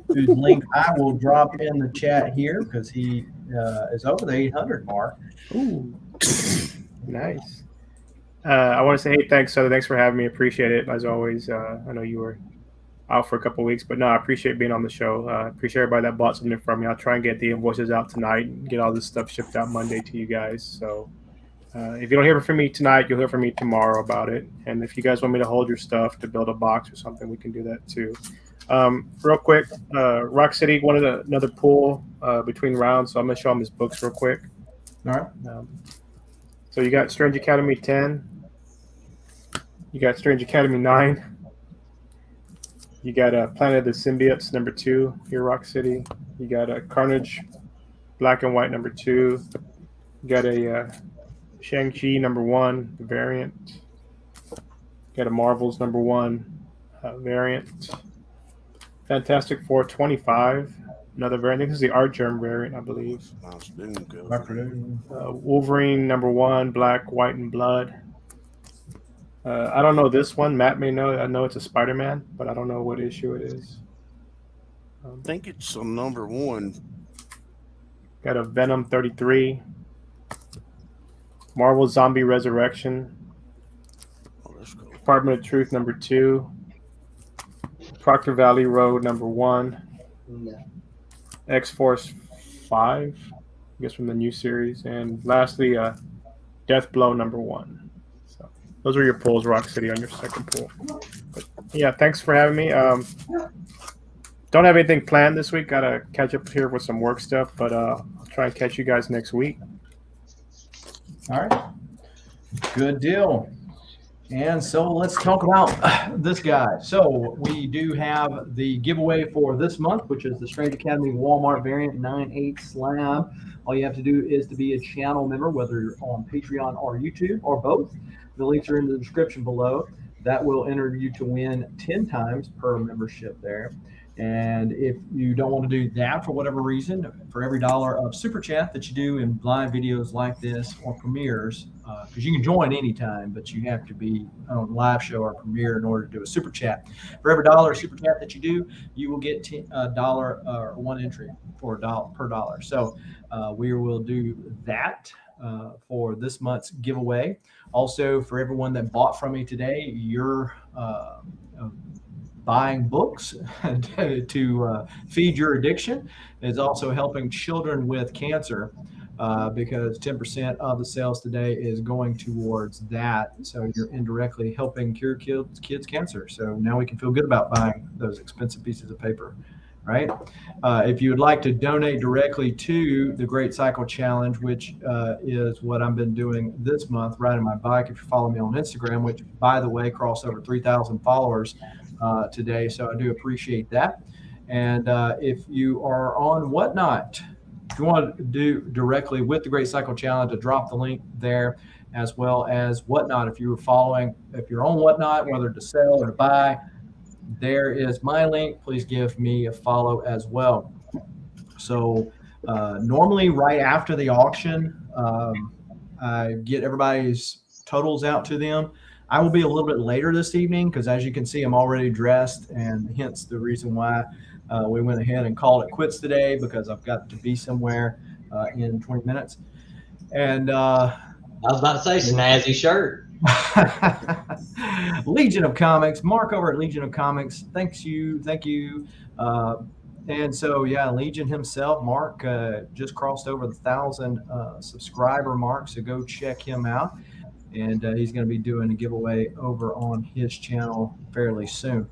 whose link I will drop in the chat here because he is over the 800 mark. Ooh. Nice. I want to say, hey, thanks, Southern. Thanks for having me. Appreciate it, as always. I know you were out for a couple of weeks, but no, I appreciate being on the show. Appreciate everybody that bought something from me. I'll try and get the invoices out tonight and get all this stuff shipped out Monday to you guys. So if you don't hear from me tonight, you'll hear from me tomorrow about it. And if you guys want me to hold your stuff to build a box or something, we can do that too. Real quick, Rock City wanted another pool between rounds, so I'm gonna show him his books real quick. All right. So you got Strange Academy 10. You got Strange Academy 9. You got Planet of the Symbiotes number 2 here, Rock City. You got Carnage Black and White number 2. You got a Shang-Chi number 1 variant. You got a Marvels number 1 variant. Fantastic Four 25, another variant. I think this is the Art Germ variant, I believe. Wolverine number 1, Black, White, and Blood. I don't know this one. Matt may know. I know it's a Spider-Man, but I don't know what issue it is. I think it's on number 1. Got a Venom 33. Marvel Zombie Resurrection. Oh, that's cool. Department of Truth number 2. Proctor Valley Road number 1. X-Force 5, I guess from the new series. And lastly, Death Blow number 1. So those are your pulls, Rock City, on your second pull. But yeah, thanks for having me. Don't have anything planned this week. Gotta catch up here with some work stuff, but I'll try and catch you guys next week. All right. Good deal. And so let's talk about this guy. So we do have the giveaway for this month, which is the Strange Academy Walmart variant 9/8 slab. All you have to do is to be a channel member, whether you're on Patreon or YouTube or both. The links are in the description below. That will enter you to win 10 times per membership there. And if you don't want to do that for whatever reason, for every $1 of super chat that you do in live videos like this or premieres, because you can join anytime, but you have to be on a live show or premiere in order to do a super chat. For every $1 super chat that you do, you will get $1 or 1 entry for $1 per $1. So we will do that for this month's giveaway. Also, for everyone that bought from me today, you're buying books to feed your addiction is also helping children with cancer because 10% of the sales today is going towards that. So you're indirectly helping cure kids cancer. So now we can feel good about buying those expensive pieces of paper, right? If you would like to donate directly to the Great Cycle Challenge, which is what I've been doing this month, riding my bike, if you follow me on Instagram, which by the way, crossed over 3,000 followers today. So I do appreciate that. And if you are on Whatnot, if you want to do directly with the Great Cycle Challenge, to drop the link there, as well as Whatnot. If you're on Whatnot, whether to sell or to buy, there is my link. Please give me a follow as well. So normally right after the auction, I get everybody's totals out to them. I will be a little bit later this evening because, as you can see, I'm already dressed, and hence the reason why we went ahead and called it quits today, because I've got to be somewhere in 20 minutes. And I was about to say snazzy shirt. Legion of Comics, Mark over at Legion of Comics. Thank you. And so, yeah, Legion himself, Mark, just crossed over the 1,000 subscriber mark. So go check him out. And he's going to be doing a giveaway over on his channel fairly soon.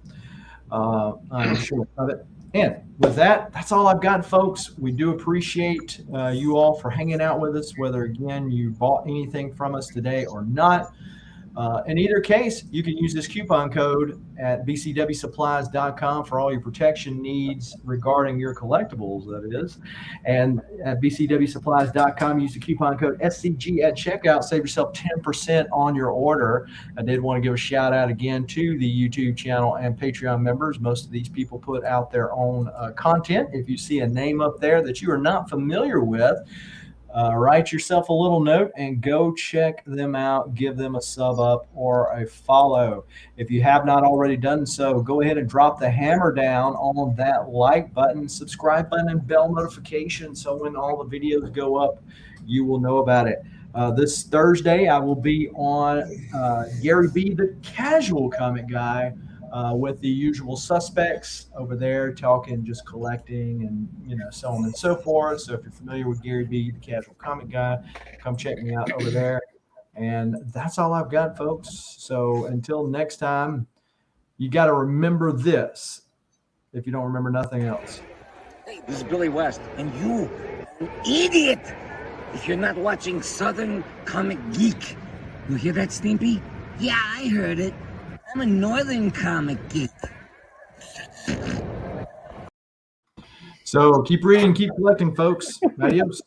I'm sure of it. And with that, that's all I've got, folks. We do appreciate you all for hanging out with us, whether, again, you bought anything from us today or not. In either case, you can use this coupon code at bcwsupplies.com for all your protection needs regarding your collectibles, that is. And at bcwsupplies.com, use the coupon code SCG at checkout. Save yourself 10% on your order. I did want to give a shout out again to the YouTube channel and Patreon members. Most of these people put out their own content. If you see a name up there that you are not familiar with, write yourself a little note and go check them out. Give them a sub up or a follow. If you have not already done so, go ahead and drop the hammer down on that like button, subscribe button, and bell notification, so when all the videos go up, you will know about it. This Thursday, I will be on Gary B, the Casual Comic Guy, with the usual suspects over there, talking just collecting and so on and so forth. So if you're familiar with Gary B, the Casual Comic Guy, come check me out over there. And that's all I've got, folks. So until next time, you got to remember this: if you don't remember nothing else. Hey, this is Billy West, and you, an idiot, if you're not watching Southern Comic Geek. You hear that, Stimpy? Yeah, I heard it. I'm a Northern Comic Geek. So keep reading, keep collecting, folks. Adios.